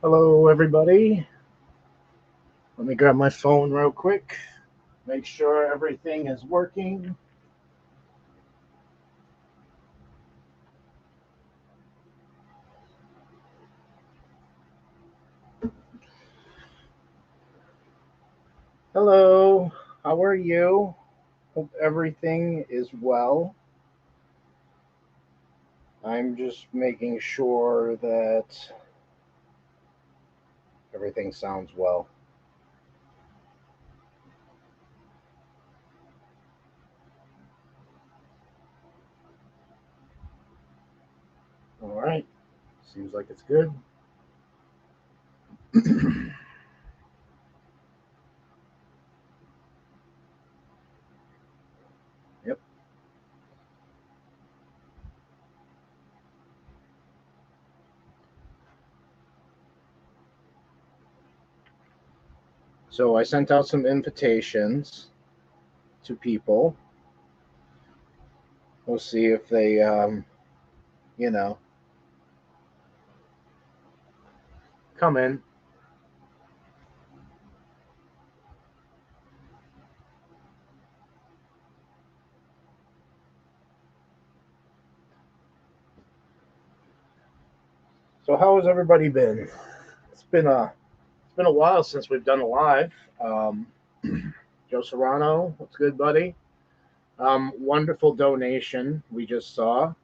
Hello, everybody. Let me grab my phone real quick. Make sure everything is working. Hello, how are you? Hope everything is well. I'm just making sure that everything sounds well. All right, seems like it's good. Yep. So I sent out some invitations to people. We'll see if they, you know, come in. So how has everybody been? It's been a It's been a while since we've done a live. Um, Joe Serrano, what's good, buddy? Wonderful donation we just saw.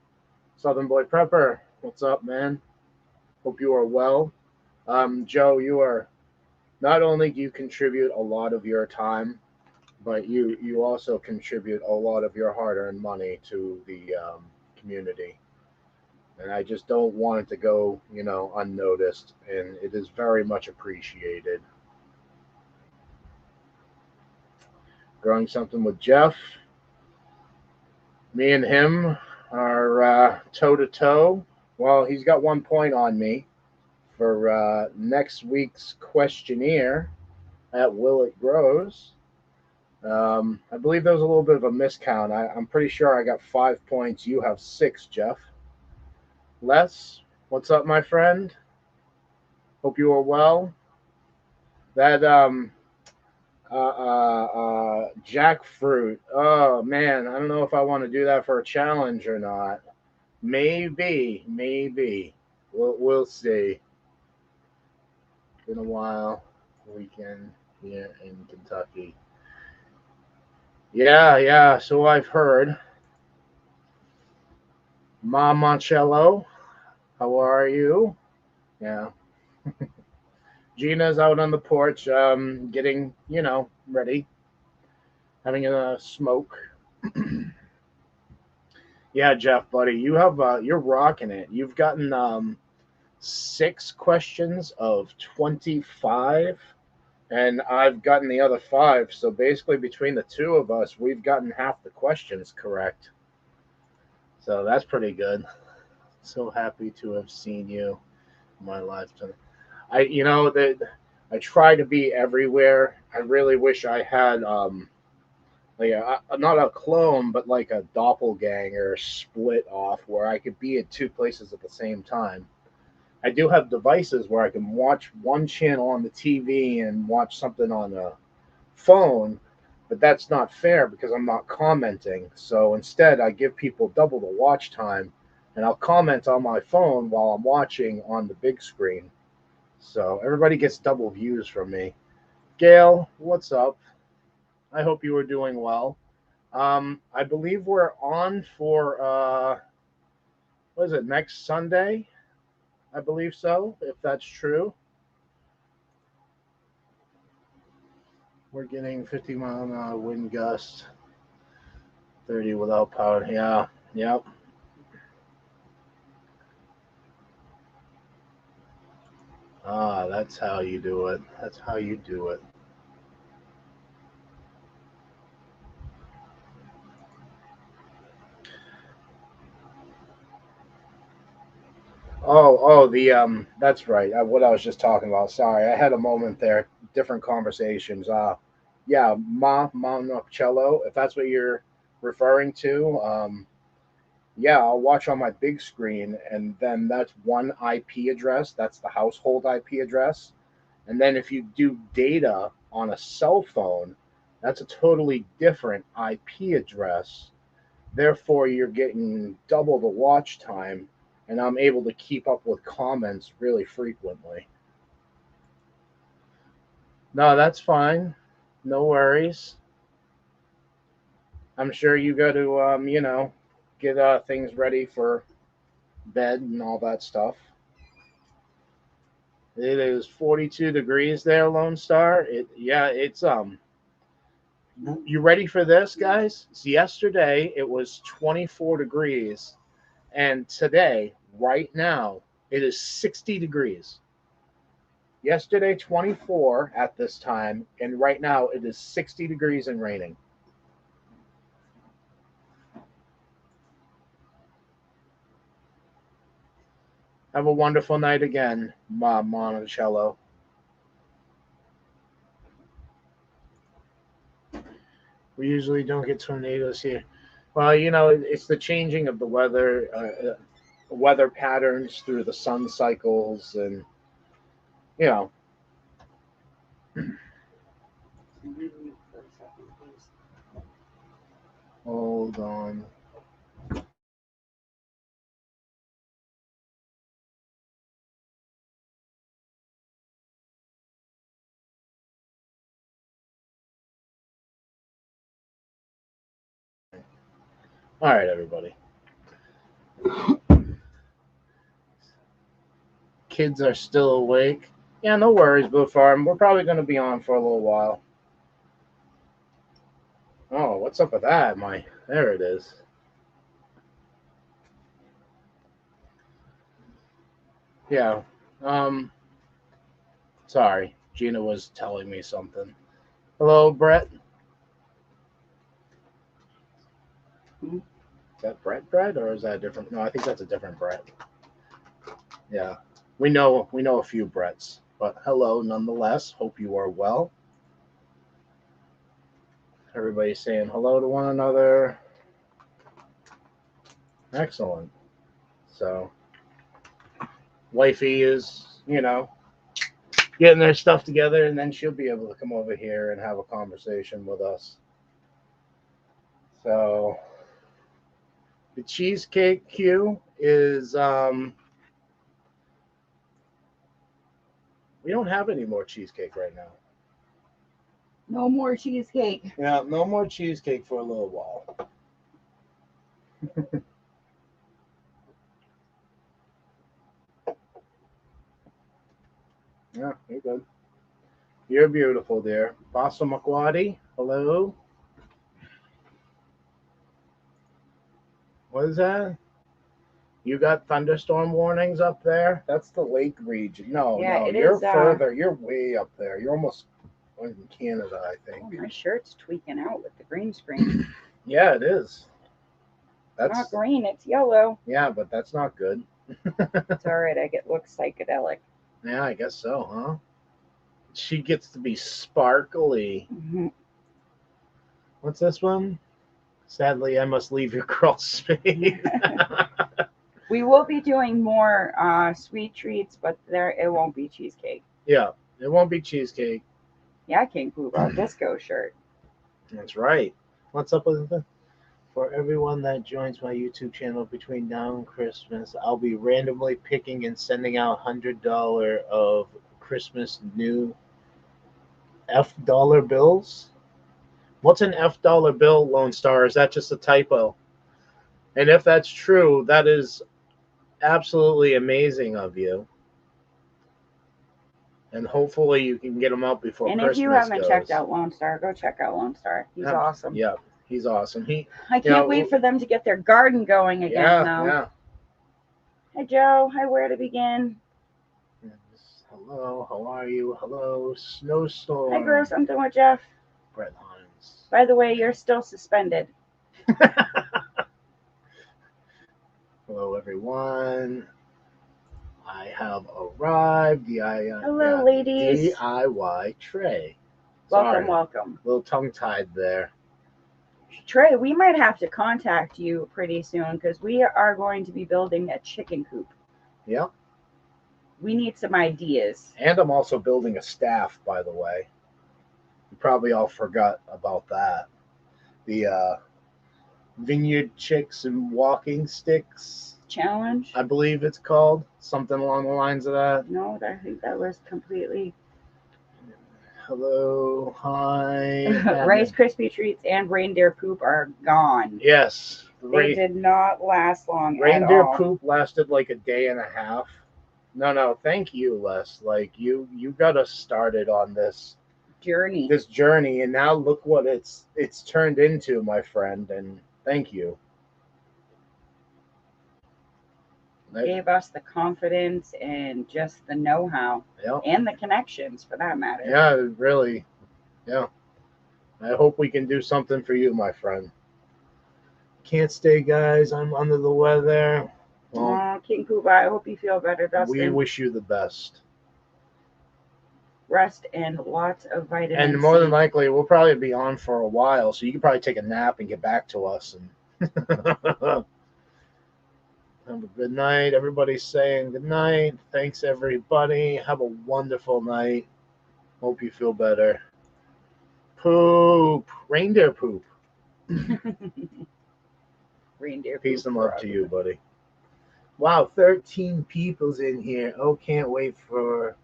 Southern Boy Prepper, what's up, man? Hope you are well. Joe, you are not only do you contribute a lot of your time, but you also contribute a lot of your hard-earned money to the community, and I just don't want it to go, unnoticed, and it is very much appreciated. Growing something with Jeff. Me and him are toe to toe. Well, he's got 1 point on me for next week's questionnaire at Will It Grows. I believe there was a little bit of a miscount. I'm pretty sure I got 5 points. You have six, Jeff. Les, what's up, my friend? Hope you are well. That jackfruit. Oh man, I don't know if I want to do that for a challenge or not. Maybe. We'll see. Been a while. Weekend here in Kentucky. Yeah. So I've heard. Ma Moncello, how are you? Yeah. Gina's out on the porch, getting ready, having a smoke. Yeah, Jeff, buddy, you're rocking it. You've gotten 6 questions of 25, and I've gotten the other five. So basically, between the two of us, we've gotten half the questions correct. So that's pretty good. So happy to have seen you in my lifetime. That I try to be everywhere. I really wish I had not a clone, but like a doppelganger split off where I could be at two places at the same time. I do have devices where I can watch one channel on the TV and watch something on the phone, but that's not fair because I'm not commenting. So instead, I give people double the watch time, and I'll comment on my phone while I'm watching on the big screen. So everybody gets double views from me. Gail, what's up? I hope you are doing well. I believe we're on for what is it, next Sunday? I believe so, if that's true. We're getting 50-mile-an-hour wind gust, 30 without power. Yeah, yep. That's how you do it. That's how you do it. The that's right. What I was just talking about. Sorry, I had a moment there. Different conversations. Yeah, Monticello, if that's what you're referring to. Yeah, I'll watch on my big screen, and then that's one IP address. That's the household IP address. And then if you do data on a cell phone, that's a totally different IP address. Therefore, you're getting double the watch time, and I'm able to keep up with comments really frequently. No, that's fine. No worries. I'm sure you got to, get things ready for bed and all that stuff. It is 42 degrees there, Lone Star. It's. You ready for this, guys? So yesterday it was 24 degrees, and today, right now, it is 60 degrees. Yesterday, 24 at this time, and right now it is 60 degrees and raining. Have a wonderful night again, Monticello. We usually don't get tornadoes here. Well, it's the changing of the weather patterns through the sun cycles, and you know, hold on. All right, everybody. Kids are still awake. Yeah, no worries, Blue Farm. We're probably going to be on for a little while. Oh, what's up with that? There it is. Yeah. Um. Sorry, Gina was telling me something. Hello, Brett. Is that Brett, or is that a different? No, I think that's a different Brett. Yeah, we know a few Bretts, but hello nonetheless. Hope you are well. Everybody's saying hello to one another. Excellent. So, wifey is, getting their stuff together, and then she'll be able to come over here and have a conversation with us. So, the cheesecake queue is we don't have any more cheesecake right now. No more cheesecake. Yeah, no more cheesecake for a little while. Yeah, you're good. You're beautiful, dear. Basa Makwadi, hello. What is that? You got thunderstorm warnings up there? That's the lake region. No, Yeah, no, it you're is, further. You're way up there. You're almost in Canada, I Oh, think. my shirt's tweaking out with the green screen. Yeah, it is. It's not green, it's yellow. Yeah, but that's not good. It's all right. I look psychedelic. Yeah, I guess so, huh? She gets to be sparkly. Mm-hmm. What's this one? Sadly, I must leave your crawl space. We will be doing more sweet treats, but it won't be cheesecake. Yeah, it won't be cheesecake. Yeah, King Poobah disco shirt. That's right. What's up with it? For everyone that joins my YouTube channel between now and Christmas, I'll be randomly picking and sending out $100 of Christmas new F dollar bills. What's an F dollar bill, Lone Star? Is that just a typo? And if that's true, that is absolutely amazing of you. And hopefully you can get them out before And Christmas if you haven't goes. checked out Lone Star, go check out Lone Star. He's awesome. Yeah, he's awesome. I can't wait for them to get their garden going again, though. Yeah. Hi, Joe. Hi, where to begin? Hello, how are you? Hello, Snowstorm. Hi, grow something with Jeff. Brett Hines. By the way, you're still suspended. Hello, everyone. I have arrived. Hello, ladies. DIY tray. Welcome. A little tongue-tied there. Trey, we might have to contact you pretty soon because we are going to be building a chicken coop. Yeah. We need some ideas. And I'm also building a staff, by the way. You probably all forgot about that. The Vineyard Chicks and Walking Sticks, Challenge? I believe it's called. Something along the lines of that. No, I think that was completely. Hello, hi. Rice Krispie treats and reindeer poop are gone. Yes. They did not last long Reindeer at all. poop lasted like a day and a half. No, thank you, Les. Like you got us started on this Journey. And now look what it's turned into, my friend, and thank you. Gave us the confidence and just the know-how. Yep. And the connections, for that matter. Yeah, really. Yeah. I hope we can do something for you, my friend. Can't stay, guys. I'm under the weather. Well, King Koopa, I hope you feel better, Dustin. We wish you the best. Rest and lots of vitamin And more than likely, we'll probably be on for a while, so you can probably take a nap and get back to us. And have a good night. Everybody's saying good night. Thanks, everybody. Have a wonderful night. Hope you feel better. Poop. Reindeer poop. Reindeer Peace poop and love forever. to you, buddy. Wow, 13 people's in here. Oh, can't wait for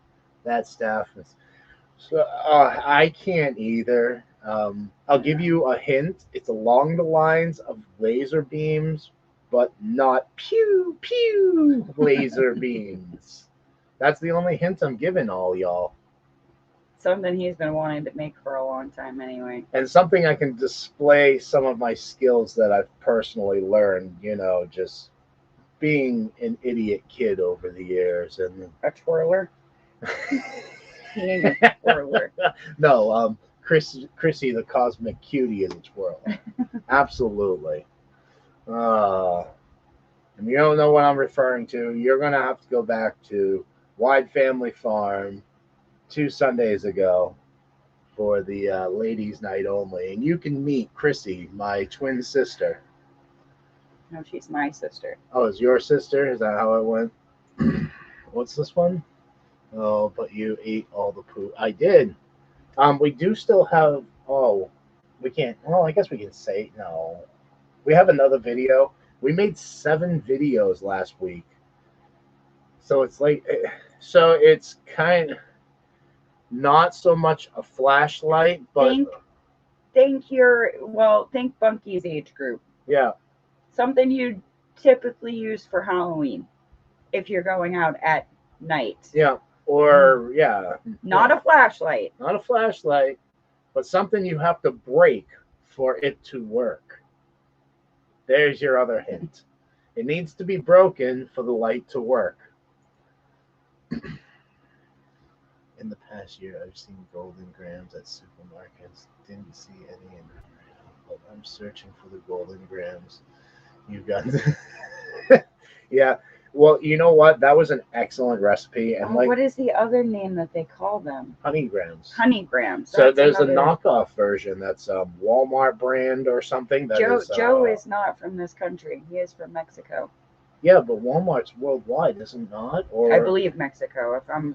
that staff. So I can't either. I'll give you a hint. It's along the lines of laser beams, but not pew pew laser beams. That's the only hint I'm giving all y'all. Something he's been wanting to make for a long time anyway. And something I can display some of my skills that I've personally learned, just being an idiot kid over the years. And a twirler. Being a twirler. No, Chrissy the Cosmic Cutie is a twirler. Absolutely. And you don't know what I'm referring to, you're going to have to go back to Wide Family Farm 2 Sundays ago for the ladies' night only. And you can meet Chrissy, my twin sister. No, she's my sister. Oh, it's your sister? Is that how it went? What's this one? Oh, but you ate all the poop. I did. We do still have. Oh, we can't. Well, I guess we can say no. We have another video. We made 7 videos last week. So it's like, so it's kind of not so much a flashlight, but think Bunky's age group. Yeah. Something you typically use for Halloween if you're going out at night. Yeah. Or Not a flashlight. Not a flashlight, but something you have to break for it to work. There's your other hint. It needs to be broken for the light to work. In the past year, I've seen golden grams at supermarkets. Didn't see any in but I'm searching for the golden grams. You've got yeah. Well, you know what? That was an excellent recipe. And what is the other name that they call them? Honey grams. Honey grams. So there's a knockoff version that's a Walmart brand or something. Joe is not from this country. He is from Mexico. Yeah, but Walmart's worldwide, is it not? Or I believe Mexico. If I'm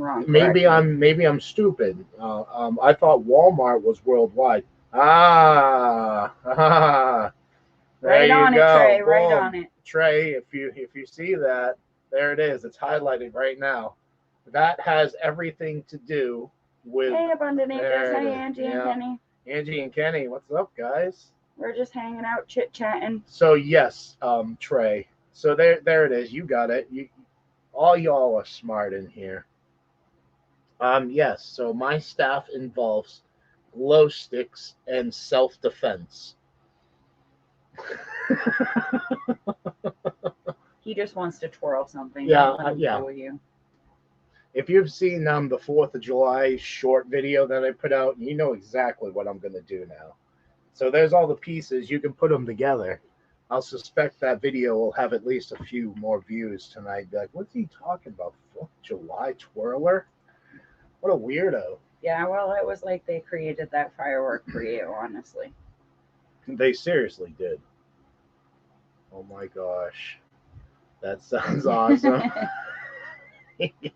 wrong. Maybe I'm stupid. I thought Walmart was worldwide. Right on it, Trey. Right on it. Trey, if you see that, there it is. It's highlighted right now. That has everything to do with. Hey, Abundant Acres. Hey, Angie and Kenny. Angie and Kenny, what's up, guys? We're just hanging out, chit-chatting. So yes, Trey. So there it is. You got it. All y'all are smart in here. Yes. So my staff involves glow sticks and self-defense. He just wants to twirl something. Yeah. You. If you've seen the 4th of July short video that I put out, you know exactly what I'm going to do now. So there's all the pieces. You can put them together. I'll suspect that video will have at least a few more views tonight. Be like, what's he talking about? 4th of July twirler? What a weirdo. Yeah, well, it was like they created that firework for you, honestly. They seriously did. Oh my gosh. That sounds awesome.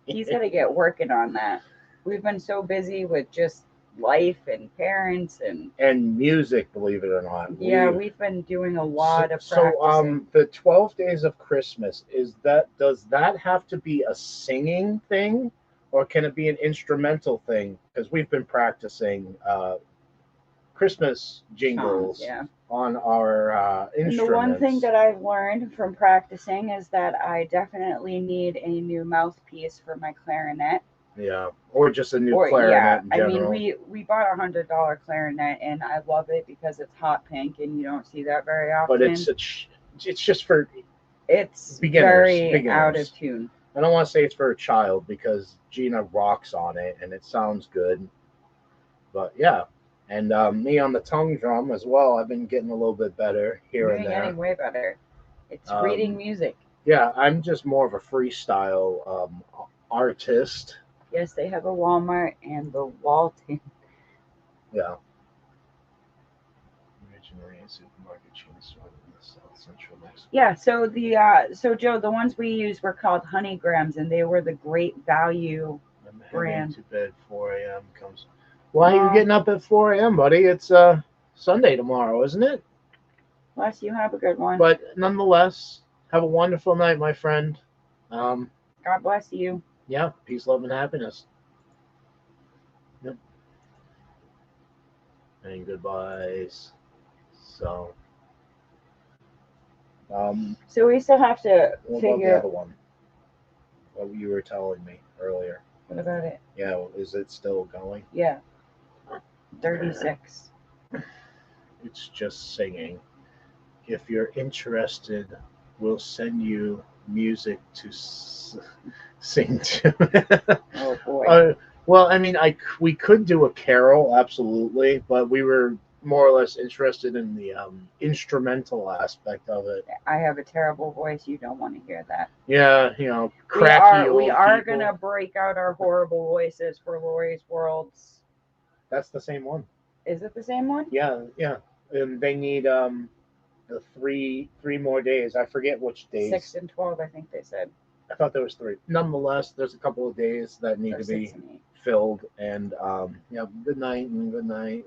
He's got to get working on that. We've been so busy with just life and parents And music, believe it or not. yeah, we've been doing a lot of So practicing. the 12 days of Christmas, does that have to be a singing thing, or can it be an instrumental thing? Because we've been practicing Christmas jingles Songs, yeah. on our And the one thing instruments. that I've learned from practicing is that I definitely need a new mouthpiece for my clarinet. Yeah, or just a new Or yeah, clarinet in I mean general. we bought $100 clarinet and I love it because it's hot pink and you don't see that very But often. it's just for It's beginners. very out of tune. I don't want to say it's for a child because Gina rocks on it and it sounds good. But yeah, and me on the tongue drum as well. I've been getting a little bit better here You're and there. getting way better. It's reading music. Yeah, I'm just more of a freestyle artist. Yes, they have a Walmart and the Walton. Yeah. Originally a supermarket chain store in the South Central Mexico. Yeah, so Joe, the ones we used were called Honeygrams and they were the Great Value I'm heading brand. to bed 4 a.m. comes. Why are you getting up at 4 a.m., buddy? It's Sunday tomorrow, isn't it? Bless you. Have a good one. But nonetheless, have a wonderful night, my friend. God bless you. Yeah, peace, love, and happiness. Yep. And goodbyes. So, So we still have to what about the figure. other one? What you were telling me earlier. What about it? Yeah, is it still going? Yeah. 36. It's just singing. If you're interested, we'll send you music to sing to. Oh boy. Well, I mean, we could do a carol, absolutely, but we were more or less interested in the instrumental aspect of it. I have a terrible voice. You don't want to hear that. Yeah, cracky We are people. gonna break out our horrible voices for Lori's Worlds. That's the same one. Is it the same one? Yeah, yeah. And they need the three more days. I forget which days. 6 and 12, I think they said. I thought there was 3. Nonetheless, there's a couple of days that need to be filled. And good night and good night.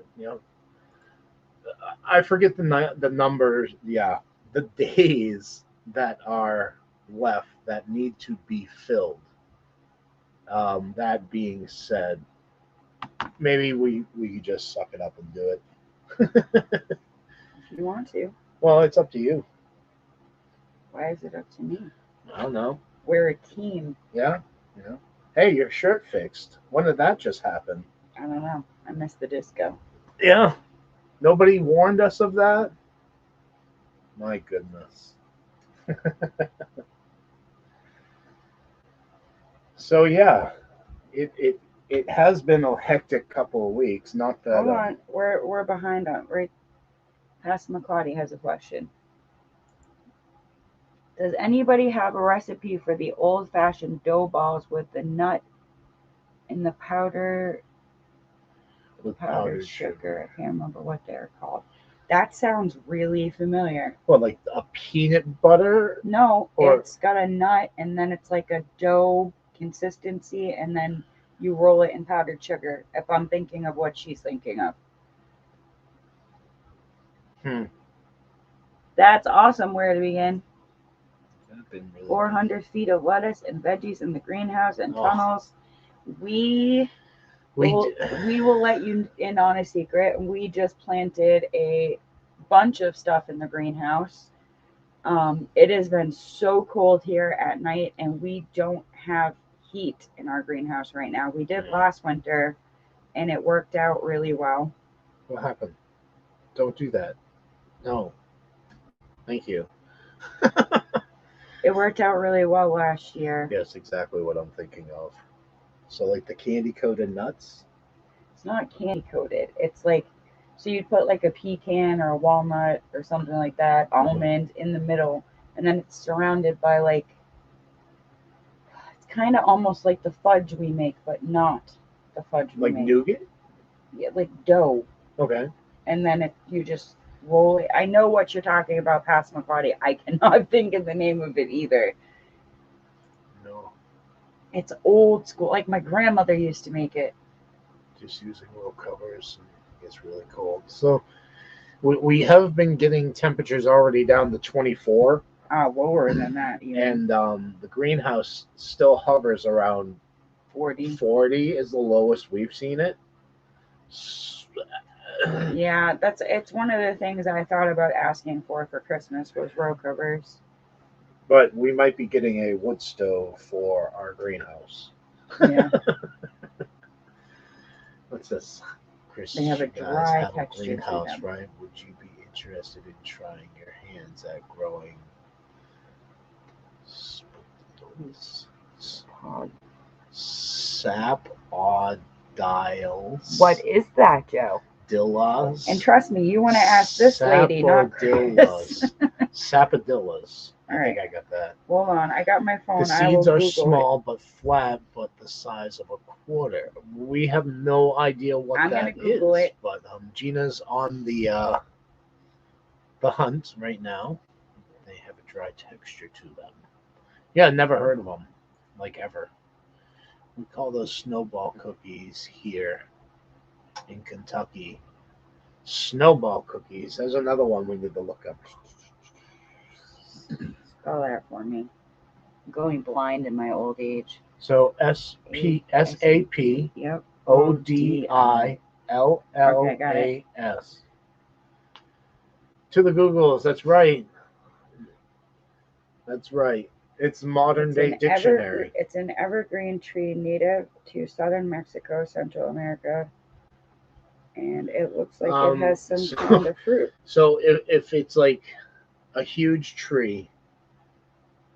I forget the numbers. Yeah, the days that are left that need to be filled. That being said, maybe we could just suck it up and do it. If you want to. Well, it's up to you. Why is it up to me? I don't know. We're a team. Yeah. Hey, your shirt fixed. When did that just happen? I don't know. I missed the disco. Yeah. Nobody warned us of that? My goodness. So yeah, it has been a hectic couple of weeks. Not that. Hold on, we're behind on right. Pastor McCarty has a question. Does anybody have a recipe for the old-fashioned dough balls with the nut and the powdered sugar? I can't remember what they're called. That sounds really familiar. What, like a peanut butter? No, it's got a nut and then it's like a dough consistency and then you roll it in powdered sugar, if I'm thinking of what she's thinking of. That's awesome. Where to begin? Really 400 feet of lettuce and veggies in the greenhouse and tunnels. We will let you in on a secret. We just planted a bunch of stuff in the greenhouse. It has been so cold here at night, and we don't have heat in our greenhouse right now. We did last winter, and it worked out really well. What happened? Don't do that. No. Thank you. It worked out really well last year. Yes, exactly what I'm thinking of. So like the candy coated nuts? It's not candy coated. It's like, so you'd put like a pecan or a walnut or something like that, almond in the middle, and then it's surrounded by like, it's kind of almost like the fudge we make, but not the fudge we make. Like nougat? Yeah, like dough. Okay. And then you just Roly. I know what you're talking about, Passamaquoddy. I cannot think of the name of it either. No. It's old school. Like my grandmother used to make it. Just using roll covers, and it gets really cold. So we have been getting temperatures already down to 24. Lower than that even. And the greenhouse still hovers around 40. 40 is the lowest we've seen it. Yeah, it's one of the things I thought about asking for Christmas was row covers. But we might be getting a wood stove for our greenhouse. Yeah. What's this? Chris, They have a you guys dry have a texture to greenhouse, them. right? Would you be interested in trying your hands at growing sapodiles? What is that, Joe? Dillas. And trust me, you want to ask this lady, not Chris. Sapodillas. All I think right. I got that. Hold on, I got my phone. The seeds are small but flat, but the size of a quarter. We have no idea what I'm that gonna Google is. it. But Gina's on the hunt right now. They have a dry texture to them. Yeah, never heard of them, like ever. We call those Snowball Cookies here in Kentucky. Snowball Cookies. There's another one we need to look up. Spell that for me. I'm going blind in my old age. So SAP Yep. ODILLAS. Okay, got it. To the Googles, that's right. That's right. It's modern day dictionary. It's an evergreen tree native to southern Mexico, Central America. And it looks like it has some kind of fruit. So if it's like a huge tree,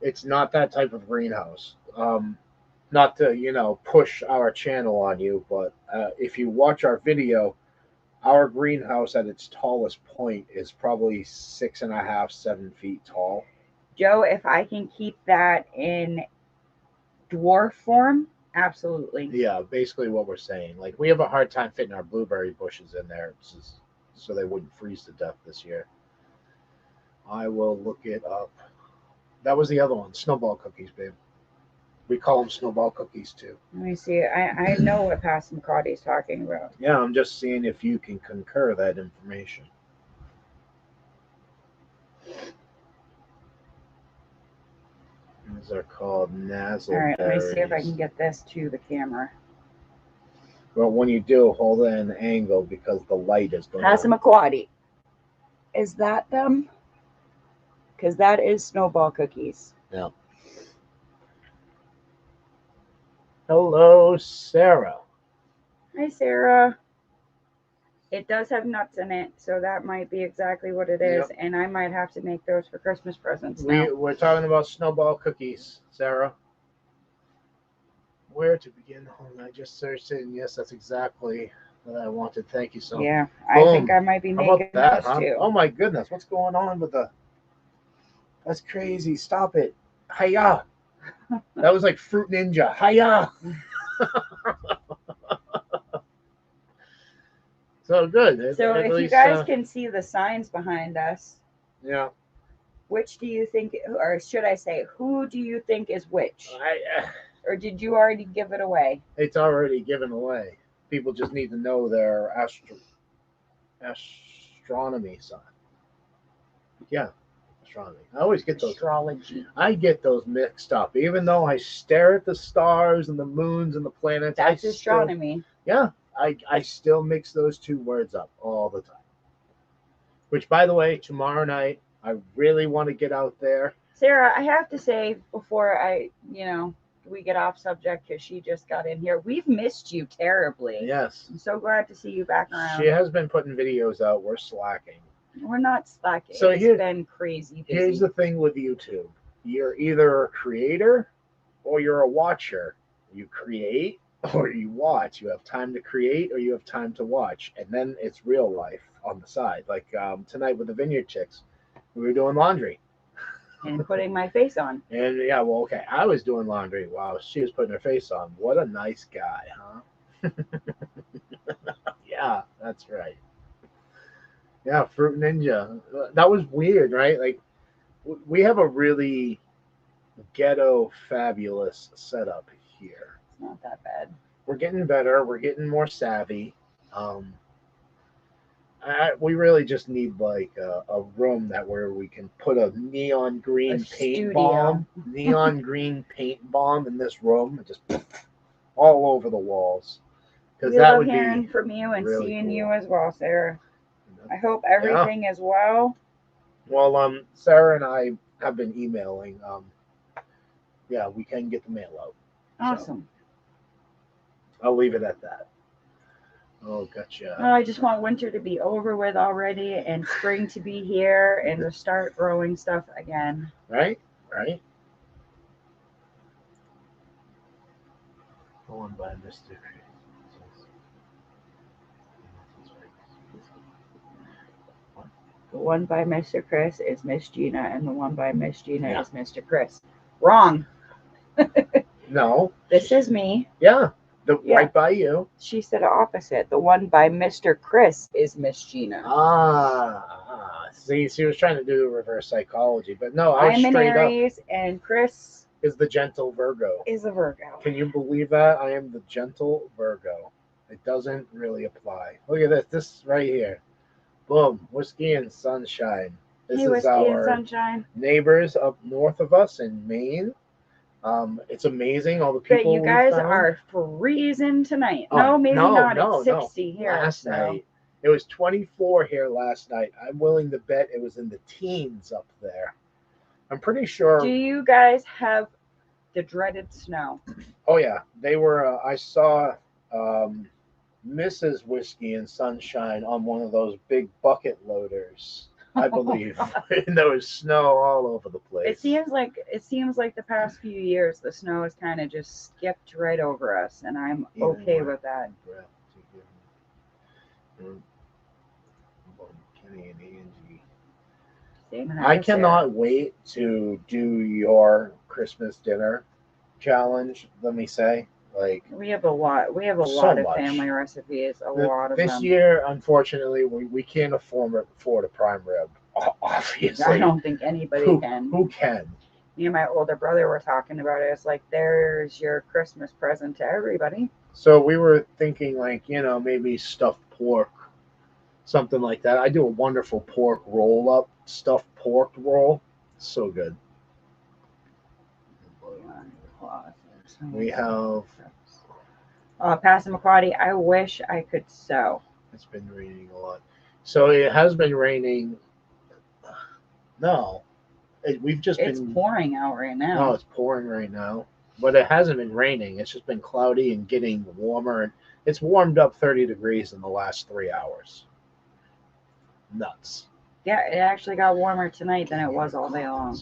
it's not that type of greenhouse. Not to push our channel on you, but if you watch our video, our greenhouse at its tallest point is probably 6.5, 7 feet tall. Joe, if I can keep that in dwarf form, absolutely. Yeah, basically what we're saying. Like, we have a hard time fitting our blueberry bushes in there so they wouldn't freeze to death this year. I will look it up. That was the other one, Snowball Cookies, babe. We call them Snowball Cookies too. Let me see. I know what Passamaquoddy is talking about. Yeah, I'm just seeing if you can concur that information. These are called naselberries. All right, let me see if I can get this to the camera. Well, when you do, hold it at an angle because the light is going. Passamaquoddy. Is that them? Because that is Snowball Cookies. Yeah. Hello, Sarah. Hi, Sarah. It does have nuts in it, so that might be exactly what it is. Yep. And I might have to make those for Christmas presents now. We're talking about Snowball Cookies, Sarah. Where to begin? I just searched it, and yes, that's exactly what I wanted. Thank you so much. Yeah, I think I might be making that, those too. Oh my goodness, what's going on with the... That's crazy. Stop it. Hiya. That was like Fruit Ninja. Hiya. So good. So if you guys can see the signs behind us, yeah. Which do you think, or should I say, who do you think is which? Or did you already give it away? It's already given away. People just need to know their astronomy sign. Yeah, astronomy. I always get those. Astrology. I get those mixed up. Even though I stare at the stars and the moons and the planets. That's astronomy. Yeah. I still mix those two words up all the time. Which, by the way, tomorrow night, I really want to get out there. Sarah, I have to say, before we get off subject, because she just got in here, we've missed you terribly. Yes. I'm so glad to see you back around. She has been putting videos out. We're slacking. We're not slacking. So it's been crazy busy. Here's the thing with YouTube. You're either a creator or you're a watcher. You create or you watch. You have time to create or you have time to watch. And then it's real life on the side. Like tonight with the Vineyard Chicks, we were doing laundry. And putting my face on. And yeah, well, okay. I was doing laundry while she was putting her face on. What a nice guy, huh? Yeah, that's right. Yeah, Fruit Ninja. That was weird, right? Like we have a really ghetto fabulous setup here. It's not that bad. We're getting better. We're getting more savvy. Um, we really just need like a room that where we can put a neon A green paint studio. bomb, neon green paint bomb in this room, and just all over the walls. Because We that love would hearing be from you and really seeing cool. you as well, Sarah. I hope Yeah. everything is well. Well, Sarah and I have been emailing. Yeah, we can get the mail out. Awesome. So I'll leave it at that. Oh, gotcha. Well, I just want winter to be over with already and spring to be here and to start growing stuff again. Right? Right? Going by Mr. The one by Mr. Chris is Miss Gina, and the one by Miss Gina Yeah. is Mr. Chris. Wrong. No. This is me. Yeah. Yeah. Right by you. She said opposite. The one by Mr. Chris is Miss Gina. See, she was trying to do the reverse psychology, but no, I was I'm an straight up. Aries, and Chris Is the gentle Virgo. is a Virgo. Can you believe that? I am the gentle Virgo. It doesn't really apply. Look at this. This right here. Boom. Whiskey and Sunshine. This Hey, is Whiskey and our Sunshine. neighbors up north of us in Maine. It's amazing. All the But people you guys we found. are freezing tonight. Oh, no, maybe not. no, It's 60 here. Last night. It was 24 here last night. I'm willing to bet it was in the teens up there. I'm pretty sure. Do you guys have the dreaded snow? Oh yeah, they were. I saw Mrs. Whiskey and Sunshine on one of those big bucket loaders, I believe. And there was snow all over the place. It seems like the past few years the snow has kind of just skipped right over us, and I'm okay with that. Kenny and Angie. Same I as cannot wait to do your Christmas dinner challenge. Let me say, like we have a lot. We have a so lot of much. family recipes. A lot of this them. year, unfortunately, we can't afford a prime rib. Obviously, I don't think anybody can. Who can? Me and my older brother were talking about it. It's like, there's your Christmas present to everybody. So we were thinking, like, maybe stuffed pork, something like that. I do a wonderful pork roll up, stuffed pork roll. So good. We have Passamaquoddy. I wish I could sew. It's been raining a lot. So it has been raining. No, it's pouring out right now. No, it's pouring right now. But it hasn't been raining. It's just been cloudy and getting warmer. And it's warmed up 30 degrees in the last 3 hours. Nuts. Yeah, it actually got warmer tonight than it was all day long.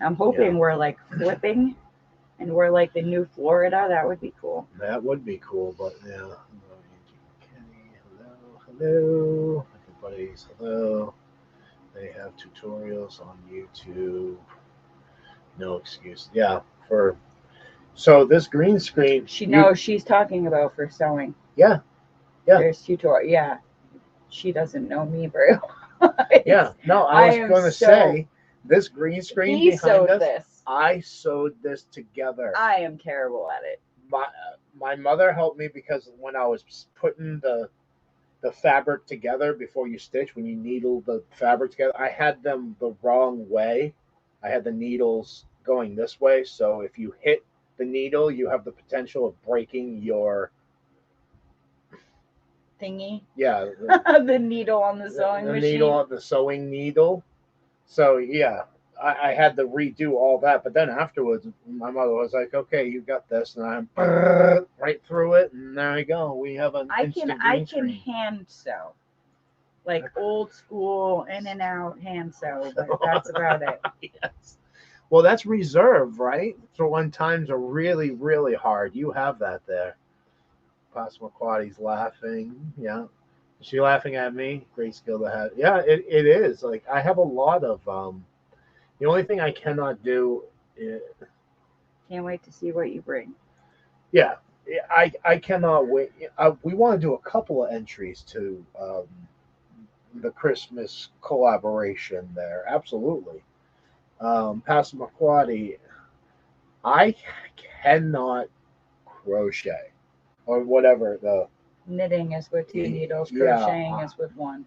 I'm hoping we're like flipping and we're like the new Florida. That would be cool. That would be cool, but yeah. Hello. Everybody's hello. They have tutorials on YouTube. No excuse. Yeah, so this green screen. She's talking about for sewing. Yeah. There's tutorial. Yeah. She doesn't know me very well. Yeah. No, I was going to say this green screen behind us. I sewed this together. I am terrible at it. My mother helped me because when I was putting the fabric together before you stitch, when you needle the fabric together, I had them the wrong way. I had the needles going this way, so if you hit the needle, you have the potential of breaking your thingy. Yeah. The needle on the sewing machine. The needle on the sewing needle. So yeah, I had to redo all that, but then afterwards, my mother was like, "Okay, you got this," and I'm right through it, and there we go. We have an instant green screen. hand sew, like old school in and out hand sew, but that's about it. Yes. Well, that's reserve, right? So when times are really, really hard, you have that there. Passamaquoddy's laughing. Yeah. Is she laughing at me? Great skill to have. Yeah, it is. Like, I have a lot of the only thing I cannot do is... Can't wait to see what you bring. Yeah. I cannot wait. We want to do a couple of entries to the Christmas collaboration there. Absolutely. Passamaquoddy, I cannot crochet or whatever the Knitting is with 2 needles, yeah. crocheting is with 1.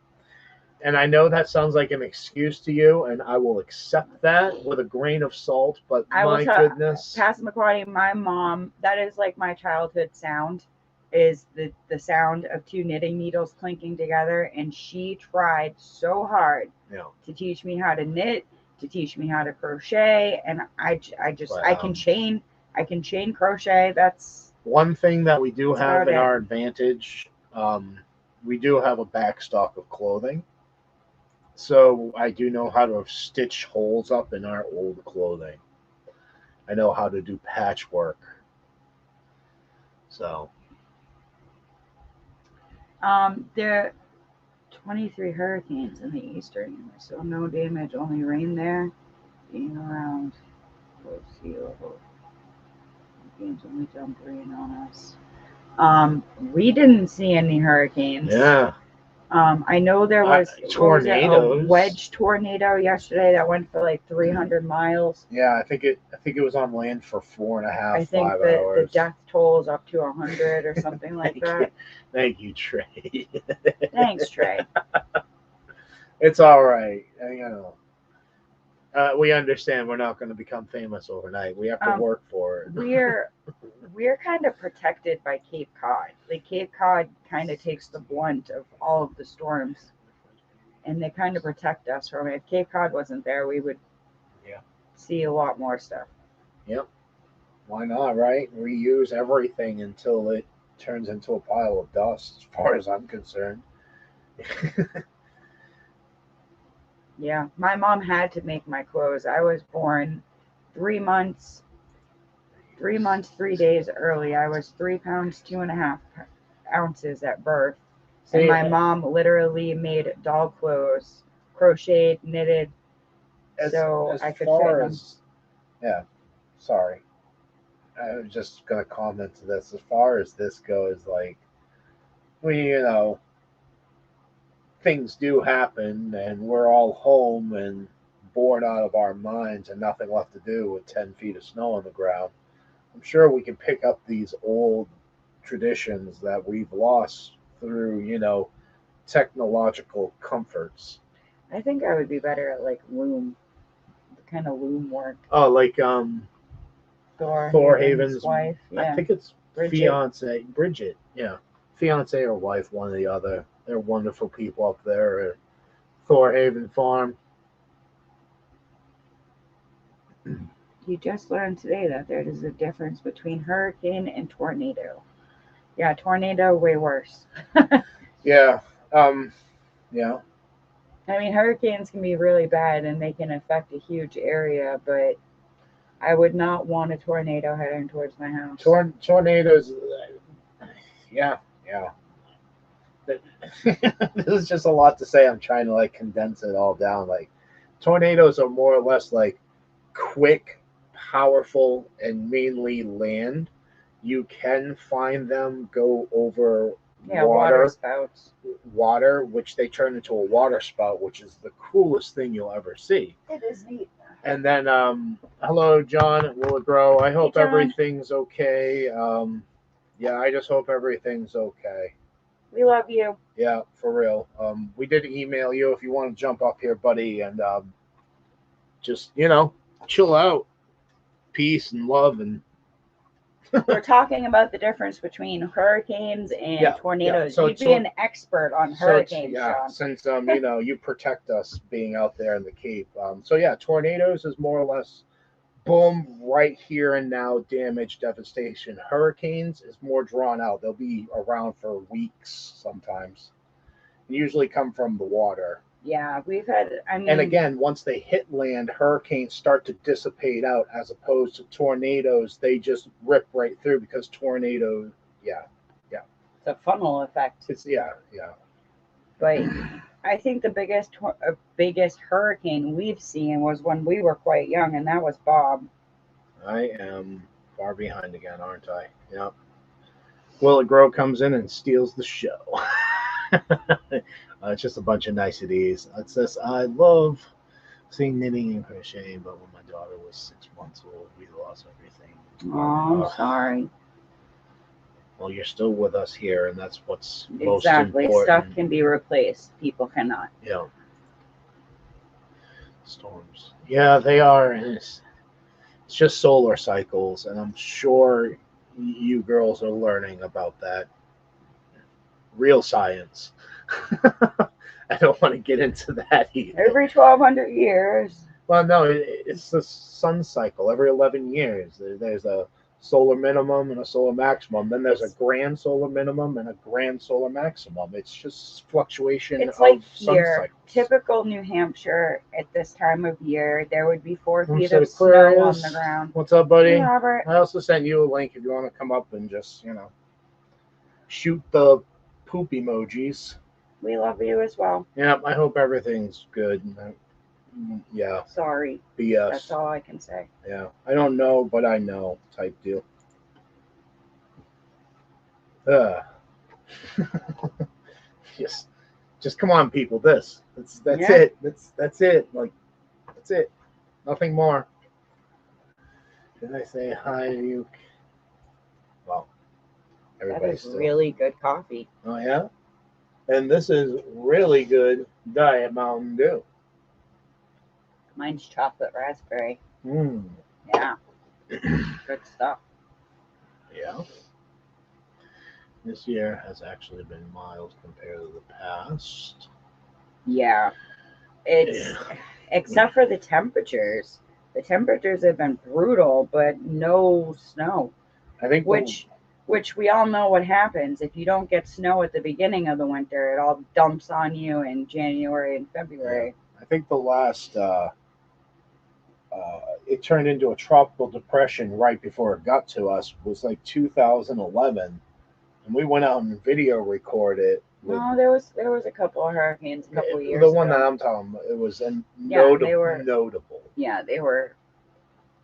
And I know that sounds like an excuse to you, and I will accept that with a grain of salt. But I will my tell goodness, Passamaquoddy, my mom, that is like my childhood sound, is the sound of 2 knitting needles clinking together. And she tried so hard yeah. to teach me how to knit, to teach me how to crochet, and I can chain crochet. That's one thing that we do have about in it. our advantage. We do have a backstock of clothing, so I do know how to stitch holes up in our old clothing. I know how to do patchwork. So There are 23 hurricanes in the eastern, so no damage, only rain there. Being around close sea level. Hurricanes only dumped rain on us. We didn't see any hurricanes. yeah, I know there was tornadoes. A wedge tornado yesterday that went for like 300 miles. Yeah, I think it was on land for 4.5, I think 5 that hours. the death toll is up to 100 or something like that. Thank you, Trey. Thanks, Trey. It's all right. We understand we're not going to become famous overnight. We have to work for it. We're kind of protected by Cape Cod. Like Cape Cod kind of takes the blunt of all of the storms, and they kind of protect us from it. If Cape Cod wasn't there, we would see a lot more stuff. Yep. Why not, right? Reuse everything until it turns into a pile of dust, as far as I'm concerned. Yeah, my mom had to make my clothes. I was born 3 months, 3 days early. I was 3 pounds, 2.5 ounces at birth. And my mom literally made doll clothes, crocheted, knitted, so I could fit them. Yeah, sorry. I was just going to comment to this. As far as this goes, like, things do happen and we're all home and bored out of our minds and nothing left to do with 10 feet of snow on the ground. I'm sure we can pick up these old traditions that we've lost through, technological comforts. I think I would be better at like loom, the kind of loom work. Oh, like Thor Haven's wife. Yeah. I think it's fiance Bridget. Yeah, fiance or wife, one or the other. They're wonderful people up there at Thor Haven Farm. You just learned today that there is a difference between hurricane and tornado. Yeah, tornado way worse. Yeah. Yeah. I mean, hurricanes can be really bad and they can affect a huge area, but I would not want a tornado heading towards my house. Tornadoes. Yeah. This is just a lot to say. I'm trying to like condense it all down. Like, tornadoes are more or less like quick, powerful, and mainly land. You can find them go over water spouts. Water, which they turn into a water spout, which is the coolest thing you'll ever see. It is neat. And then, hello, John. Will it grow? I hope everything's okay. Yeah, I just hope everything's okay. We love you. Yeah, for real. We did email you if you want to jump up here, buddy, and just chill out. Peace and love, and we're talking about the difference between hurricanes and tornadoes. So you'd be an expert on hurricanes, Sean. Since you protect us being out there in the Cape. Tornadoes is more or less boom, right here and now, damage, devastation. Hurricanes is more drawn out. They'll be around for weeks sometimes. They usually come from the water. Yeah, we've had, and again, once they hit land, hurricanes start to dissipate out, as opposed to tornadoes. They just rip right through, because tornadoes, it's a funnel effect. Yeah. But I think the biggest hurricane we've seen was when we were quite young, and that was Bob. I am far behind again, aren't I? Yep. Willow Grow comes in and steals the show. It's just a bunch of niceties. It says, I love seeing knitting and crocheting, but when my daughter was 6 months old, we lost everything. Oh, I'm sorry. Well, you're still with us here, and that's what's most Exactly. important. Stuff can be replaced. People cannot. Yeah. Storms. Yeah, they are. And it's just solar cycles, and I'm sure you girls are learning about that. Real science. I don't want to get into that either. Every 1,200 years. Well, no, it's the sun cycle. Every 11 years, there's a solar minimum and a solar maximum. Then there's a grand solar minimum and a grand solar maximum. It's just fluctuation It's of like sun here, cycles. typical New Hampshire at this time of year, there would be 4 feet So of snow on the ground. What's up, buddy? Hey, Robert. I also sent you a link if you want to come up and just, shoot the poop emojis. We love you as well. Yeah, I hope everything's good. Yeah. Sorry. BS. That's all I can say. Yeah. I don't know, but I know type deal. Just come on, people. That's it. That's it. Like, that's it. Nothing more. Did I say hi to you? Well, everybody's That is really good coffee. Oh yeah, and this is really good Diet Mountain Dew. Mine's chocolate raspberry. Mm. Yeah. Good stuff. Yeah. This year has actually been mild compared to the past. Yeah. Except for the temperatures. The temperatures have been brutal, but no snow. I think which we all know what happens if you don't get snow at the beginning of the winter. It all dumps on you in January and February. I think the last it turned into a tropical depression right before it got to us was like 2011, and we went out and video recorded. No, there was a couple of hurricanes a couple of years ago. The one that I'm talking about, it was notable. Yeah, they were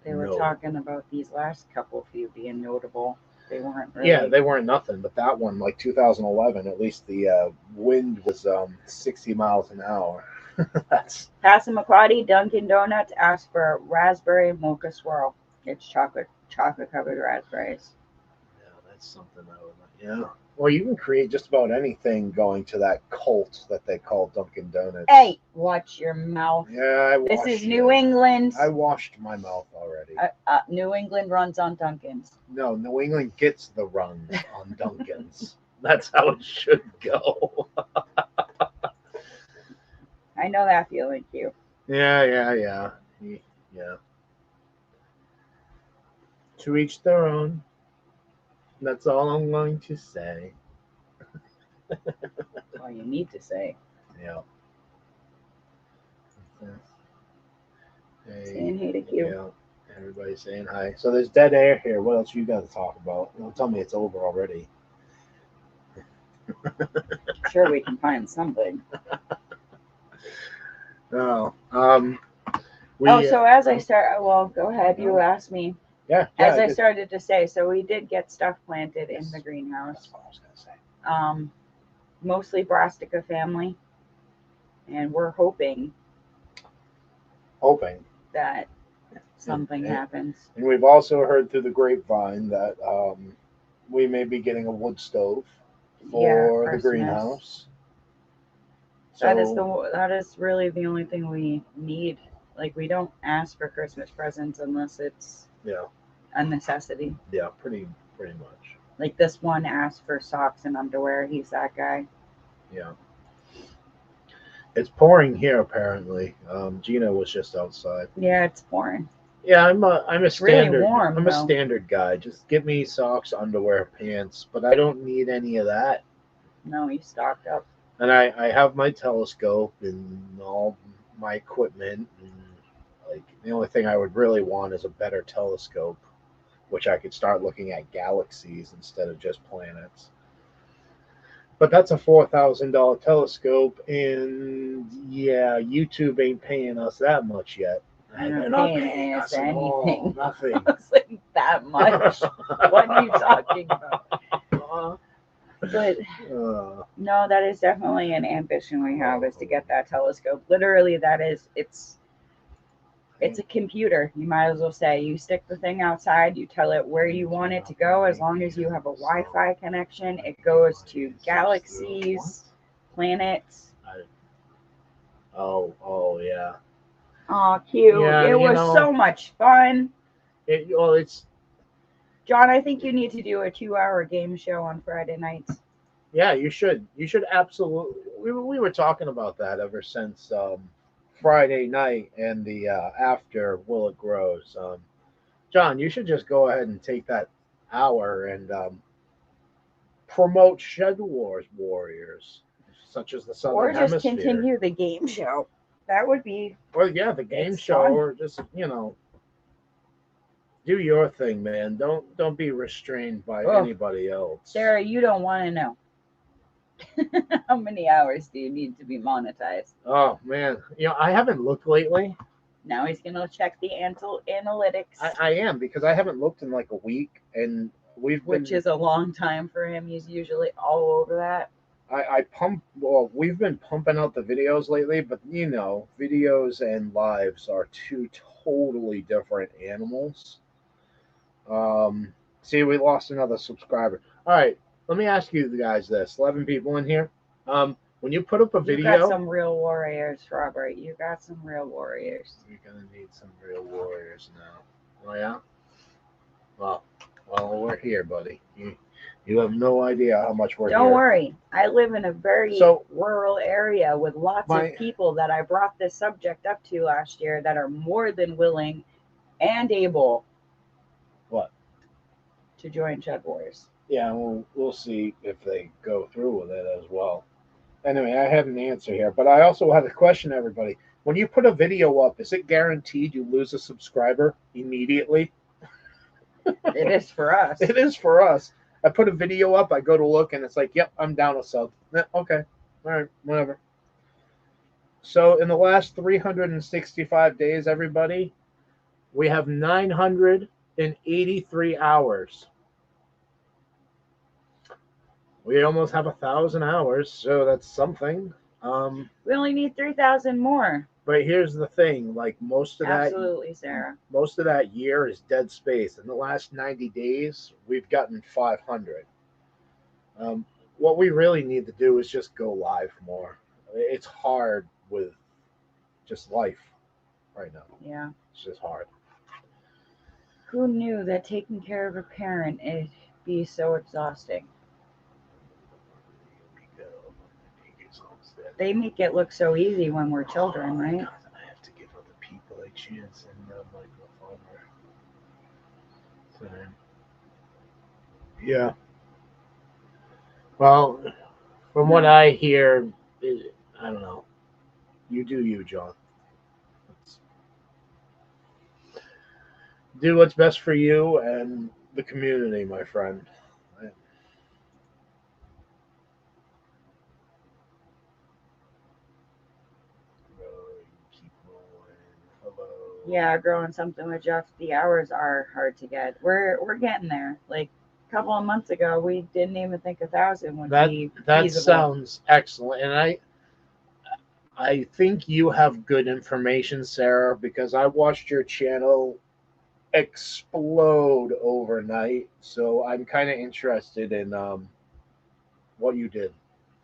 talking about these last couple few being notable. They weren't really. Yeah, they weren't nothing, but that one, like 2011, at least the wind was 60 miles an hour. That's Passamaquoddy Dunkin' Donuts asked for raspberry mocha swirl. It's chocolate covered raspberries. Yeah, that's something I would like. Yeah. Well, you can create just about anything going to that cult that they call Dunkin' Donuts. Hey, watch your mouth. Yeah, This is New England. I washed my mouth already. New England runs on Dunkin's. No, New England gets the run on Dunkin's. That's how it should go. I know that feeling, Q. Yeah. To each their own. That's all I'm going to say. That's all you need to say. Yeah. Hey, saying hey to Q. Yeah. Everybody's saying hi. So there's dead air here. What else you got to talk about? Don't tell me it's over already. Sure, we can find something. No. So as I start, well, go ahead. You asked me. Yeah. As I started to say, so we did get stuff planted in the greenhouse. That's what I was gonna say. Mostly brassica family, and we're hoping that something happens. And we've also heard through the grapevine that we may be getting a wood stove for the greenhouse. So, that is really the only thing we need. Like, we don't ask for Christmas presents unless it's a necessity. Yeah, pretty much. Like this one asked for socks and underwear. He's that guy. Yeah. It's pouring here apparently. Gina was just outside. Yeah, it's pouring. Yeah, I'm a standard. Really warm, I'm a standard guy. Just give me socks, underwear, pants, but I don't need any of that. No, he's stocked up. And I have my telescope and all my equipment. And, like, the only thing I would really want is a better telescope, which I could start looking at galaxies instead of just planets. But that's a $4,000 telescope, and yeah, YouTube ain't paying us that much yet. They're not paying us anything. Nothing. I was like, that much? What are you talking about? But no, that is definitely an ambition we have, is to get that telescope. Literally, it's a computer. You might as well say, you stick the thing outside, you tell it where you want it to go. As long as you have a Wi-Fi connection, it goes to galaxies, planets. Oh yeah. Oh, cute. Yeah, it was so much fun. It's John, I think you need to do a 2-hour game show on Friday nights. Yeah, you should. You should absolutely. We were talking about that ever since Friday night and the after Will It Grows. John, you should just go ahead and take that hour and promote Shed Wars warriors, such as the Southern Hemisphere. Or just continue the game show. That would be. Or yeah, the game show, fun. or just do your thing, man. Don't be restrained by anybody else. Sarah, you don't want to know. How many hours do you need to be monetized? Oh man, I haven't looked lately. Now he's gonna check the analytics. I am, because I haven't looked in like a week, and which is a long time for him. He's usually all over that. We've been pumping out the videos lately, but videos and lives are two totally different animals. See, we lost another subscriber. All right, let me ask you guys this: 11 people in here. When you put up a video, you got some real warriors, Robert. You got some real warriors. You're gonna need some real warriors now. Oh yeah. Well, we're here, buddy. You have no idea how much we're here. Don't worry. I live in a very rural area with lots of people that I brought this subject up to last year that are more than willing and able. What? To join Shed Wars. Yeah, we'll see if they go through with it as well. Anyway, I had an answer here, but I also had a question, everybody. When you put a video up, is it guaranteed you lose a subscriber immediately? It is for us. It is for us. I put a video up, I go to look, and it's like, yep, I'm down a sub. Okay, all right, whatever. So in the last 365 days, everybody, we have 983 hours. We almost have 1,000 hours, so that's something. We only need 3,000 more. But here's the thing: like most of Sarah. Most of that year is dead space. In the last 90 days, we've gotten 500. What we really need to do is just go live more. It's hard with just life right now. Yeah, it's just hard. Who knew that taking care of a parent would be so exhausting? They make it look so easy when we're children, right? God, I have to give other people a chance and like the farmer. Yeah. Well, from what I hear, I don't know. You do you, John. Do what's best for you and the community, my friend. Yeah, growing something with Jeff. The hours are hard to get. We're getting there. Like a couple of months ago, we didn't even think 1,000 would be feasible. That sounds excellent, and I think you have good information, Sarah, because I watched your channel explode overnight. So I'm kind of interested in what you did.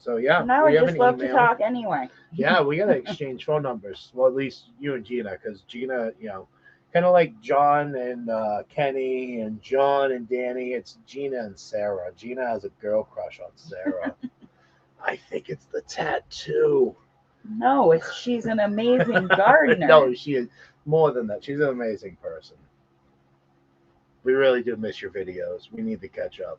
So yeah, and I would just love to talk anyway. Yeah, we gotta exchange phone numbers. Well, at least you and Gina, because Gina, kind of like John and Kenny and John and Danny. It's Gina and Sarah. Gina has a girl crush on Sarah. I think it's the tattoo. No, she's an amazing gardener. No, she is more than that. She's an amazing person. We really do miss your videos. We need to catch up.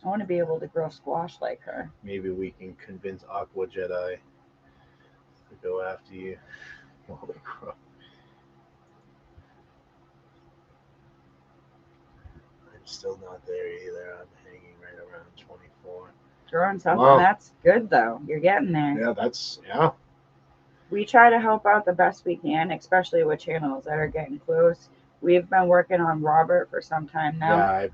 I want to be able to grow squash like her. Maybe we can convince Aqua Jedi to go after you while they grow. I'm still not there either. I'm hanging right around 24. Growing something, that's good though. You're getting there. Yeah. We try to help out the best we can, especially with channels that are getting close. We've been working on Robert for some time now. Yeah,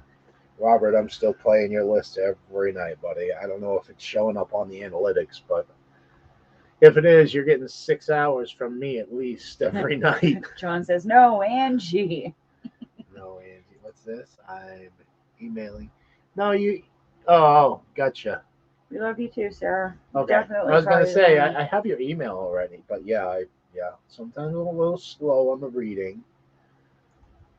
Robert, I'm still playing your list every night, buddy. I don't know if it's showing up on the analytics, but if it is, you're getting 6 hours from me at least every night. John says, no, Angie. No, Angie, what's this? I'm emailing. No, you. Oh, gotcha. We love you too, Sarah. Okay. Definitely. I was gonna probably say the one. I have your email already, but yeah, sometimes I'm a little slow on the reading.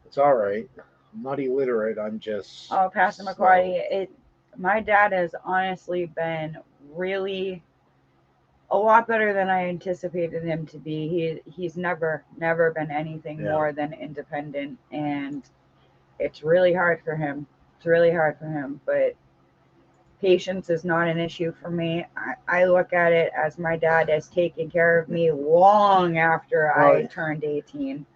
It's all right. I'm not illiterate. I'm just Oh, Pastor slow. McCarty, my dad has honestly been really a lot better than I anticipated him to be. He's never been anything Yeah. more than independent, and it's really hard for him. It's really hard for him, but patience is not an issue for me. I look at it as my dad has taken care of me long after I turned 18.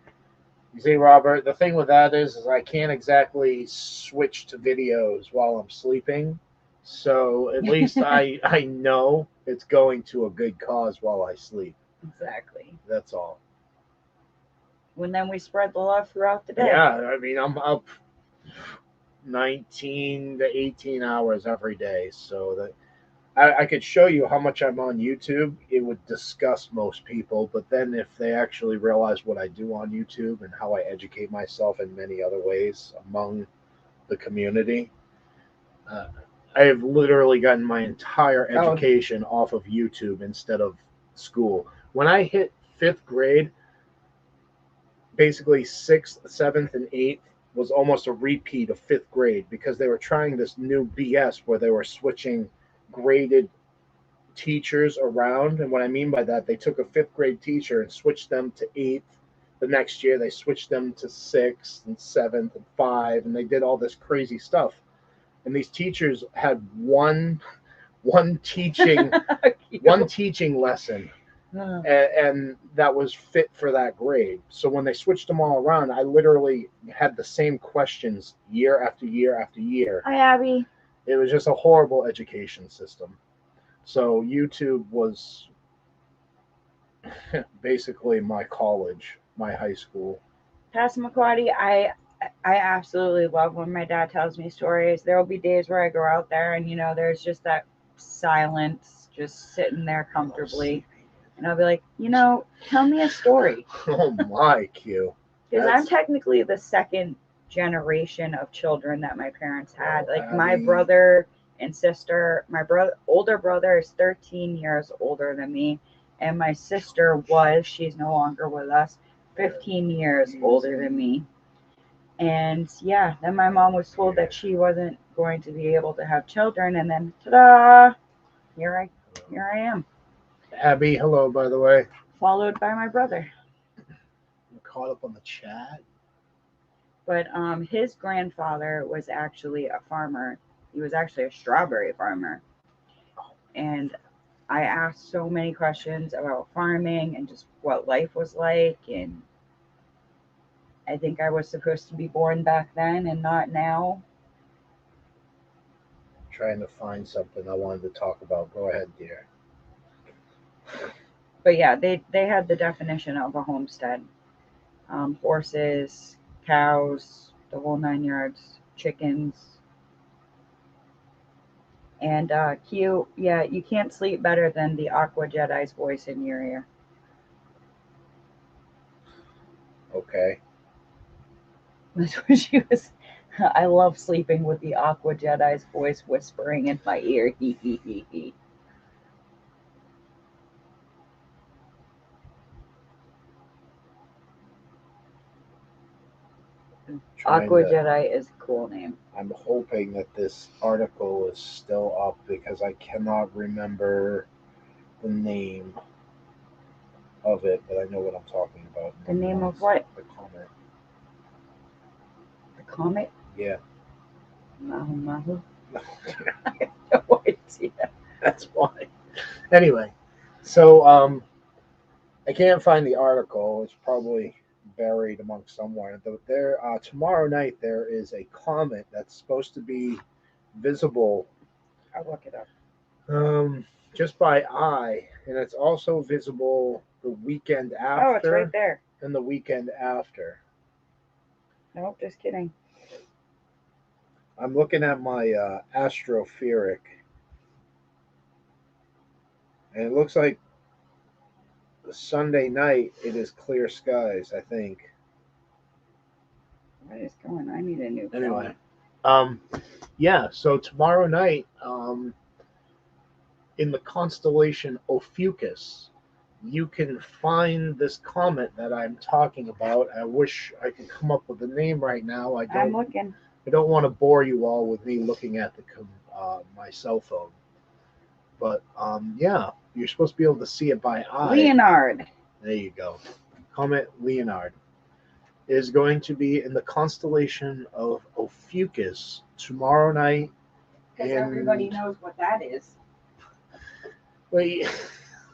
You see, Robert, the thing with that is I can't exactly switch to videos while I'm sleeping. So at least I know it's going to a good cause while I sleep. Exactly. That's all. And then we spread the love throughout the day. Yeah, I mean, I'm up 19 to 18 hours every day. So that I could show you how much I'm on YouTube. It would disgust most people. But then if they actually realize what I do on YouTube and how I educate myself in many other ways among the community, I have literally gotten my entire education off of YouTube instead of school. When I hit 5th grade, basically 6th, 7th, and 8th was almost a repeat of 5th grade because they were trying this new BS where they were switching graded teachers around. And what I mean by that, they took a 5th grade teacher and switched them to 8th. The next year, they switched them to 6th and 7th and 5, and they did all this crazy stuff. And these teachers had one teaching one teaching lesson, and that was fit for that grade. So when they switched them all around, I literally had the same questions year after year after year. Hi, Abby. It was just a horrible education system. So YouTube was basically my college, my high school. Pastor McCarty, I absolutely love when my dad tells me stories. There will be days where I go out there and there's just that silence, just sitting there comfortably, and I'll be like, tell me a story. Oh my, Q. Because I'm technically the second generation of children that my parents had. Like my brother and sister, my older brother is 13 years older than me, and my sister she's no longer with us, 15 years older than me. And yeah, then my mom was told that she wasn't going to be able to have children, and then ta-da, here I am. Abby, hello, by the way. Followed by my brother. I'm caught up on the chat. But his grandfather was actually a farmer. He was actually a strawberry farmer. And I asked so many questions about farming and just what life was like, and I think I was supposed to be born back then and not now. Trying to find something I wanted to talk about. Go ahead, dear. But yeah, they had the definition of a homestead. Horses, cows, the whole 9 yards, chickens. And Q, yeah, you can't sleep better than the Aqua Jedi's voice in your ear. Okay. That's what she was. I love sleeping with the Aqua Jedi's voice whispering in my ear. Hee hee hee hee. Aqua Jedi is a cool name. I'm hoping that this article is still up because I cannot remember the name of it, but I know what I'm talking about. The name of what? The comet. The comet? Yeah. Mahu Mahu? I have no idea. That's why. Anyway, so I can't find the article. It's probably buried amongst somewhere. There, tomorrow night there is a comet that's supposed to be visible. I'll look it up. Just by eye, and it's also visible the weekend after. Oh, it's right there. And the weekend after. Nope, just kidding. I'm looking at my astropheric, and it looks like Sunday night it is clear skies. I think. What is going on? I need a new Anyway, phone. yeah. So tomorrow night, in the constellation Ophiuchus, you can find this comet that I'm talking about. I wish I could come up with the name right now. I'm looking. I don't want to bore you all with me looking at my cell phone. But yeah, you're supposed to be able to see it by eye. Leonard. There you go. Comet Leonard is going to be in the constellation of Ophiuchus tomorrow night. Because everybody knows what that is. Wait,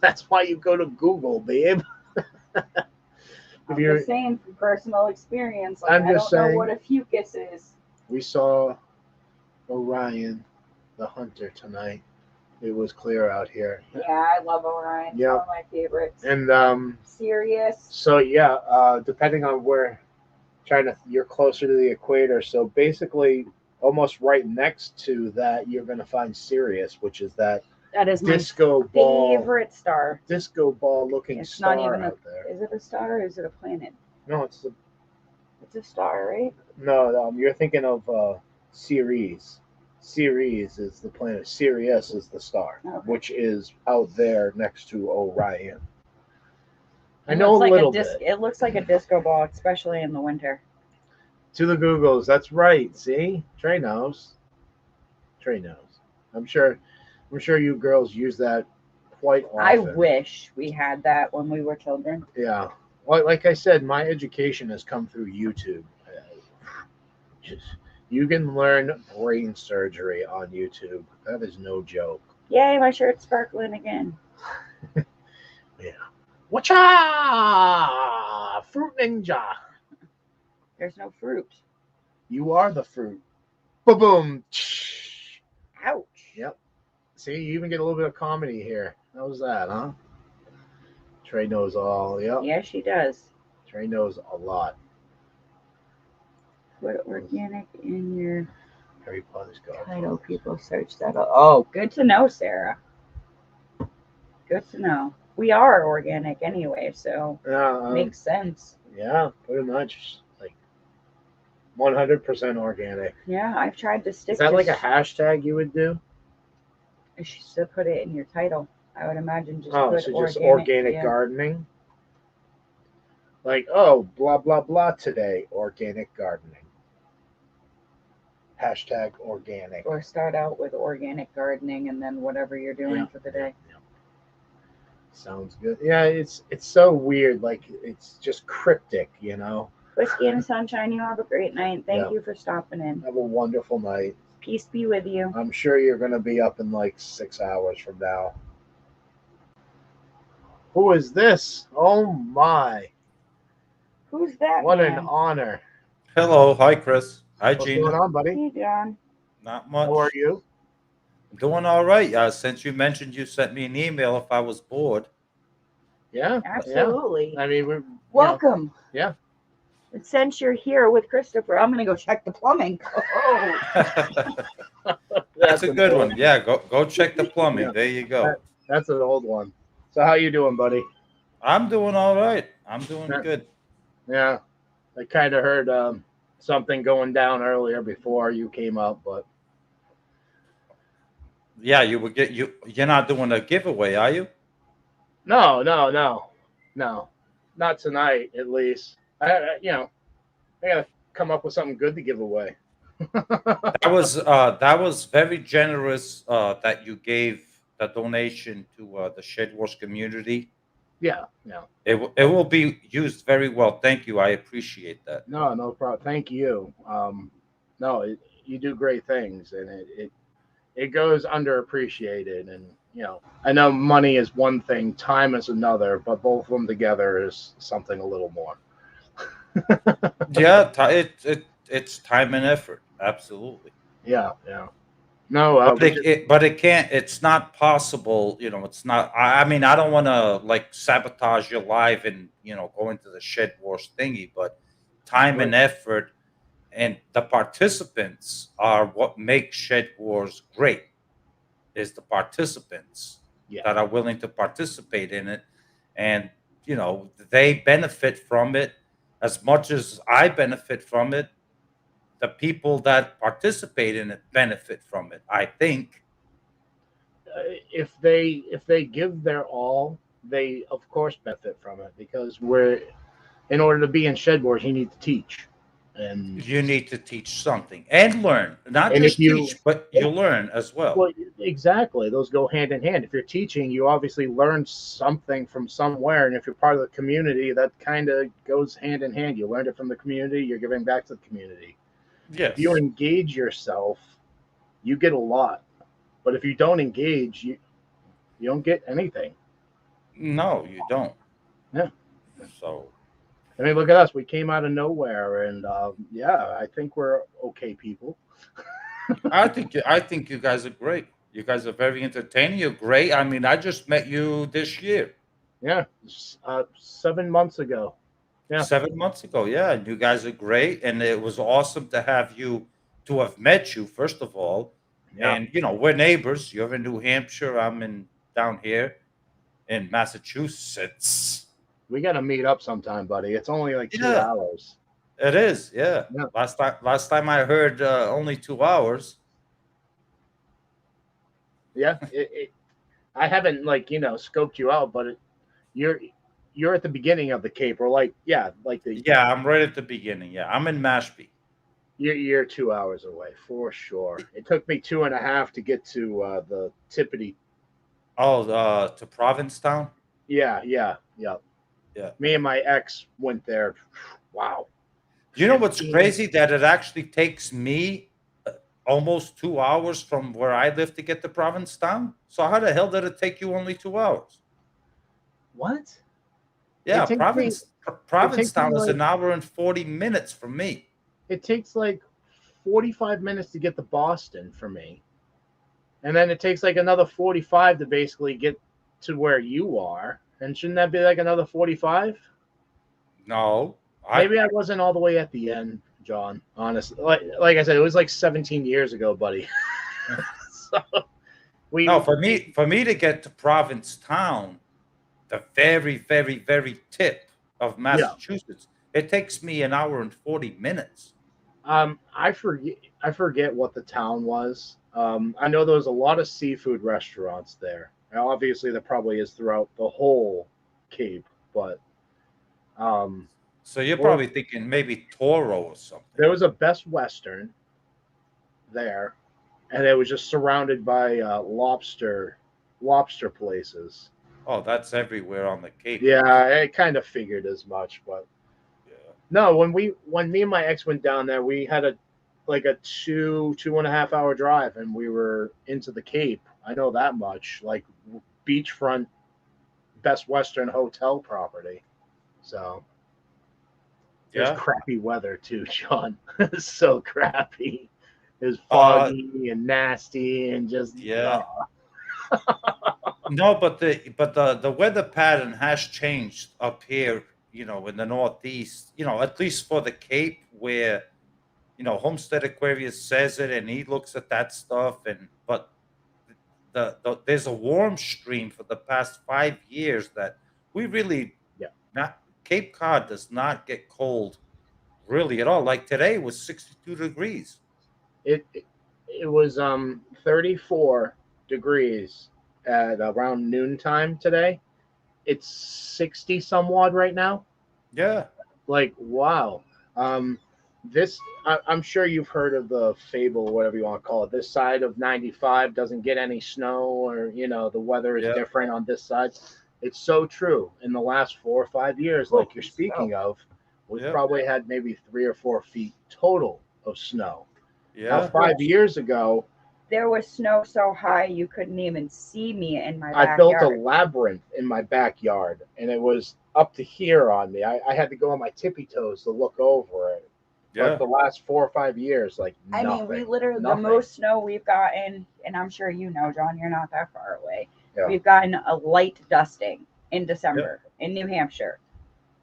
that's why you go to Google, babe. I'm just saying from personal experience. Like, I'm just saying. I don't know what a fucus is. We saw Orion, the hunter, tonight. It was clear out here. Yeah, I love Orion. It's one of my favorites. And Sirius. So yeah, depending on where you're closer to the equator. So basically, almost right next to that, you're going to find Sirius, which is that is disco my ball, favorite star. Disco ball looking star out there. Is it a star or is it a planet? No, it's a star, right? No, you're thinking of Ceres. Ceres is the planet. Sirius is the star, which is out there next to Orion. I know a little bit. It looks like a disco ball, especially in the winter. To the Googles, that's right. See, Trey knows. I'm sure you girls use that quite often. I wish we had that when we were children. Yeah. Well, like I said, my education has come through YouTube. You can learn brain surgery on YouTube. That is no joke. Yay, my shirt's sparkling again. Yeah. Watcha! Fruit Ninja. There's no fruit. You are the fruit. Boom. Ouch. Yep. See, you even get a little bit of comedy here. How's that, huh? Trey knows all. Yep. Yeah, she does. Trey knows a lot. Put organic in your Harry Potter's golf. I know people search that. Oh, good to know, Sarah. Good to know. We are organic anyway, so makes sense. Yeah, pretty much. Like 100% organic. Yeah, I've tried to stick. Is that like a hashtag you would do? You should still put it in your title. I would imagine just put just organic gardening. Like, blah blah blah today, organic gardening. Hashtag organic. Or start out with organic gardening and then whatever you're doing for the day. Yeah. Sounds good. Yeah, it's so weird. Like, it's just cryptic, you know. Whiskey and sunshine, you have a great night. Thank you for stopping in. Have a wonderful night. Peace be with you. I'm sure you're going to be up in like 6 hours from now. Who is this? Oh, my. Who's that? What an honor. Hello. Hi, Chris. Hi, Gina. What's going on, buddy? Hey, John. Not much. How are you? I'm doing all right. Since you mentioned you sent me an email if I was bored. Yeah. Absolutely. Yeah. I mean, we're... Welcome. Yeah. And since you're here with Christopher, I'm going to go check the plumbing. Oh. That's a good one. Yeah, go check the plumbing. Yeah. There you go. That's an old one. So how you doing, buddy? I'm doing all right. I'm doing good. Yeah. I kind of heard something going down earlier before you came up, but yeah, you're not doing a giveaway, are you? No, not tonight, at least. I gotta come up with something good to give away. that was very generous that you gave the donation to the Shed Wars community. Yeah. It will be used very well. Thank you. I appreciate that. No problem. Thank you. You do great things, and it goes underappreciated. And I know money is one thing, time is another, but both of them together is something a little more. Yeah, it's time and effort. Absolutely. Yeah. No, but it can't. It's not possible. It's not. I mean, I don't want to like sabotage your life and go into the Shed Wars thingy. But time and effort and the participants are what makes Shed Wars great. Is the participants that are willing to participate in it, and they benefit from it as much as I benefit from it. The people that participate in it benefit from it, I think. If they give their all, they of course benefit from it, because in order to be in Shed Wars, you need to teach, and You need to teach something and learn, not if just you, teach, but you learn as well. well, exactly, those go hand in hand. If you're teaching, you obviously learn something from somewhere, and if you're part of the community, that kind of goes hand in hand. You learned it from the community, you're giving back to the community. Yes. If you engage yourself, you get a lot, but if you don't engage, you don't get anything. No, you don't. Yeah. So, I mean, look at us. We came out of nowhere, and yeah, I think we're okay people. I think you guys are great. You guys are very entertaining. You're great. I mean, I just met you this year. Yeah, 7 months ago. Yeah. 7 months ago. Yeah, and you guys are great, and it was awesome to have met you first of all. Yeah. And we're neighbors. You're in New Hampshire. I'm in down here in Massachusetts. We got to meet up sometime, buddy. It's only like 2 Yeah. hours. It is, yeah. Yeah. Last time I heard only 2 hours. Yeah, I haven't scoped you out, but you're at the beginning of the Cape, or like the Yeah, I'm right at the beginning. Yeah, I'm in Mashpee. you're 2 hours away for sure. It took me 2.5 to get to the Tippity. Oh, to Provincetown. Yeah. Me and my ex went there. Wow. You know what's crazy? That it actually takes me almost 2 hours from where I live to get to Provincetown. So how the hell did it take you only 2 hours? What? Yeah, It takes Provincetown me is like- an hour and 40 minutes from me. It takes like 45 minutes to get to Boston for me. And then it takes like another 45 to basically get to where you are. And shouldn't that be like another 45? No. Maybe I wasn't all the way at the end, John. Honestly, like I said, it was like 17 years ago, buddy. So No, for me to get to Provincetown, the very, very, very tip of Massachusetts, it takes me an hour and 40 minutes. I forget what the town was. I know there was a lot of seafood restaurants there. Now, obviously, there probably is throughout the whole Cape, but so you're probably thinking maybe Toro or something. There was a Best Western there, and it was just surrounded by lobster places. Oh, that's everywhere on the Cape. Yeah, I kind of figured as much, but no. When me and my ex went down there, we had a 2.5 hour drive, and we were into the Cape. I know that much, like beachfront Best Western hotel property. So there's crappy weather too, John. It's so crappy. It's foggy and nasty and just No, but the weather pattern has changed up here, in the Northeast, at least for the Cape, where Homestead Aquarius says it and he looks at that stuff, but there's a warm stream for the past 5 years that we really Cape Cod does not get cold really at all. Like today was 62 degrees. It was 34 degrees at around noontime today. It's 60 somewhat right now. Yeah. Like, wow. I'm sure you've heard of the fable, whatever you want to call it. This side of 95 doesn't get any snow, or the weather is different on this side. It's so true. In the last 4 or 5 years, like you're speaking of, we've probably had maybe 3 or 4 feet total of snow. Yeah. Now, 5 years ago, there was snow so high you couldn't even see me in my backyard. I built a labyrinth in my backyard, and it was up to here on me. I had to go on my tippy toes to look over it. Yeah. But the last 4 or 5 years, nothing. I mean, we literally, the most snow we've gotten, and I'm sure you know, John, you're not that far away. Yeah. We've gotten a light dusting in December in New Hampshire.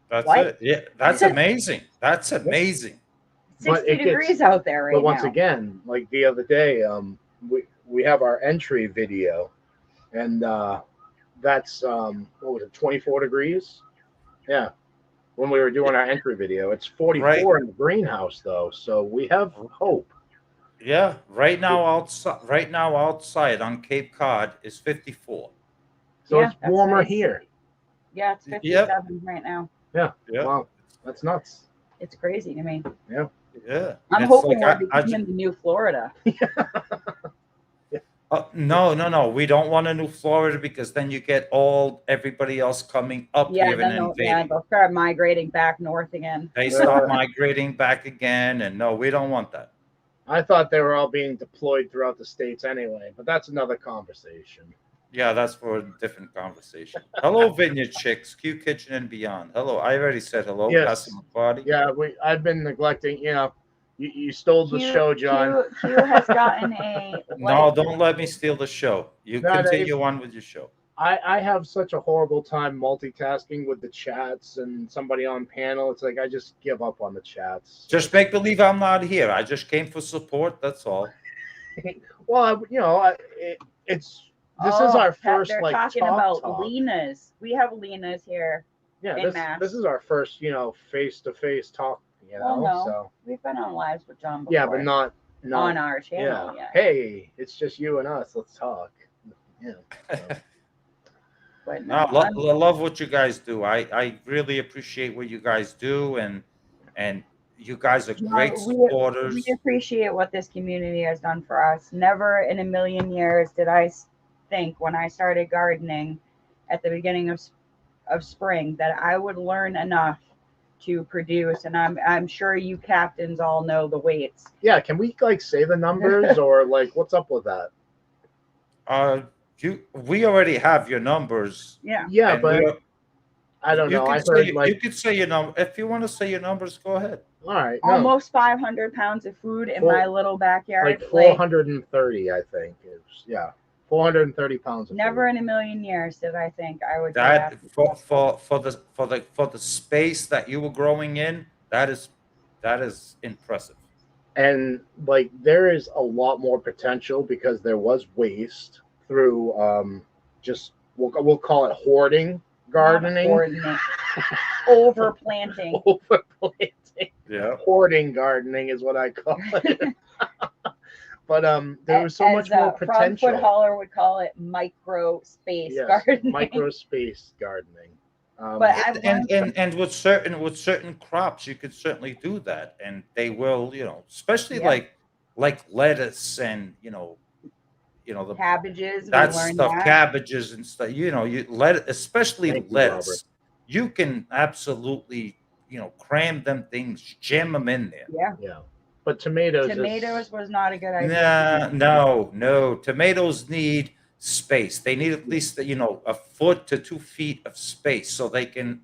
That's it. Yeah, that's amazing. That's amazing. 60 degrees out there right now. But once again, like the other day, we have our entry video, and that's what was it, 24 degrees? Yeah, when we were doing our entry video, it's 44 in the greenhouse though, so we have hope. Yeah, right now outside on Cape Cod is 54. So it's warmer here. Yeah, it's 57 right now. Yeah. Wow, that's nuts. It's crazy to me. Yeah. Yeah. I'm hoping we're becoming the new Florida. No. We don't want a new Florida because then you get everybody else coming up here and invading. Yeah, they'll start migrating back north again. They start migrating back again, and no, we don't want that. I thought they were all being deployed throughout the states anyway, but that's another conversation. Yeah, that's for a different conversation. Hello, Vineyard Chicks, Q Kitchen and Beyond. Hello, I already said hello. Yes. Yeah, I've been neglecting. You stole the show, John. Q has gotten a. No, don't let me steal the show. You continue on with your show. I have such a horrible time multitasking with the chats and somebody on panel. It's like I just give up on the chats. Just make believe I'm not here. I just came for support. That's all. Well, this is our first they're like talking about Lena's. We have Lena's here. Yeah, this is our first face-to-face talk. So we've been on lives with John before. Yeah, but not on our channel. Yeah. Hey, it's just you and us. Let's talk. Yeah. So. But no, I love what you guys do. I really appreciate what you guys do, and you guys are great supporters. We appreciate what this community has done for us. Never in a million years did I think when I started gardening at the beginning of spring that I would learn enough to produce, and I'm sure you captains all know the weights. Yeah, can we say the numbers or what's up with that? We already have your numbers. Yeah, but I don't know. I heard you could say your number if you want to say your numbers. Go ahead. All right. Almost 500 pounds of food in my little backyard. 430, I think is 430 pounds of never food. In a million years did I think I would. That for the space that you were growing in, that is impressive. And there is a lot more potential because there was waste through we'll call it hoarding gardening. Overplanting. Yeah. Hoarding gardening is what I call it. But there was so much more potential. Frogfoot Holler would call it micro space gardening. Micro space gardening. And with certain crops, you could certainly do that, and they will, especially like lettuce and the cabbages. That stuff, cabbages and stuff. Especially lettuce. You can absolutely, cram them things, jam them in there. Yeah. But tomatoes was not a good idea. No. Tomatoes need space. They need at least a foot to 2 feet of space so they can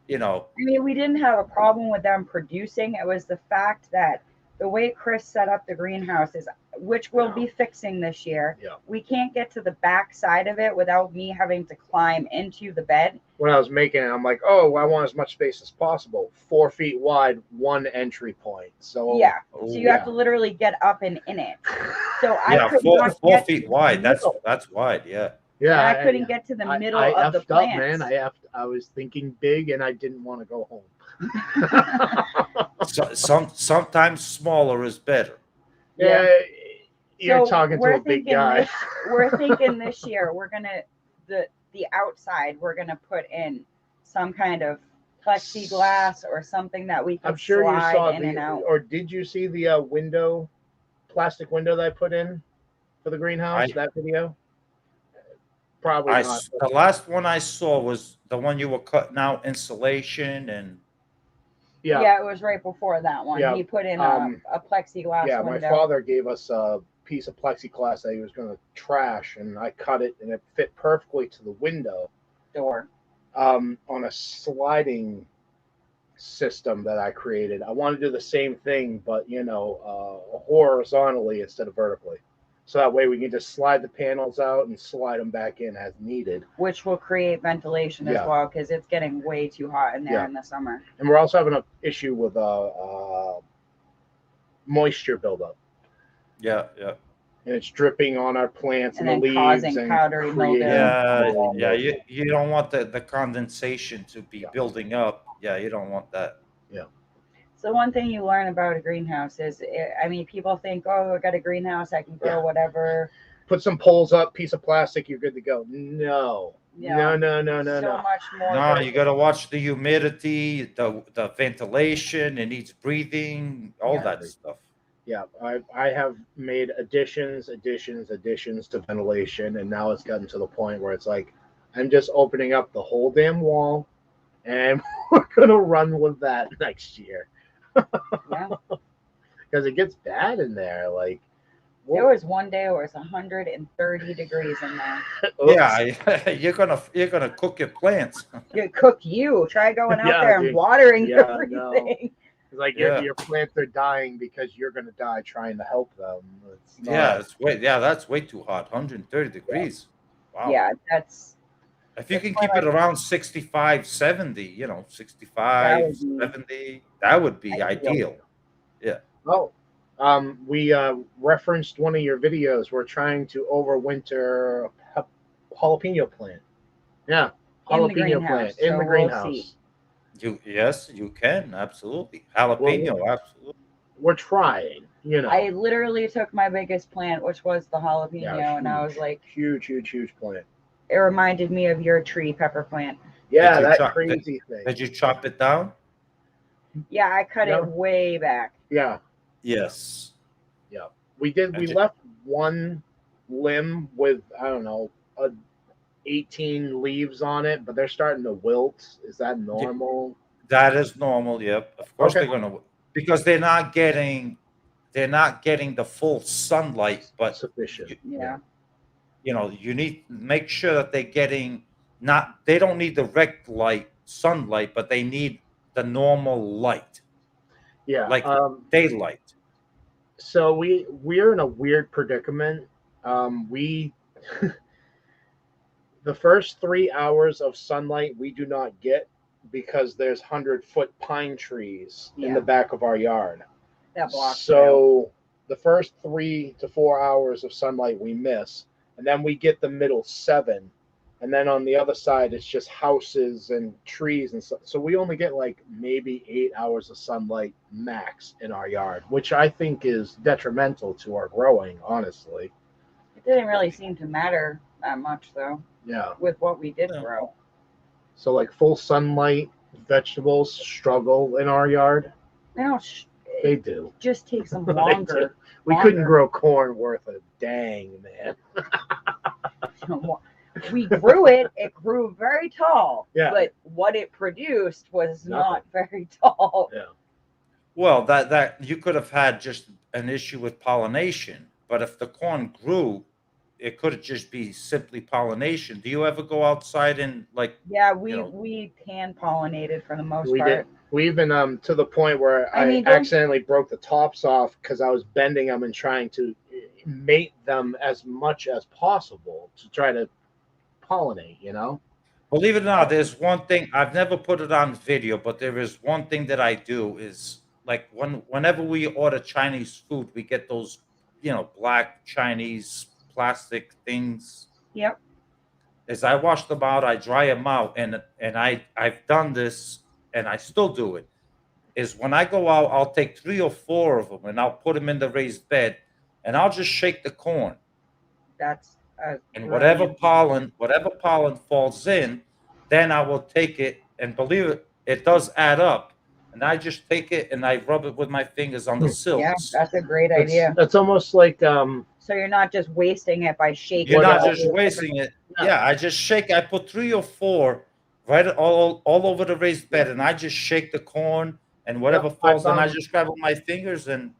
I mean, we didn't have a problem with them producing. It was the fact that the way Chris set up the greenhouses, which we'll be fixing this year, we can't get to the back side of it without me having to climb into the bed. When I was making it, I'm like, I want as much space as possible. 4 feet wide, one entry point. So you have to literally get up and in it. So I could 4 feet wide. That's wide. Yeah. Yeah. I couldn't get to the middle of the plants. Up, man. I was thinking big, and I didn't want to go home. Sometimes smaller is better. Yeah. You're talking to a big guy. We're thinking this year we're gonna the outside we're gonna put in some kind of plexiglass or something that we can slide in and out. Or did you see the plastic window that I put in for the greenhouse? That video? Probably not. The last one I saw was the one you were cutting out insulation and. Yeah, it was right before that one. He put in a plexiglass window. My father gave us a piece of plexiglass that he was going to trash, and I cut it, and it fit perfectly to the window door on a sliding system that I created. I want to do the same thing, but horizontally instead of vertically. So that way we can just slide the panels out and slide them back in as needed. Which will create ventilation as well, because it's getting way too hot in there in the summer. And we're also having an issue with moisture buildup. Yeah. And it's dripping on our plants and And the then leaves causing and powdery mildew. Yeah. You don't want the condensation to be building up. Yeah, you don't want that. Yeah. So one thing you learn about a greenhouse is, I mean, people think, oh, I got a greenhouse, I can grow whatever. Put some poles up, piece of plastic, you're good to go. No. Yeah. No. So much more. No, you got to watch the humidity, the ventilation. It needs breathing, all that stuff. Yeah, I have made additions to ventilation, and now it's gotten to the point where it's like I'm just opening up the whole damn wall, and we're gonna run with that next year. Yeah. Because it gets bad in there. Like there was one day where it was 130 degrees in there. Yeah, you're gonna cook your plants. You cook you. Try going out there and watering everything. No. It's like your plants are dying because you're gonna die trying to help them. It's not, that's way too hot. 130 degrees. Wow. Yeah, if you can keep it around 65, 70, 65, 70, that would be ideal. Yeah. Oh, we referenced one of your videos. We're trying to overwinter a jalapeno plant. Yeah, jalapeno plant in the greenhouse. Yes, you can, absolutely. Jalapeno, absolutely. We're trying, I literally took my biggest plant, which was the jalapeno, and I was like, huge plant. It reminded me of your tree pepper plant. Yeah, that crazy thing. Did you chop it down? Yeah, I cut it way back. Yeah. Yes. Yeah. We did. We left one limb with, I don't know, 18 leaves on it, but they're starting to wilt. Is that normal? That is normal. Yep. Of course they're gonna, because they're not getting the full sunlight, but sufficient. You need to make sure that they're getting they don't need direct sunlight, but they need the normal light. Yeah. Like daylight. So we're in a weird predicament. The first 3 hours of sunlight we do not get because there's 100-foot pine trees in the back of our yard. That blocks. So the first 3 to 4 hours of sunlight we miss, and then we get the middle 7, and then on the other side it's just houses and trees and stuff. So we only get like maybe 8 hours of sunlight max in our yard, which I think is detrimental to our growing, honestly. It didn't really seem to matter that much though. Yeah. With what we did grow. So like full sunlight vegetables struggle in our yard. They do. Just takes them longer. We couldn't grow corn worth a dang, man. We grew it. It grew very tall. Yeah. But what it produced was not very tall. Yeah. Well, that you could have had just an issue with pollination, but if the corn grew, it could just be simply pollination. Do you ever go outside and Yeah, we hand pollinated for the most part. Did. We even to the point where I accidentally broke the tops off because I was bending them and trying to mate them as much as possible to try to pollinate. Believe it or not, there's one thing I've never put it on video, but there is one thing that I do is like whenever we order Chinese food, we get those black Chinese plastic things. Yep. As I wash them out, I dry them out, and I've done this, and I still do it. Is when I go out, I'll take 3 or 4 of them, and I'll put them in the raised bed, and I'll just shake the corn. That's and whatever pollen falls in, then I will take it, and believe it, it does add up. And I just take it and I rub it with my fingers on the silks. Yeah, that's a great idea. That's almost like so you're not just wasting it by shaking. You're not just wasting it. Yeah, I just shake. I put 3 or 4 right all over the raised bed, and I just shake the corn and whatever falls in. I just grab with my fingers. And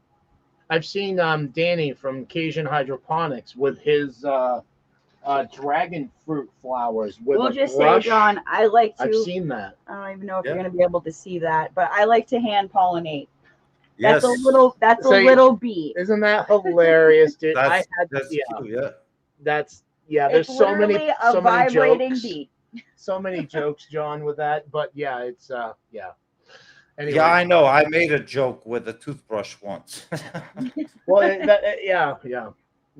I've seen Danny from Cajun Hydroponics with his dragon fruit flowers with we'll a just brush. say, John, I like to. I've seen that. I don't even know if you're going to be able to see that, but I like to hand pollinate. Yes. That's a little bee. Isn't that hilarious, dude? That's cute, yeah. There's so many vibrating jokes. bee. So many jokes, John, with that. But yeah, it's Anyway. Yeah, I know. I made a joke with a toothbrush once. Well, yeah.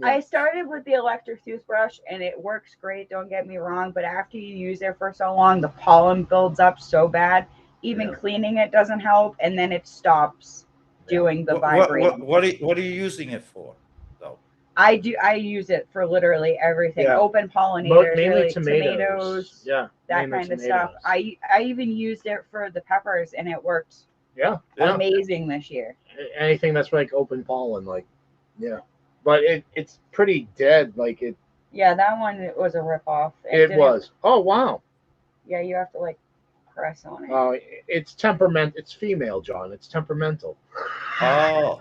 I started with the electric toothbrush and it works great, don't get me wrong, but after you use it for so long, the pollen builds up so bad. Even cleaning it doesn't help, and then it stops doing the vibrating. What are you using it for, though? I use it for literally everything. Yeah. Open pollinators, Mainly really, tomatoes. Yeah. that kind of stuff. I even used it for the peppers, and it worked amazing this year. Anything that's like open pollen, like, yeah. But it's pretty dead. Like it. Yeah, that one was a ripoff. It was. Oh wow. Yeah, you have to like press on it. Oh, it's temperament. It's female, John. It's temperamental. Oh.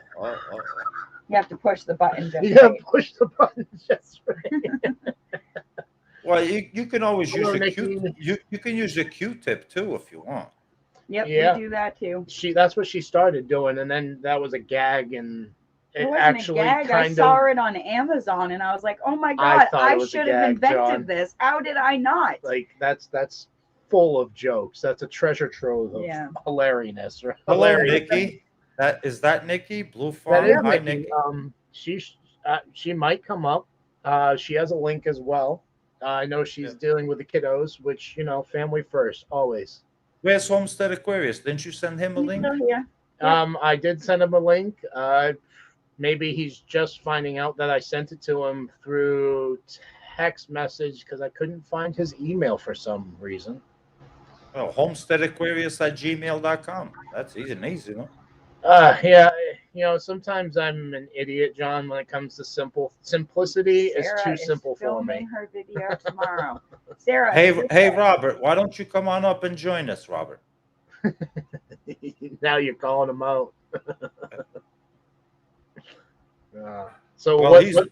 You have to push the button just Yeah, right. push the button just right. Well, you can always use a Q. You can use a Q-tip too if you want. Yep, Yeah. we do that too. That's what she started doing, and then that was a gag, and it wasn't actually a gag. I saw it on Amazon, and I was like, "Oh my god, I should have invented this. How did I not?" Like that's full of jokes. That's a treasure trove of hilarious. Hello, Nikki. Is that Nikki? Blue Farm. That is Hi, Nikki. Nikki. She might come up. She has a link as well. I know she's dealing with the kiddos, which family first, always. Where's Homestead Aquarius? Didn't you send him a link? Yeah. I did send him a link. Maybe he's just finding out that I sent it to him through text message because I couldn't find his email for some reason. Oh, homesteadaquarius@gmail.com. That's easy and easy, no? Yeah, sometimes I'm an idiot, John, when it comes to simplicity. It's too simple for me. Filming her video tomorrow. Sarah. Hey, Robert, why don't you come on up and join us, Robert? Now you're calling him out.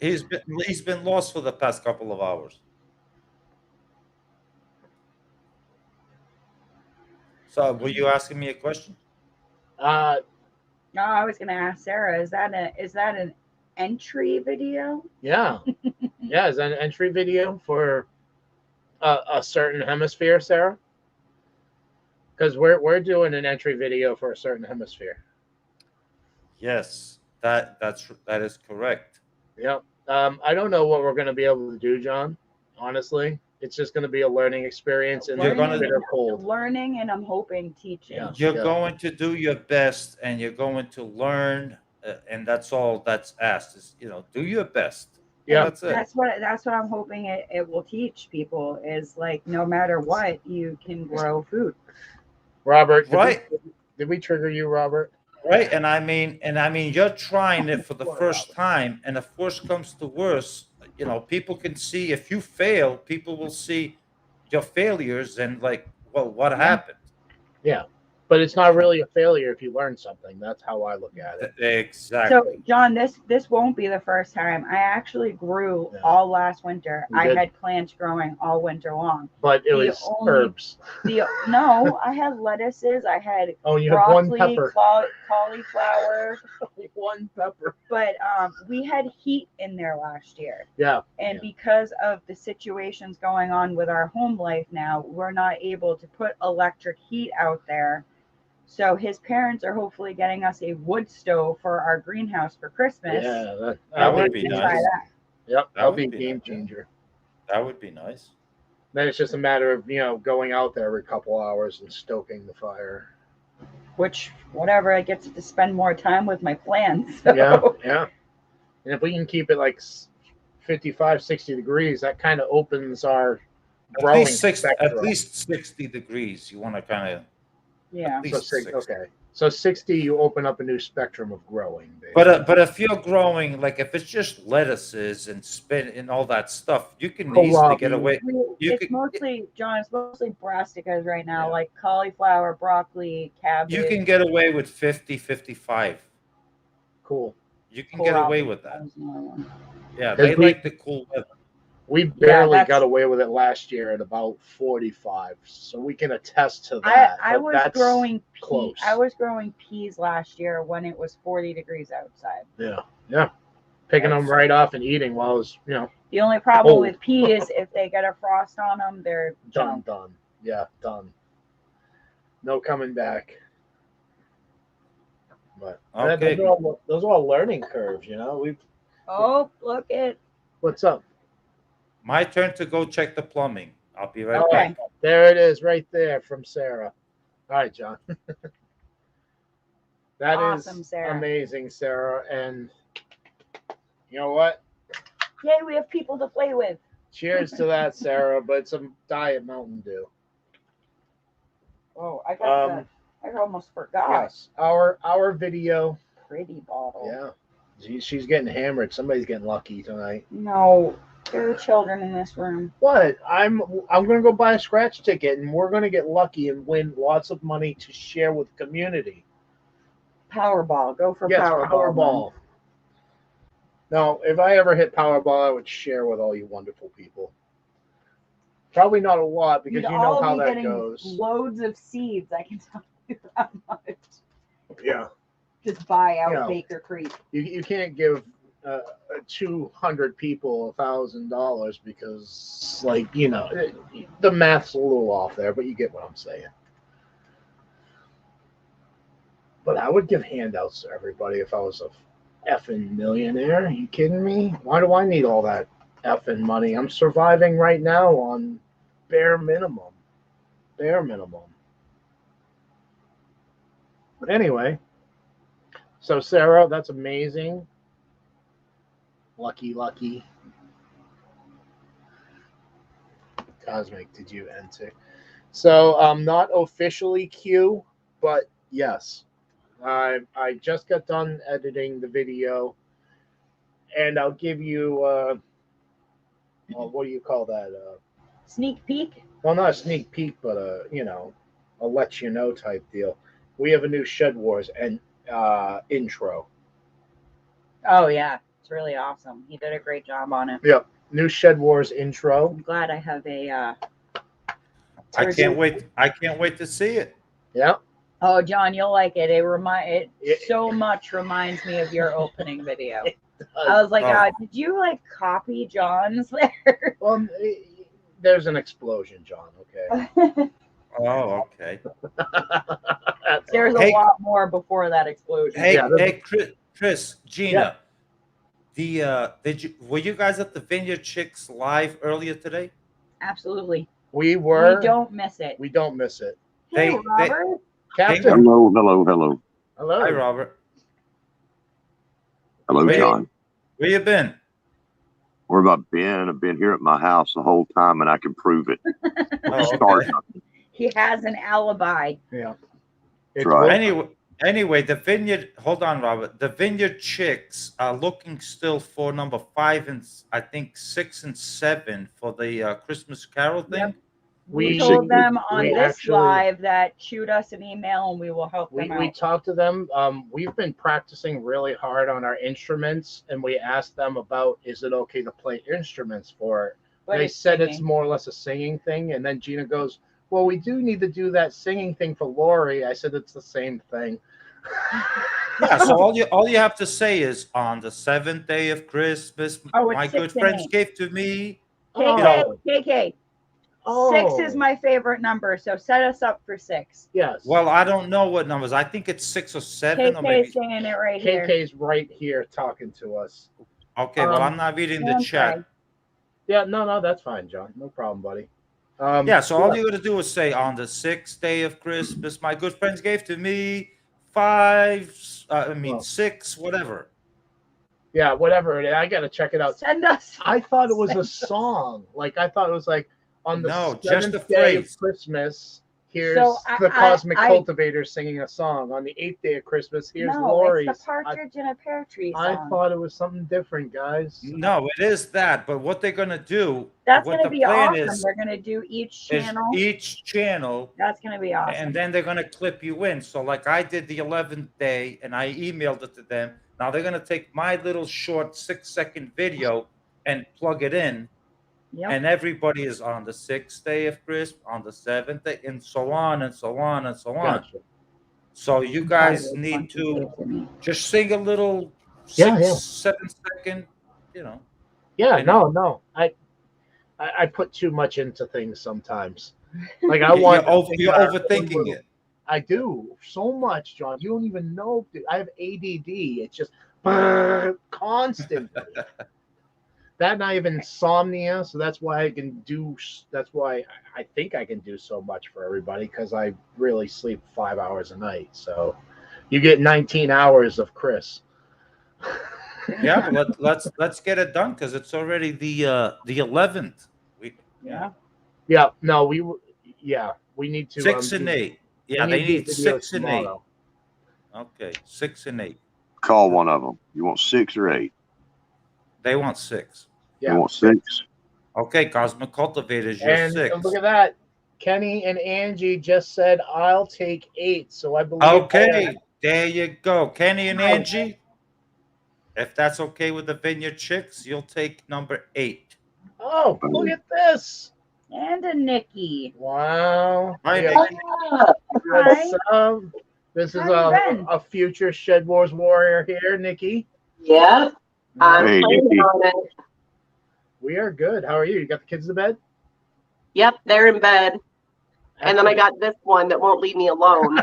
He's been lost for the past couple of hours. So, were you asking me a question? No, I was going to ask Sarah. Is that an entry video? Yeah, yeah. Is that an entry video for a certain hemisphere, Sarah? Because we're doing an entry video for a certain hemisphere. Yes, that is correct. Yep. I don't know what we're going to be able to do, John. Honestly, it's just going to be a learning experience, and you're going to learning, and I'm hoping teaching. Yeah. You're going to do your best, and you're going to learn, and that's all that's asked. Is do your best. Yeah, that's it. That's what I'm hoping it will teach people is like no matter what you can grow food. Robert, right? Did we trigger you, Robert? Right, and I mean, you're trying it for the first time, and if worse comes to worse, people can see if you fail, people will see your failures and like, well, what happened? Yeah, but it's not really a failure if you learn something. That's how I look at it. Exactly. So, John, this won't be the first time. I actually grew all last winter. I had plants growing all winter long. But it was herbs. No, I had lettuces. I had you broccoli, have one pepper. Cauliflower. One pepper. But we had heat in there last year. Yeah. And because of the situations going on with our home life now, we're not able to put electric heat out there. So his parents are hopefully getting us a wood stove for our greenhouse for Christmas. Yeah, that would be nice. Yep, that would be a game changer. That would be nice. Then it's just a matter of going out there every couple hours and stoking the fire. Which, whatever, I get to spend more time with my plants. So. Yeah. And if we can keep it like 55, 60 degrees, that kind of opens our growing spectrum. At least 60 degrees. You want to kind of. Yeah. So 60, you open up a new spectrum of growing. Basically. But if you're growing, like if it's just lettuces and spin and all that stuff, you can easily get away. It's mostly brassicas right now, like cauliflower, broccoli, cabbage. You can get away with 50, 55. Cool. You can get away with that. Yeah, they like the cool weather. We barely got away with it last year at about 45, so we can attest to that. I was growing peas. I was growing peas last year when it was 40 degrees outside. Yeah. Picking them right off and eating while it was, The only problem with peas, if they get a frost on them, they're done. Yeah, done. No coming back. But Okay. those are all learning curves, you know. Oh, look it. What's up? My turn to go check the plumbing. I'll be right Okay. back. There it is, right there from Sarah. All right, John. That is Awesome, Sarah. amazing, Sarah. And you know what? Yay, we have people to play with. Cheers to that, Sarah. But some Diet Mountain Dew. Oh, I got I almost forgot. Yes, our video. Pretty bottle. Yeah, she's getting hammered. Somebody's getting lucky tonight. No, there are children in this room. What? I'm gonna go buy a scratch ticket, and we're gonna get lucky and win lots of money to share with the community. Powerball. Go for Yes, Powerball. Powerball. No, if I ever hit Powerball, I would share with all you wonderful people. Probably not a lot because You'd you know all how be that getting goes. Loads of seeds. I can tell you that much. Yeah. Just buy out You know, Baker Creek. You can't give 200 people $1,000 because, like, you know, the math's a little off there, but you get what I'm saying. But I would give handouts to everybody if I was a effing millionaire. Are you kidding me? Why do I need all that effing money? I'm surviving right now on bare minimum. Bare minimum. But anyway, so Sarah, that's amazing. Lucky. Cosmic, did you enter? So not officially Q, but yes. I just got done editing the video, and I'll give you what do you call that? Sneak peek. Well, not a sneak peek, but you know, a let you know type deal. We have a new Shed Wars and intro. Oh yeah, it's really awesome. He did a great job on it. Yep, new Shed Wars intro. I'm glad I have a. I can't wait. I can't wait to see it. Yep. Oh, John, you'll like it. It so much reminds me of your opening video. I was like, did you like copy John's there? Well, there's an explosion, John. Okay. Oh, okay. There's a lot more before that explosion. Hey, Chris, Gina. Yeah. Were you guys at the Vineyard Chicks live earlier today? Absolutely. We were. We don't miss it. We don't miss it. Hey, Robert. Captain. Hello. Hi, Robert. Hello, John. Where you been? Where have I been? I've been here at my house the whole time, and I can prove it. Okay. He has an alibi. Yeah. That's right. Anyway, the Vineyard. Hold on, Robert. The Vineyard Chicks are looking still for number 5 and I think 6 and 7 for the Christmas Carol thing. Yep. We told them on this live that shoot us an email and we will help them out. We talked to them. We've been practicing really hard on our instruments, and we asked them about, is it okay to play instruments for it? They said it's more or less a singing thing. And then Gina goes, well, we do need to do that singing thing for Lori. I said, it's the same thing. Yeah, so all you have to say is, on the 7th day of Christmas, my good friends gave to me. KK. 6 is my favorite number, so set us up for 6. Yes. Well, I don't know what numbers. I think it's 6 or 7. KK's or maybe saying it right here. KK's right here talking to us. Okay, well, I'm not reading the chat. Yeah, no, that's fine, John. No problem, buddy. So all you got to do is say, on the 6th day of Christmas, my good friends gave to me 6, whatever. Yeah, whatever. I got to check it out. Send us. I thought it was a song. Like, I thought it was like, on the 7th day of Christmas, here's the Cosmic Cultivator singing a song. On the 8th day of Christmas, here's Lori's. It's the Partridge in a Pear Tree song. I thought it was something different, guys. No, it is that. But what they're going to do, that's going to be awesome. They're going to do each channel. That's going to be awesome. And then they're going to clip you in. So like I did the 11th day, and I emailed it to them. Now they're going to take my little short 6-second video and plug it in. Yep. And everybody is on the 6th day of Christmas, on the 7th day, and so on and so on and so on. Gotcha. So you guys need to just sing a little 6-7 second, you know. Yeah, no. I put too much into things sometimes. Like I want you're overthinking it. I do so much, John. You don't even know. Dude. I have ADD. It's just constantly. That and I have insomnia, so that's why I can do. That's why I think I can do so much for everybody because I really sleep 5 hours a night. So you get 19 hours of Chris. Yeah, but let's get it done because it's already the 11th. Yeah. Yeah, no, we need to 6 and 8. Yeah, we they need to do need videos 6 and 8. tomorrow. Okay, 6 and 8. Call one of them. You want 6 or 8? They want 6. Yeah. You want 6? Okay, Cosmic Cultivators, you're And 6. look at that. Kenny and Angie just said I'll take 8. So I believe Okay, there you go. Kenny and Angie, if that's okay with the Vineyard Chicks, you'll take number 8. Oh, look at this. And a Nikki. Wow. Hi, Yeah. Nikki. What's up? This is How you been? a future Shed Wars warrior here, Nikki. Yep, I'm Hey, planning Nikki. on it. We are good. How are you? You got the kids to bed? Yep, they're in bed. And then I got this one that won't leave me alone.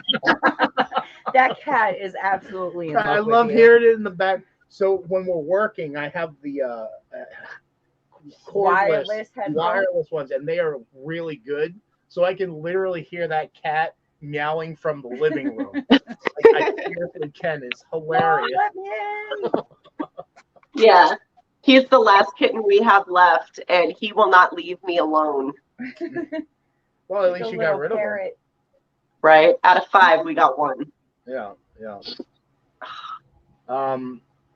That cat is absolutely in love I with love you. hearing it in the back. So when we're working, I have the cordless Wireless headphones. wireless ones, and they are really good. So I can literally hear that cat meowing from the living room. Like I seriously can. It's hilarious. Oh, let me in. Yeah, he's the last kitten we have left, and he will not leave me alone. Well, at Like least a you got little rid of them. parrot. Right? Out of 5, we got 1. Yeah, yeah.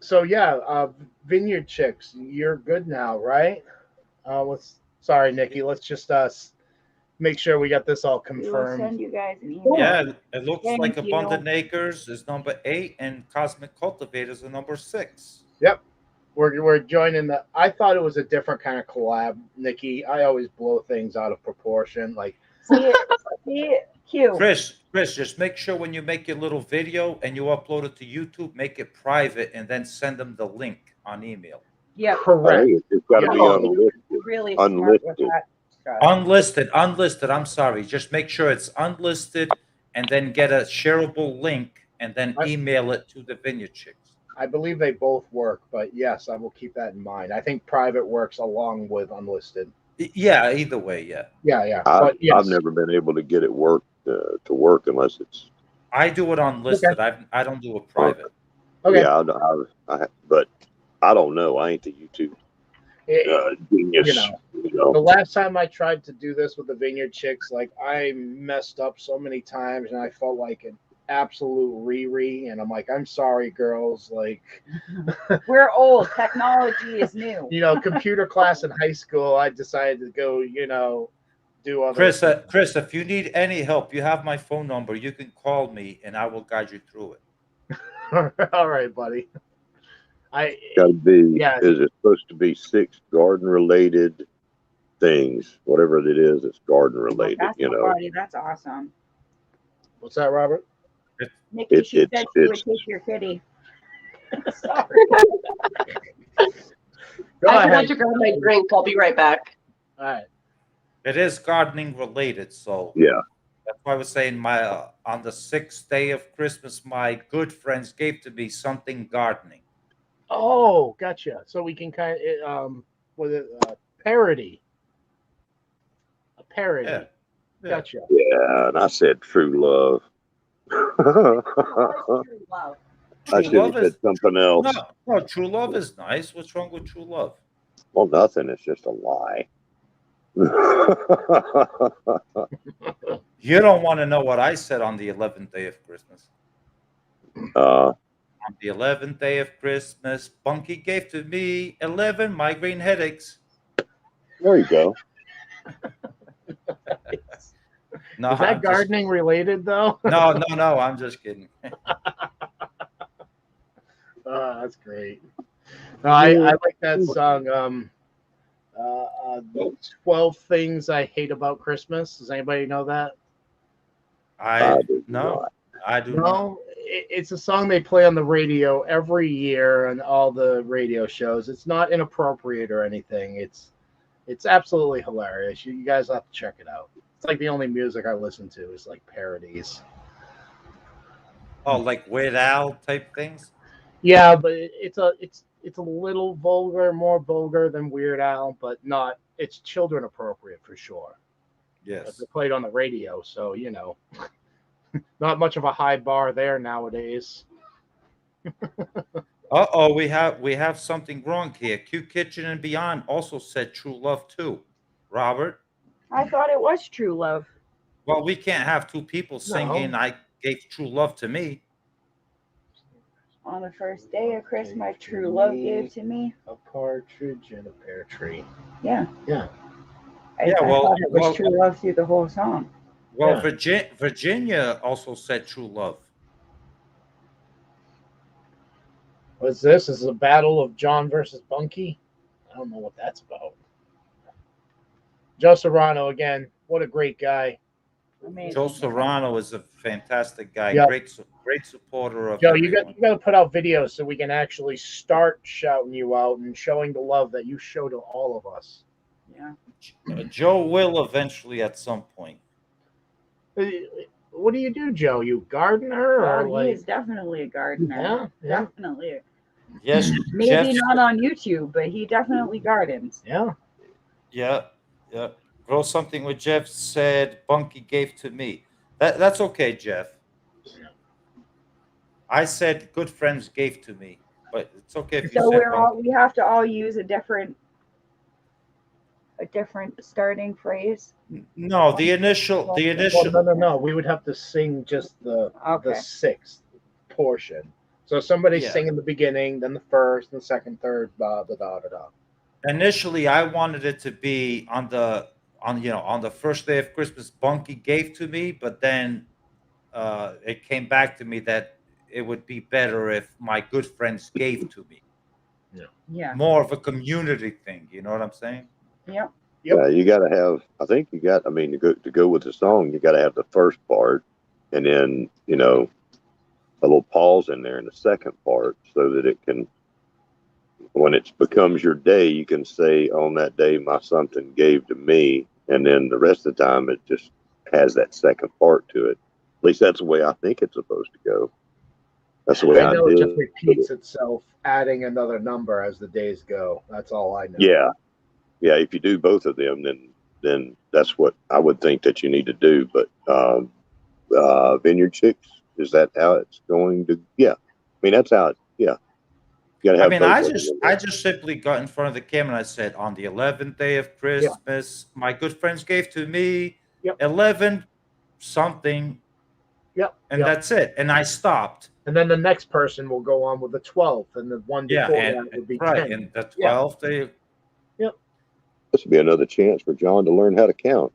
So yeah, Vineyard Chicks, you're good now, right? Sorry, Nikki. Let's just make sure we got this all We will confirmed. send you guys an email. Yeah, it looks Thank like you. Abundant Acres is number 8 and Cosmic Cultivators are number 6. Yep. We're joining the. I thought it was a different kind of collab, Nikki. I always blow things out of proportion. Like, See, Q. Chris, just make sure when you make your little video and you upload it to YouTube, make it private and then send them the link on email. Yep. correct. Hey, it's got to be Yeah. unlisted. Really smart with Unlisted. that stuff. Unlisted. I'm sorry. Just make sure it's unlisted and then get a shareable link and then email it to the Vineyard Chicks. I believe they both work, but yes, I will keep that in mind. I think private works along with unlisted. Yeah, either way, yeah. Yeah. I've But yes, never been able to get it to work unless it's. I do it unlisted. I don't do it private. okay. Yeah, but I don't know. I ain't the YouTube genius. You know, the last time I tried to do this with the Vineyard Chicks, like I messed up so many times, and I felt like an absolute Riri. And I'm like, I'm sorry, girls. Like, We're old. Technology is new. Computer class in high school, I decided to go, do other. Chris, if you need any help, you have my phone number. You can call me and I will guide you through it. All right, buddy. Got to be. Yeah. Is it supposed to be 6 garden-related things? Whatever it is, it's garden-related. That's buddy. That's awesome. What's that, Robert? Nikki, she said she would take your kitty. Sorry. Go I forgot ahead. to grab my drink. I'll be right back. All right. It is gardening related, so Yeah. that's why I was saying on the 6th day of Christmas, my good friends gave to me something gardening. Oh, gotcha. So we can kind of parody. A parody. Yeah. Gotcha. Yeah, and I said true love. Love. I should have said something else. No, true love is nice. What's wrong with true love? Well, nothing. It's just a lie. You don't want to know what I said on the 11th day of Christmas. On the 11th day of Christmas, Bunky gave to me 11 migraine headaches. There you go. No, Is that gardening related, though? No, I'm just kidding. That's great. No, I like that song. 12 Things I Hate About Christmas. Does anybody know that? I do not. No, it's a song they play on the radio every year on all the radio shows. It's not inappropriate or anything. It's absolutely hilarious. You guys have to check it out. It's like the only music I listen to is like parodies. Oh, like Weird Al type things. Yeah, but it's a little vulgar, more vulgar than Weird Al, but not. It's children appropriate for sure. Yes. They're played on the radio, so not much of a high bar there nowadays. Uh-oh, we have something wrong here. Q Kitchen and Beyond also said True Love too. Robert. I thought it was True Love. Well, we can't have two people singing No. I gave true love to me. On the first day of Christmas, my true love gave to me A partridge in a pear tree. Yeah. Yeah. I thought it was True Love through the whole song. Well, Virginia also said True Love. What's this? This is a battle of John versus Bunky? I don't know what that's about. Joe Serrano again. What a great guy. Amazing. Joe Serrano is a fantastic guy. Yeah. Great supporter of Joe, everyone. you got to put out videos so we can actually start shouting you out and showing the love that you show to all of us. Yeah. Joe will eventually at some point. What do you do, Joe? You gardener or He is definitely a gardener. Yeah. Definitely. Yes. Maybe not on YouTube, but he definitely gardens. Yeah. Yeah. Grow something with Jeff said Bunky gave to me. That's okay, Jeff. I said good friends gave to me, but it's okay if you So said we have to all use a different starting phrase. No, the initial. Well, no. We would have to sing just the sixth portion. So somebody sing in the beginning, then the first, and second, third, da. Initially, I wanted it to be on the first day of Christmas. Bunky gave to me, but then it came back to me that it would be better if my good friends gave to me. Yeah. More of a community thing. You know what I'm saying? Yep. Yeah, you got to have. I think you got. I mean, to go with the song, you got to have the first part, and then a little pause in there in the second part, so that it can, when it becomes your day, you can say, "On that day, my something gave to me," and then the rest of the time, it just has that second part to it. At least that's the way I think it's supposed to go. That's the way I know. did. It just repeats itself, adding another number as the days go. That's all I know. Yeah. If you do both of them, then that's what I would think that you need to do. But Vineyard Chicks, is that how it's going to? Yeah, I mean that's how. You gotta have. I just simply got in front of the camera and I said, on the 11th day of Christmas, my good friends gave to me 11 something. And that's it. And I stopped. And then the next person will go on with the 12th, and the one before that would be 10. And the 12th day. This would be another chance for John to learn how to count.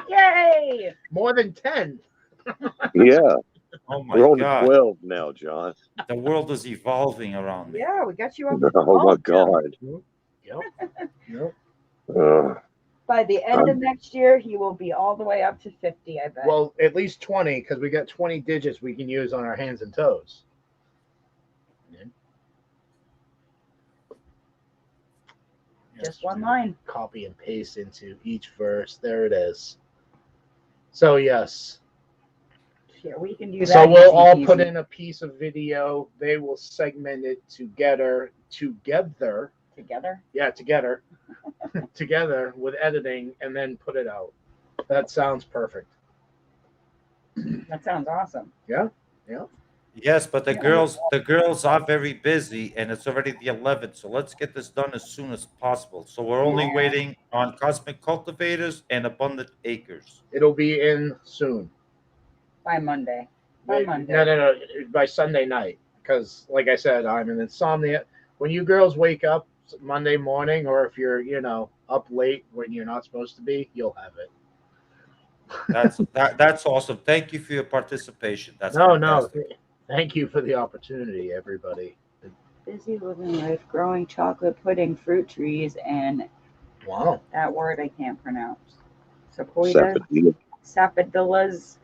Yay! More than 10. Yeah. Oh my We're on God. 12 now, John. The world is evolving around me. Yeah, we got you up. Oh my God. Yep. By the end of next year, he will be all the way up to 50, I bet. Well, at least 20, because we got 20 digits we can use on our hands and toes. Just one line. Copy and paste into each verse. There it is. So, yes. Yeah, we can do that. So we'll all put in a piece of video. They will segment it together. Together? Yeah, together. Together with editing, and then put it out. That sounds perfect. That sounds awesome. Yeah. Yes, but the girls are very busy, and it's already the 11th. So let's get this done as soon as possible. So we're only waiting on Cosmic Cultivators and Abundant Acres. It'll be in soon. By Monday. No. By Sunday night. Because, like I said, I'm an insomnia. When you girls wake up Monday morning, or if you're, up late when you're not supposed to be, you'll have it. That's awesome. Thank you for your participation. That's No. Thank you for the opportunity, everybody. Busy living life, growing chocolate pudding, fruit trees, and that word I can't pronounce. Sapodillas. Sapodillas.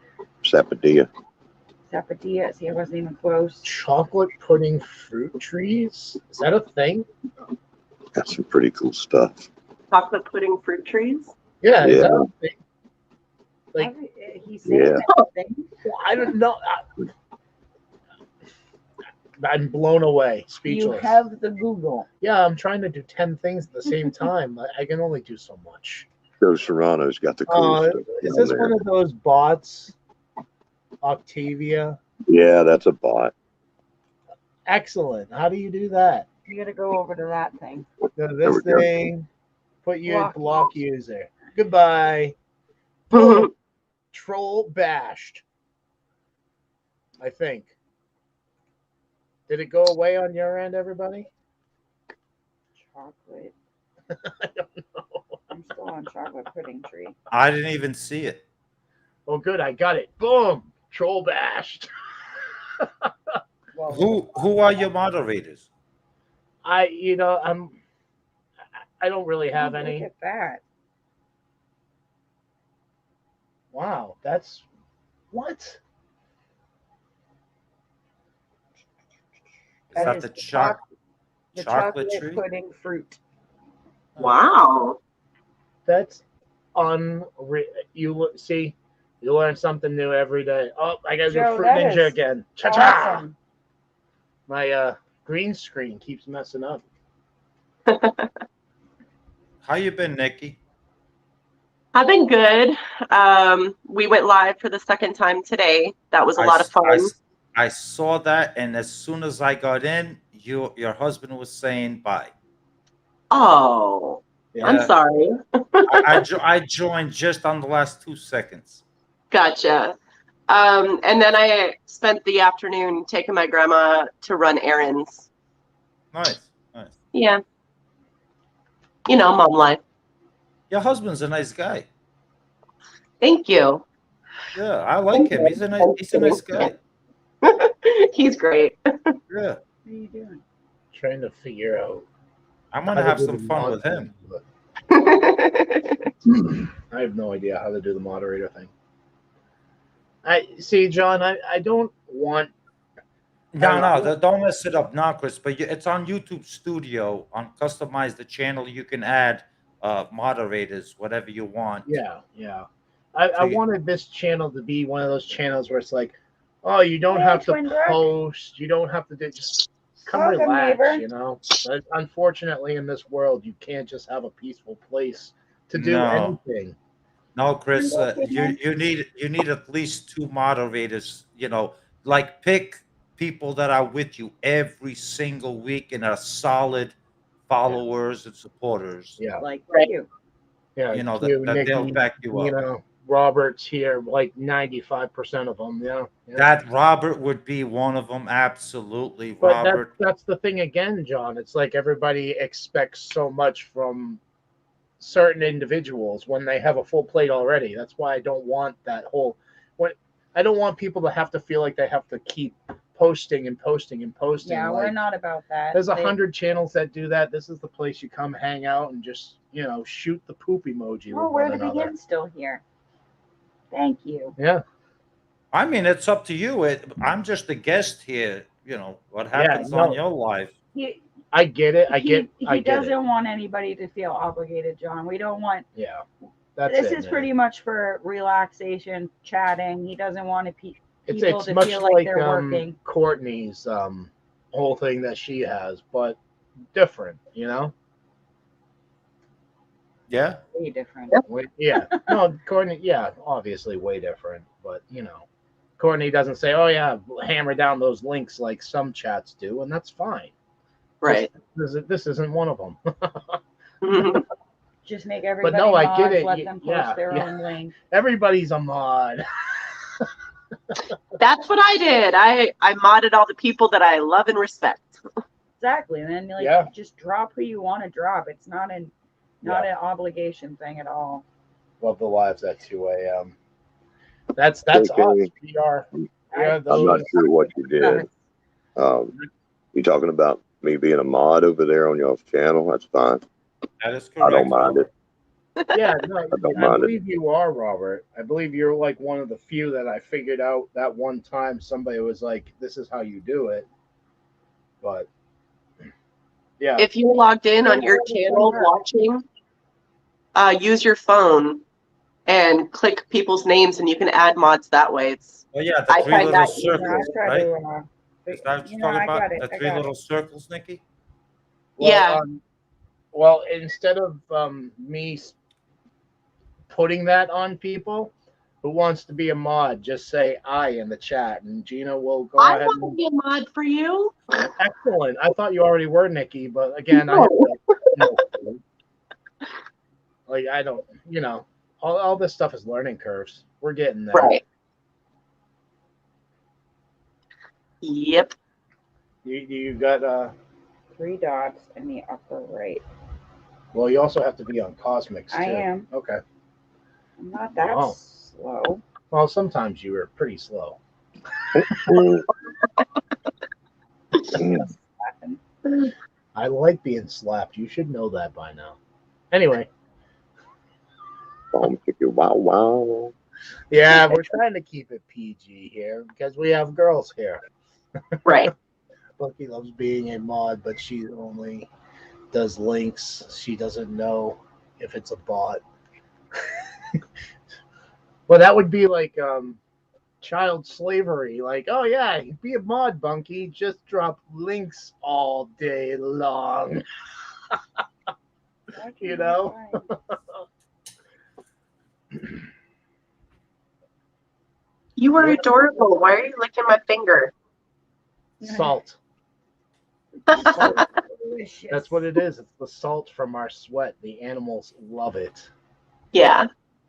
See, I wasn't even close. Chocolate pudding fruit trees? Is that a thing? That's some pretty cool stuff. Chocolate pudding fruit trees? Yeah. Is that a thing? Like, He's saying everything. well, I don't know. I'm blown away, speechless. You have the Google. Yeah, I'm trying to do 10 things at the same time. I can only do so much. Joe Serrano's got the cool stuff. Is down this there. one of those bots? Octavia? Yeah, that's a bot. Excellent. How do you do that? You got to go over to that thing. Go to There this we go. thing, put your block user. Goodbye. Troll bashed. I think. Did it go away on your end, everybody? Chocolate. I don't know. I'm still on chocolate pudding tree. I didn't even see it. Oh, good. I got it. Boom. Troll bashed. Well, Who are your moderators? I don't really have look any. at that. Wow, that's what? Is that is the the chocolate tree? pudding fruit. Wow. That's unreal. You see, you learn something new every day. Oh, I gotta Joe, do Fruit that Ninja is again. Cha-cha! Awesome. My green screen keeps messing up. How you been, Nikki? I've been good. We went live for the second time today. That was a lot of fun. I saw that, and as soon as I got in, your husband was saying bye. Oh, Yeah. I'm sorry. I joined just on the last 2 seconds. Gotcha. And then I spent the afternoon taking my grandma to run errands. Nice. Yeah. You know, mom life. Your husband's a nice guy. Thank you. Yeah, I like him. He's a nice guy. He's great. Yeah, What are you doing? Trying to figure out. I'm gonna have some fun with him. I have no idea how to do the moderator thing. I see, John. I don't want. No, don't mess it up, now, Chris. But it's on YouTube Studio. On customize the channel, you can add moderators, whatever you want. Yeah. I wanted this channel to be one of those channels where it's like, oh, you don't Hey, have to Twin Brook. post, you don't have to do, just come Welcome, relax, neighbor. you know. But unfortunately, in this world, you can't just have a peaceful place to do No. anything. No, Chris, you need at least 2 moderators. You know, like pick people that are with you every single week and are solid followers and supporters. Yeah, Like Right. you. yeah. You know, Q, that they'll Nikki, back you up. know, Robert's here, like 95% of them. Yeah. That Robert would be one of them. Absolutely, But Robert. that's the thing again, John. It's like everybody expects so much from certain individuals when they have a full plate already. That's why I don't want that whole. I don't want people to have to feel like they have to keep posting and posting and posting. Yeah, like, we're not about that. There's 100 channels that do that. This is the place you come hang out and just shoot the poop emoji. Oh, with where one to another. begin? Still here. Thank you. Yeah. I mean, it's up to you. I'm just a guest here. You know what happens on your life. I get it. He get doesn't it. want anybody to feel obligated, John. We don't want. Yeah. This is pretty much for relaxation, chatting. He doesn't want to people It's to much feel like like they're working. Courtney's whole thing that she has, but different, you know? Yeah. Way different. Yeah. No, Courtney, yeah, obviously way different, but Courtney doesn't say, "Oh yeah, hammer down those links" like some chats do, and that's fine. Right. This isn't one of them. Just make everybody no, I mods, get it. let them post their own link. Everybody's a mod. That's what I did. I modded all the people that I love and respect. Exactly. And then just drop who you want to drop. It's not an obligation thing at all. Love the lives at 2 a.m. That's Okay. us. We are I'm not sure what you did. You talking about me being a mod over there on y'all's channel? That's fine. That is correct. I don't mind it. Yeah, no, I believe you are, Robert. I believe you're like one of the few that I figured out that one time somebody was like, "This is how you do it." But yeah, If you logged in on your channel watching, use your phone and click people's names, and you can add mods that way. Oh yeah, I the three find little that Yeah, circles, I'll try right? to. Is that what You you're know, talking I about? got it. The I three got little it. circles, Nikki? Well, Yeah. Well, instead of me putting that on people, who wants to be a mod, just say I in the chat, and Gina will go I ahead want to and. be a mod for you. Excellent. I thought you already were, Nikki, but again, I have like I don't, all this stuff is learning curves. We're getting there. Right. Yep. You got 3 dots in the upper right. well, you also have to be on Cosmics too. I am. Okay. I'm not that Wow. slow. Well, sometimes you were pretty slow. I like being slapped. You should know that by now. Anyway. Wow, wow. Yeah, we're trying to keep it PG here because we have girls here. Right. Bucky loves being a mod, but she only does links. She doesn't know if it's a bot. Well, that would be like child slavery. Like, oh yeah, be a mod, Bunky. Just drop links all day long. You know? You are adorable. Why are you licking my finger? Salt. Delicious. That's what it is. It's the salt from our sweat. The animals love it. Yeah.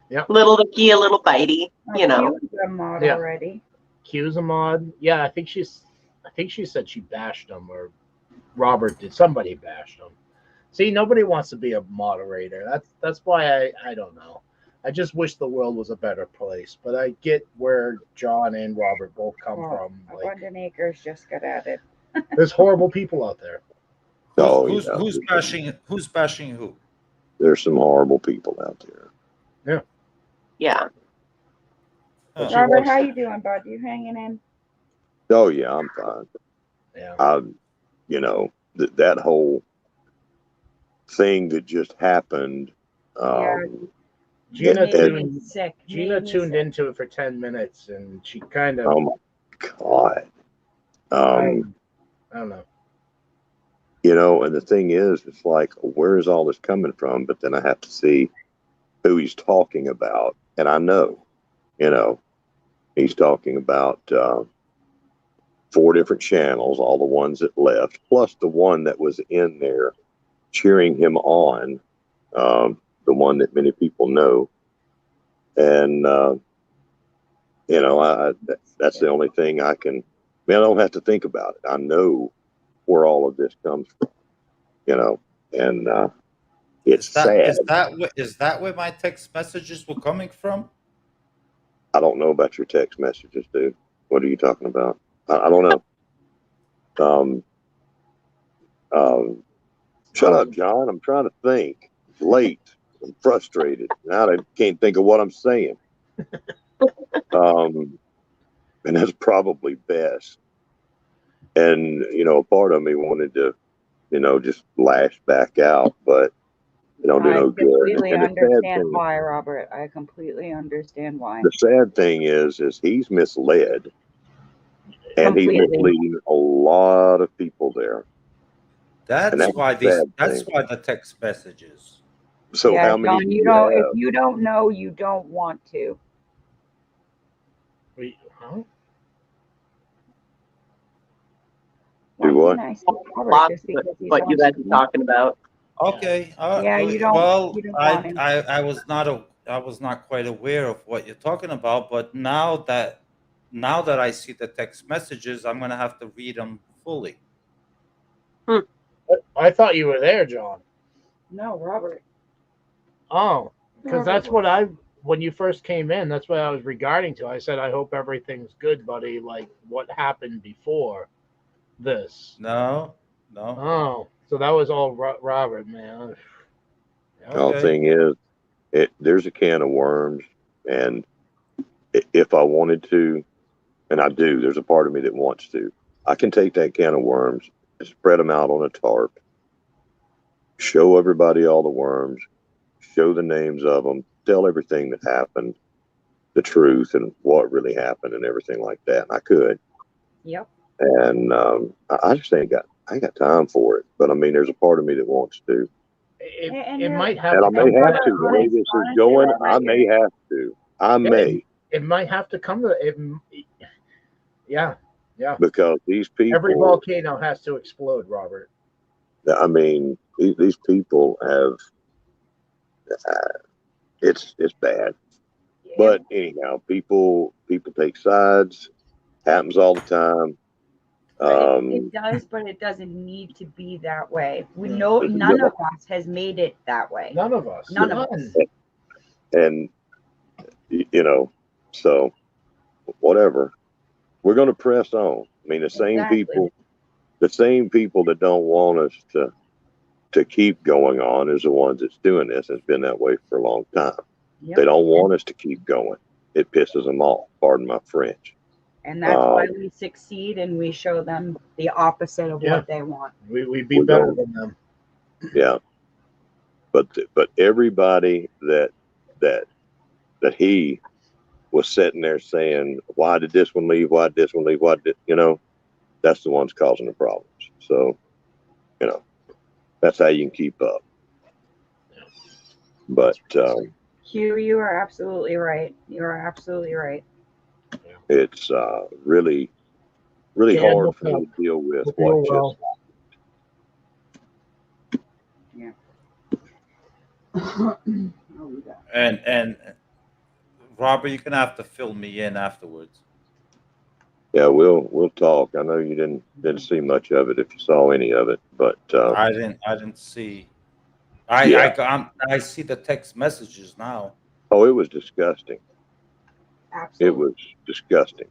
Yep. Little licky, a little bitey. You know. Q's a mod Yeah. already. Q's a mod. Yeah, I think she said she bashed him, or Robert did. Somebody bashed him. See, nobody wants to be a moderator. That's why I don't know. I just wish the world was a better place. But I get where John and Robert both come from. Like, Abundant Acres just got added. there's horrible people out there. Who's bashing who? There's some horrible people out there. Yeah. Robert, how you doing, bud? You hanging in? Oh yeah, I'm fine. Yeah. That whole thing that just happened. Gina Gina tuned into it for 10 minutes, and she kind of. Oh my God. I don't know. And the thing is, it's like, where is all this coming from? But then I have to see who he's talking about, and I know, he's talking about 4 different channels, all the ones that left, plus the one that was in there cheering him on, the one that many people know. And, that's the only thing I can, I don't have to think about it. I know where all of this comes from, and it's sad. Is that where my text messages were coming from? I don't know about your text messages, dude. What are you talking about? I don't know. Shut up, John. I'm trying to think. It's late. I'm frustrated. Now I can't think of what I'm saying. And that's probably best. And, a part of me wanted to, just lash back out, but it don't do no good. I completely understand why, Robert. I completely understand why. The sad thing is he's misled. And he's misleading a lot of people there. That's why the text messages. So how many? John, if you don't know, you don't want to. Wait, huh? Do what? What you guys are talking about? Okay. You don't. Well, you don't I was not quite aware of what you're talking about, but now that I see the text messages, I'm gonna have to read them fully. I thought you were there, John. No, Robert. Oh, because that's what when you first came in, that's what I was regarding to. I said, I hope everything's good, buddy. Like what happened before this. No. Oh, so that was all Robert, man. Okay. The thing is, there's a can of worms, and if I wanted to, and I do, there's a part of me that wants to, I can take that can of worms and spread them out on a tarp, show everybody all the worms, show the names of them, tell everything that happened, the truth and what really happened and everything like that. And I could. Yep. And I just ain't got time for it. But I mean, there's a part of me that wants to. It might have And to I may come have to to. The way this is going, I may have to. I may. It might have to come to it. Yeah. Because these people. Every volcano has to explode, Robert. I mean, these people have. It's bad. Yeah. But anyhow, people take sides. Happens all the time. It does, but it doesn't need to be that way. We know none of us has made it that way. None of us. None of us. And you know, so whatever. We're going to press on. I mean, the same people that don't want us to keep going on is the ones that's doing this. It's been that way for a long time. Yep. They don't want us to keep going. It pisses them off. Pardon my French. And that's why we succeed and we show them the opposite of what they want. We'd be better than them. Yeah. But everybody that he was sitting there saying, why did this one leave? Why did this one leave? That's the ones causing the problems. So, that's how you can keep up. But Hugh, you are absolutely right. You are absolutely right. it's really hard for me to deal with what just happened. And Robert, you're gonna have to fill me in afterwards. Yeah, we'll talk. I know you didn't see much of it, if you saw any of it, but I didn't see. I see the text messages now. Oh, it was disgusting. Absolutely. It was disgusting.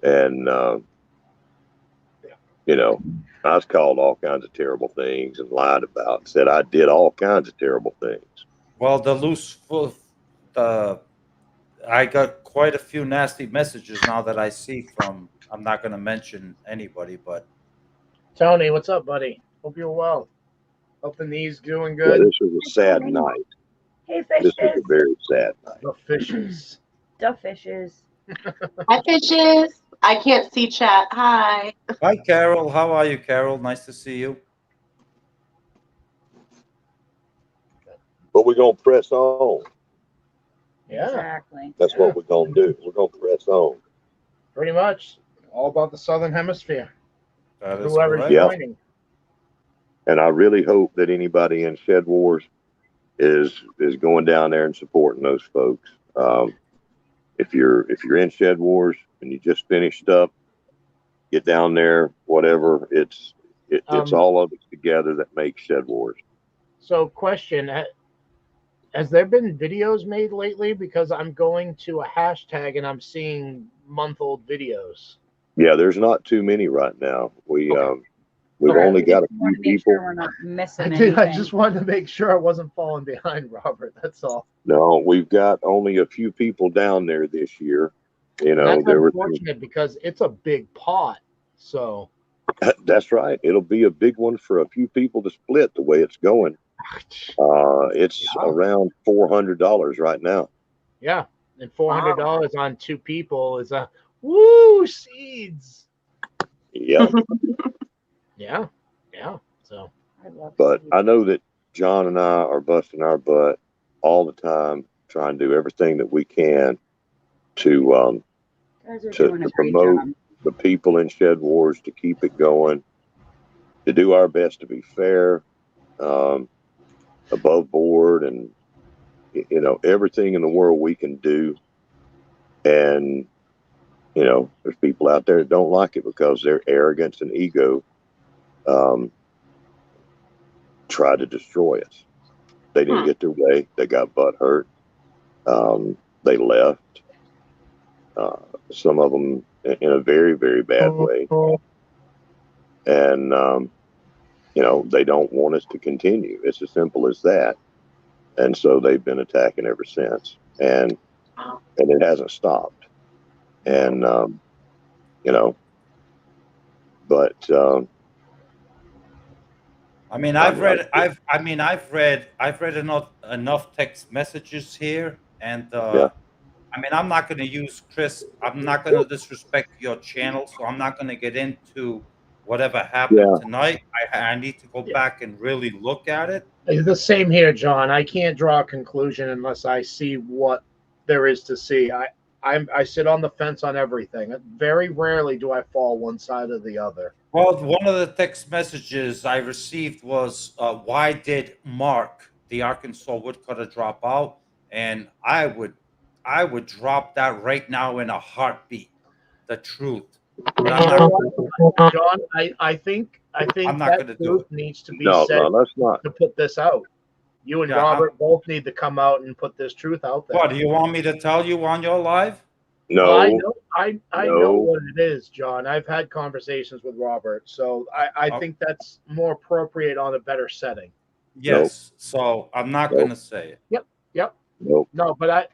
And I was called all kinds of terrible things and lied about, said I did all kinds of terrible things. Well, I got quite a few nasty messages now that I see from, I'm not going to mention anybody, but. Tony, what's up, buddy? Hope you're well. Hope the knee's doing good. Yeah, this was a sad night. Hey, fishes. This was a very sad night. The fishes. The fishes. Hi, fishes. I can't see chat. Hi. Hi, Carol. How are you, Carol? Nice to see you. But we're going to press on. Yeah. Exactly. That's what we're going to do. We're going to press on. Pretty much. All about the Southern Hemisphere. That is Whoever's correct. joining. And I really hope that anybody in Shed Wars is going down there and supporting those folks. If you're in Shed Wars and you just finished up, get down there. Whatever, it's all of us together that makes Shed Wars. So, question: has there been videos made lately? Because I'm going to a hashtag and I'm seeing month-old videos. Yeah, there's not too many right now. We've Okay. only got a few people. Sure we're not missing anything. I just wanted to make sure I wasn't falling behind, Robert. That's all. No, we've got only a few people down there this year. That's there were unfortunate because it's a big pot. So that's right. It'll be a big one for a few people to split the way it's going. It's around $400 right now. Yeah, and $400 on two people is a woo seeds. Yeah. Yeah. So, but I know that John and I are busting our butt all the time, trying to do everything that we can to promote the people in Shed Wars, to keep it going, to do our best to be fair, above board, and everything in the world we can do. And there's people out there that don't like it because their arrogance and ego try to destroy us. They didn't get their way. They got butt hurt. They left. Some of them in a very, very bad way. And, they don't want us to continue. It's as simple as that. And so they've been attacking ever since. And it hasn't stopped. And, but I mean, I've read enough text messages here, and Yeah. I mean, I'm not going to use Chris. I'm not going to disrespect your channel, so I'm not going to get into whatever happened Yeah. tonight. I need to go back and really look at it. It's the same here, John. I can't draw a conclusion unless I see what there is to see. I sit on the fence on everything. Very rarely do I fall one side or the other. Well, one of the text messages I received was, "Why did Mark, the Arkansas woodcutter, drop out?" And I would drop that right now in a heartbeat. The truth, but I'm not. John, I think I'm not going that to do truth it. needs to be No, said no, let's not. to put this out. You and Yeah, Robert both need to come out and put this truth out there. What do you want me to tell you on your live? Well, I No, know I know no. what it is, John. I've had conversations with Robert, so I think that's more appropriate on a better setting. Yes. So I'm not Nope. going to say it. Yep. Nope. No, but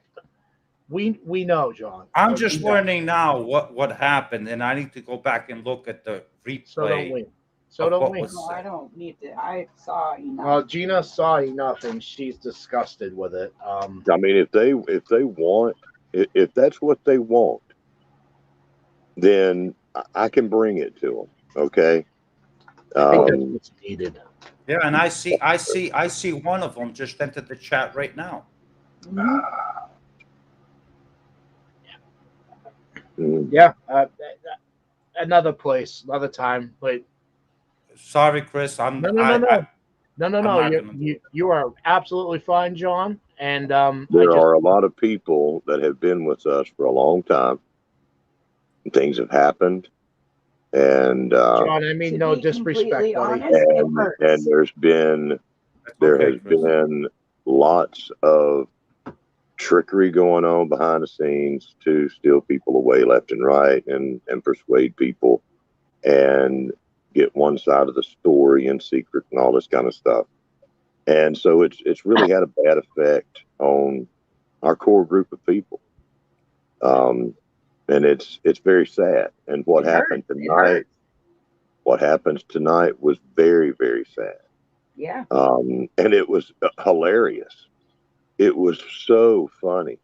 we know, John. I'm So just we know. learning now what happened, and I need to go back and look at the replay. So don't we. So of don't what we. was No, I said. don't need to. I saw enough. Well, Gina saw enough, and she's disgusted with it. I mean, if they want, if that's what they want, then I can bring it to them. Okay. I think that's what's needed. Yeah, and I see one of them just entered the chat right now. Mhm. Yeah, another place, another time. But Sorry, Chris. I'm no. not gonna do it. You are absolutely fine, John. And There are a lot of people that have been with us for a long time. Things have happened, and John, I mean To no be disrespect, completely buddy. honest, it and hurts. there's been there Okay, has Chris. been lots of trickery going on behind the scenes to steal people away left and right and persuade people and get one side of the story in secret and all this kind of stuff. And so it's really had a bad effect on our core group of people. And it's very sad. And what It happened hurts. It tonight, hurts. what happens tonight was very, very sad. Yeah. And it was hilarious. It was so funny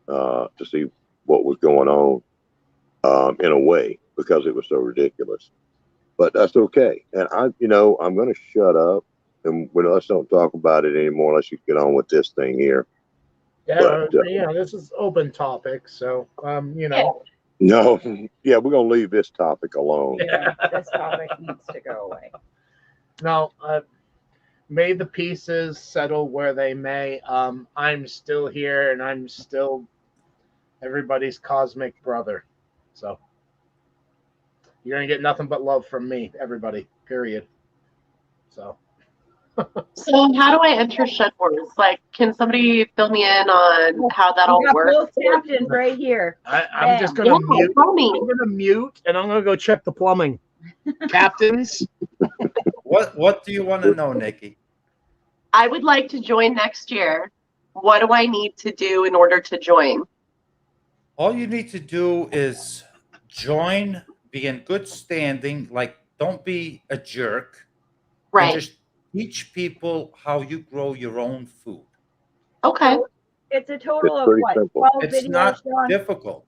to see what was going on in a way because it was so ridiculous. But that's okay. And I'm going to shut up and let's don't talk about it anymore. Let's just get on with this thing here. Yeah, But, this is open topic, so no, yeah, we're going to leave this topic alone. Yeah, this topic needs to go away. No, may the pieces settle where they may. I'm still here, and I'm still everybody's cosmic brother. So you're gonna get nothing but love from me, everybody. Period. So So how do I enter Shed Wars? Like, can somebody fill me in on how that all We got works? both captains right here. I'm just Yeah, gonna mute. tell me. I'm gonna mute, and I'm gonna go check the plumbing. Captains. What do you want to know, Nikki? I would like to join next year. What do I need to do in order to join? All you need to do is join, be in good standing, like don't be a jerk. And Right. just teach people how you grow your own food. Okay. It's a total It's of pretty what? simple. 12 It's videos, not John? difficult.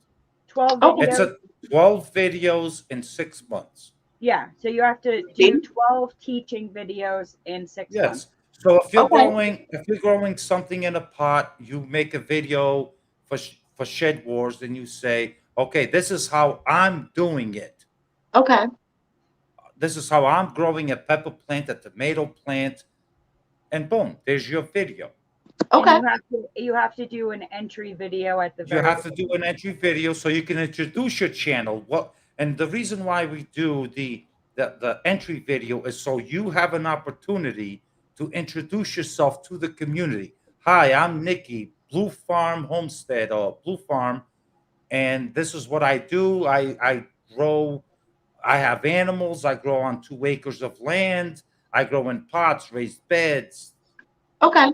12 Oh. videos. It's a 12 videos in 6 months. Yeah, so you have to do 12 teaching videos in 6 months. Yes. So if you're Okay. growing something in a pot, you make a video for Shed Wars, and you say, okay, this is how I'm doing it. Okay. This is how I'm growing a pepper plant, a tomato plant, and boom, there's your video. Okay. And you have to do an entry video at the You very have to do an entry video so you can introduce your channel. And the reason why we do the entry video is so you have an opportunity to introduce yourself to the community. Hi, I'm Nikki, Blue Farm Homestead or Blue Farm, and this is what I do. I grow. I have animals. I grow on 2 acres of land. I grow in pots, raised beds. Okay.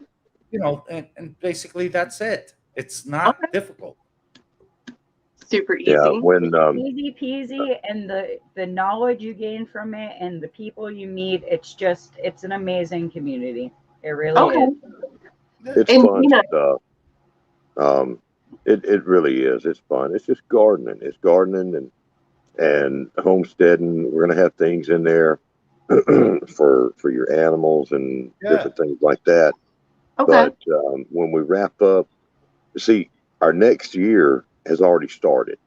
And basically that's it. It's not difficult. super easy. Yeah, when Easy peasy, and the knowledge you gain from it and the people you meet, it's an amazing community. It really is. it's And, fun you know, stuff. It really is. It's fun. It's just gardening. It's gardening and homesteading. We're gonna have things in there for your animals and different things like that. But when we wrap up, see, our next year has already started.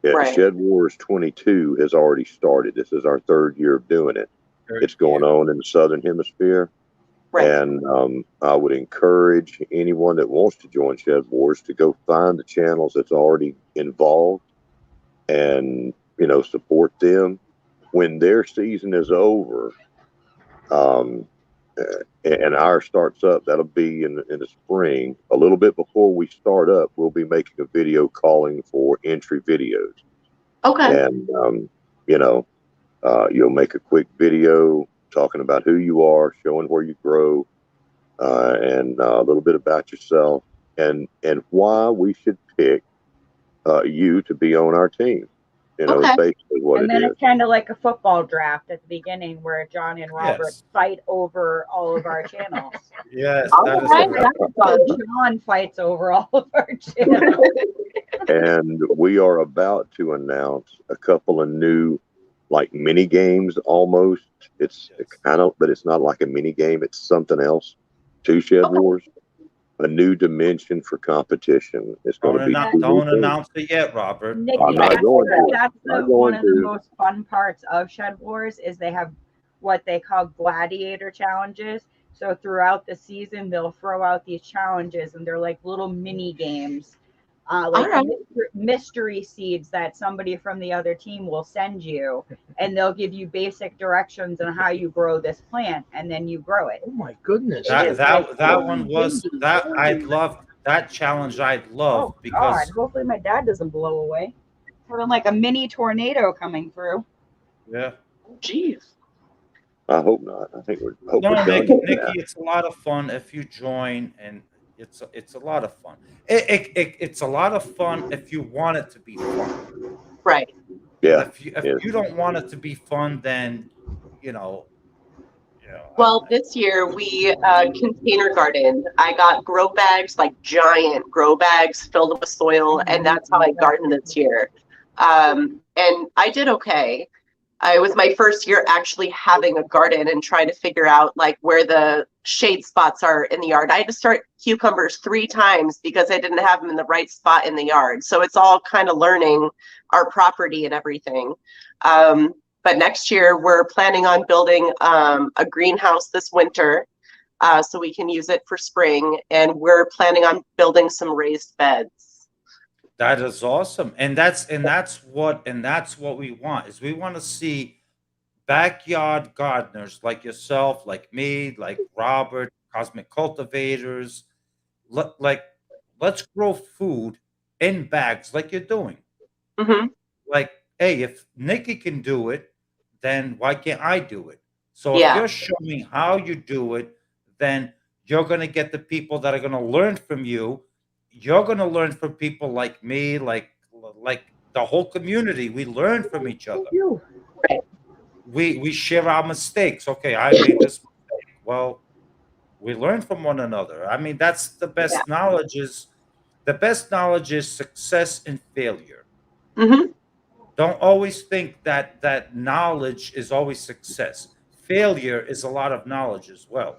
Yeah, Right. Shed Wars 22 has already started. This is our third year of doing it. It's going on in the Southern Hemisphere. Right. And I would encourage anyone that wants to join Shed Wars to go find the channels that's already involved and, you know, support them. When their season is over, and ours starts up, that'll be in the spring. A little bit before we start up, we'll be making a video calling for entry videos. Okay. And, you know, you'll make a quick video talking about who you are, showing where you grow, and a little bit about yourself and why we should pick you to be on our team. You know, Okay. basically what And it then is. it's kind of like a football draft at the beginning where John and Robert fight over all of our channels. Yes, All that is right, correct. that's fun. John fights over all of our channels. And we are about to announce a couple of new, like, mini games almost. It's kind of, but it's not like a mini game. It's something else to Shed Wars. A new dimension for competition. It's going to be. Don't announce it yet, Robert. Nikki, I'm not going to. that's Not one going of the to. most fun parts of Shed Wars is they have what they call gladiator challenges. So throughout the season, they'll throw out these challenges, and they're like little mini games, like mystery seeds that somebody from the other team will send you, and they'll give you basic directions on how you grow this plant, and then you grow it. Oh my goodness! That one was that I'd love that challenge. I'd love because hopefully my dad doesn't blow away. Having like a mini tornado coming through. Yeah. Jeez. I hope not. I think we're. No, Nikki, it's a lot of fun if you join, and it's a lot of fun. It's a lot of fun if you want it to be fun. Right. Yeah. If you don't want it to be fun, then you know. Well, this year we container gardened. I got grow bags, like giant grow bags filled with soil, and that's how I gardened this year. And I did okay. It was my first year actually having a garden and trying to figure out like where the shade spots are in the yard. I had to start cucumbers 3 times because I didn't have them in the right spot in the yard. So it's all kind of learning our property and everything. But next year we're planning on building a greenhouse this winter so we can use it for spring. And we're planning on building some raised beds. That is awesome, and that's what we want. Is we want to see backyard gardeners like yourself, like me, like Robert, cosmic cultivators. Let's grow food in bags like you're doing. Mm-hmm. Like, hey, if Nikki can do it, then why can't I do it? So if you're showing how you do it, then you're going to get the people that are going to learn from you. You're going to learn from people like me, like the whole community. We learn from each other. We share our mistakes. Okay, I made this mistake. Well, we learn from one another. I mean, that's the best knowledge is success and failure. Mm-hmm. Don't always think that knowledge is always success. Failure is a lot of knowledge as well.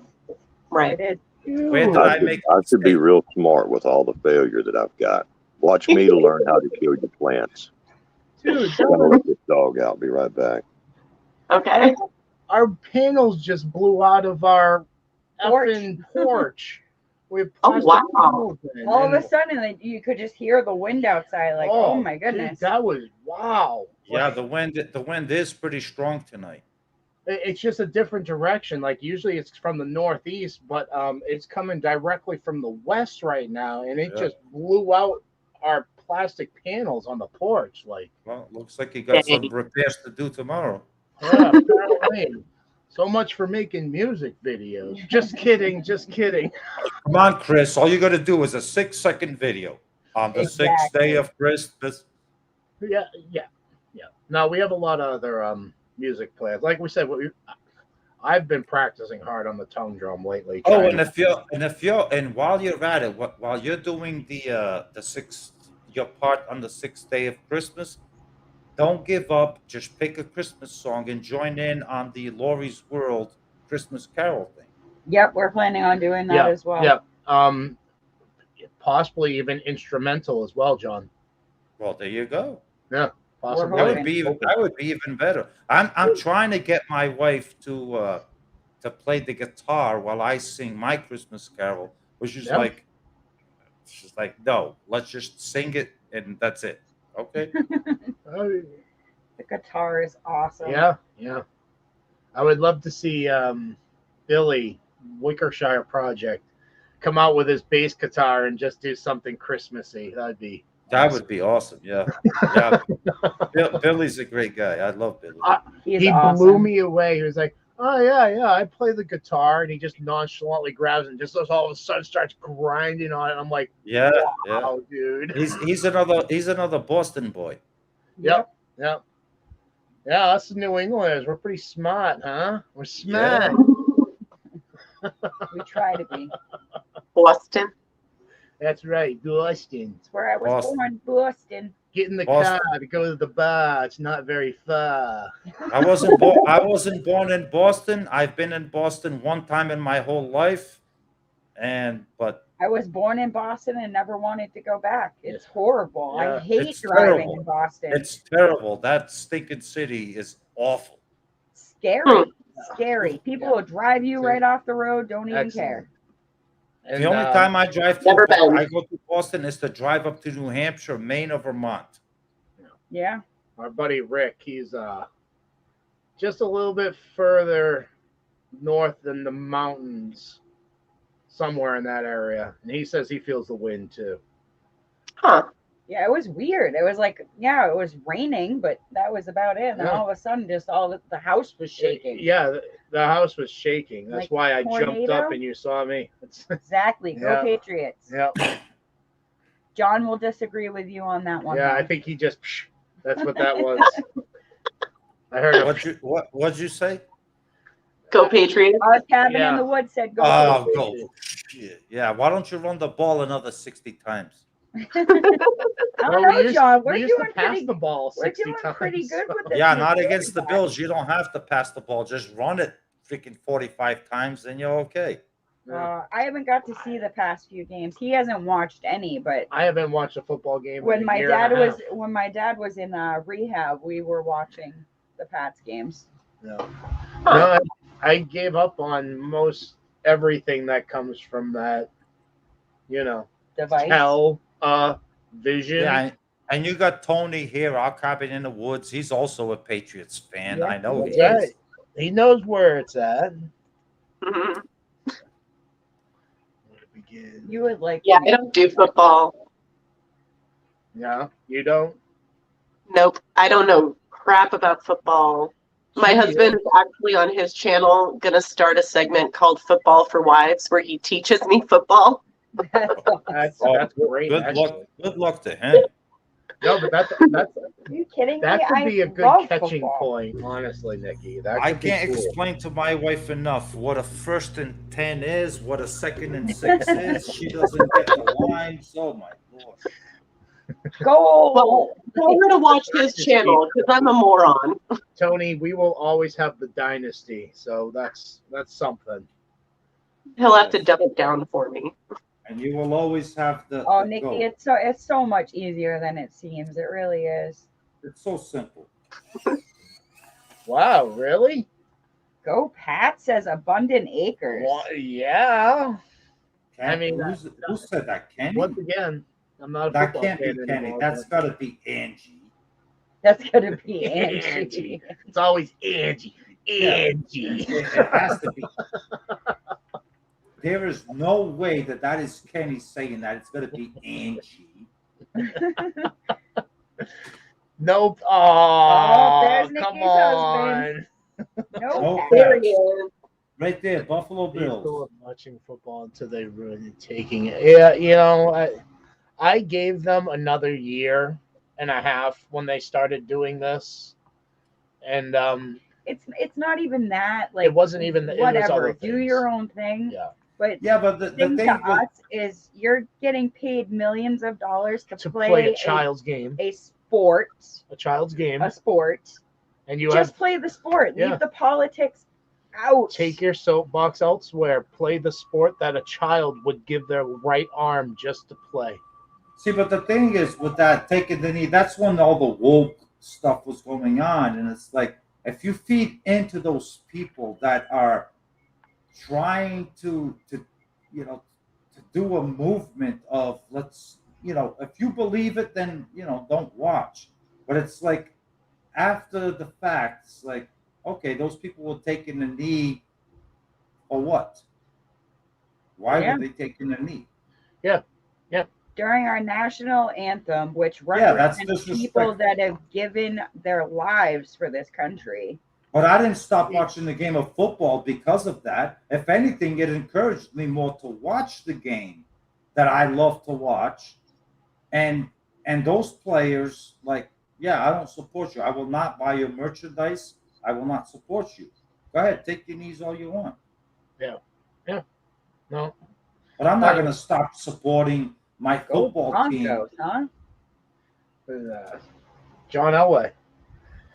Right. Where did I make? I should be real smart with all the failure that I've got. Watch me to learn how to kill your plants. Dude, I'm gonna let this dog out. Be right back. Okay. Our panels just blew out of our effing porch. We have wow! All of a sudden, like, you could just hear the wind outside. Like, oh my goodness, dude, that was wow. Yeah, the wind is pretty strong tonight. It's just a different direction. Like usually it's from the northeast, but it's coming directly from the west right now, and it just blew out our plastic panels on the porch. Like, well, looks like you got some repairs to do tomorrow. Yeah, apparently. So much for making music videos. Just kidding, just kidding. Come on, Chris. All you got to do is a 6-second video on the 6th day of Christmas. Yeah, yeah, yeah. No, we have a lot of other music plans. Like we said, I've been practicing hard on the tongue drum lately. Oh, Trying and if you're while you're at it, while you're doing the sixth your part on the sixth day of Christmas, don't give up. Just pick a Christmas song and join in on the Laurie's World Christmas Carol thing. Yep, we're planning on doing that yeah, as well. yeah. Possibly even instrumental as well, John. Well, there you go. Yeah, possibly. That would be even better. I'm trying to get my wife to play the guitar while I sing my Christmas Carol, which is like, she's like, no, let's just sing it and that's it. Okay. The guitar is awesome. Yeah, yeah. I would love to see Billy Wickershire Project come out with his bass guitar and just do something Christmassy. That would be awesome. Yeah, yeah. Billy's a great guy. I love Billy. He awesome. Blew me away. He was like, "Oh yeah, I play the guitar," and he just nonchalantly grabs it and just all of a sudden starts grinding on it. I'm like, "Yeah, wow, dude." He's another Boston boy. Yep. Yeah, us New Englanders, we're pretty smart, huh? We're smart. Yeah. We try to be. Boston. That's right, Boston. That's where I was born, Boston. Get in the car to go to the bar. It's not very far. I wasn't born in Boston. I've been in Boston one time in my whole life, but I was born in Boston and never wanted to go back. It's horrible. Yeah. I hate driving terrible. In Boston. It's terrible. That stinking city is awful. Scary. Scary. People will drive you right off the road. Don't even care. And the only time I drive I go to Boston is to drive up to New Hampshire, Maine, or Vermont. Yeah. Our buddy Rick, he's just a little bit further north than the mountains, somewhere in that area. And he says he feels the wind too. Huh. Yeah, it was weird. It was like, it was raining, but that was about it. And then all of a sudden, just the house was shaking. Yeah, the house was shaking. That's like why I jumped up and you saw me. Exactly. Go Patriots. Yeah. John will disagree with you on that one. Yeah, though. I think he just, that's what that was. I heard what'd you say? Go Patriots. Our cabin in the woods said go Patriots. Go. Yeah, why don't you run the ball another 60 times? I don't know, John. We're doing to pass the ball 60 times. We're doing pretty good with this. Yeah, not against the Bills. You don't have to pass the ball. Just run it freaking 45 times, and you're okay. I haven't got to see the past few games. He hasn't watched any, but I haven't watched a football game. When my dad was in rehab, we were watching the Pats games. No, I gave up on most everything that comes from that, device. Vision. Yeah, and you got Tony here, our cabin in the woods. He's also a Patriots fan. Yeah, I know he is. He knows where it's at. Mm-hmm. You would like. Yeah, I don't do football. Yeah, you don't? Nope, I don't know crap about football. My husband is actually on his channel going to start a segment called Football for Wives where he teaches me football. That's great. Good luck to him. No, but that's Are you kidding that me? could be a good catching point, honestly, Nikki. I can't explain to my wife enough what a 1st and 10 is, what a 2nd and 6 is. She doesn't get the lines. Oh my Lord. Well, tell her to watch his channel because I'm a moron. Tony, we will always have the dynasty, so that's something. He'll have to dumb it down for me. And you will always have the. Oh, Nikki, it's so much easier than it seems. It really is. It's so simple. Wow, really? Go Pat says Abundant Acres. Well, yeah. I mean, who said that? Kenny? Once again, I'm not a that football can't fan be Kenny. anymore, That's got to be Angie. That's got to be Angie. It's always Angie. Angie. It has to be. There is no way that is Kenny saying that. It's going to be Angie. Nope. Oh, there's Nikki's come on. Nope. There he is. Right there, Buffalo Bills. People are watching football until they ruin it, taking it. Yeah, I gave them another year and a half when they started doing this, and it's not even that. Like it wasn't even whatever. It was Do your own thing. Yeah. But the thing thing to with us is you're getting paid millions of dollars to play a child's game, a sport, a child's game, a sport, and you just play the sport. Leave the politics out. Take your soapbox elsewhere. Play the sport that a child would give their right arm just to play. See, but the thing is with that taking the knee, that's when all the woke stuff was going on, and it's like if you feed into those people that are trying to do a movement of let's if you believe it, then don't watch. But it's like after the fact, it's like okay, those people were taking the knee for what? Why were they taking the knee? Yeah. During our national anthem, which represents people that have given their lives for this country. But I didn't stop watching the game of football because of that. If anything, it encouraged me more to watch the game that I love to watch. And those players, like, yeah, I don't support you. I will not buy your merchandise. I will not support you. Go ahead, take your knees all you want. Yeah. No. But I'm not going to stop supporting my football Broncos, team. Huh? John Elway.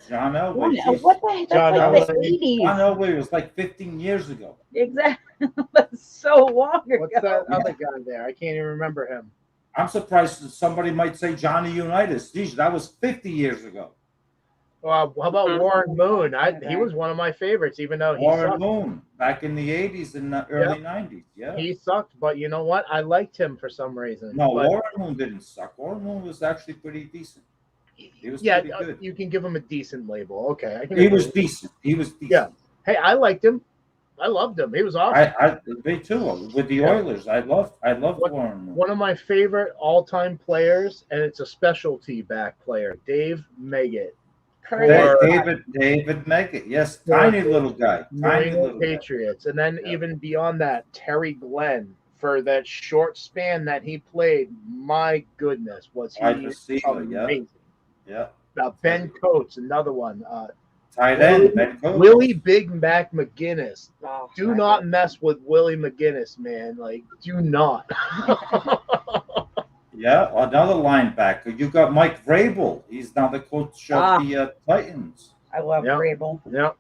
John Elway. What the heck? That's like the 80s. John Elway was like 15 years ago. Exactly. That's so long ago. What's that other guy there? I can't even remember him. I'm surprised that somebody might say Johnny Unitas. Geez, that was 50 years ago. Well, how about Warren Moon? He was one of my favorites, even though he Warren sucked. Moon back in the 80s and the early 90s. Yeah. He sucked, but you know what? I liked him for some reason. No, but, Warren Moon didn't suck. Warren Moon was actually pretty decent. He was pretty good. You can give him a decent label. Okay. He was decent. Yeah. Hey, I liked him. I loved him. He was awesome. Me too. With the Oilers, I loved Warren Moon. One of my favorite all-time players, and it's a specialty back player, Dave Meggett. David Meggett, yes, tiny little guy, tiny little Patriots, and then even beyond that, Terry Glenn for that short span that he played. My goodness, was he amazing? Yeah. Ben Coates, another one. Tight end, Ben Coates. Willie Big Mac McGinnis. Do not mess with Willie McGinnis, man. Like, do not. Yeah, another linebacker. You got Mike Vrabel. He's now the coach of the Titans. I love Vrabel. Yeah.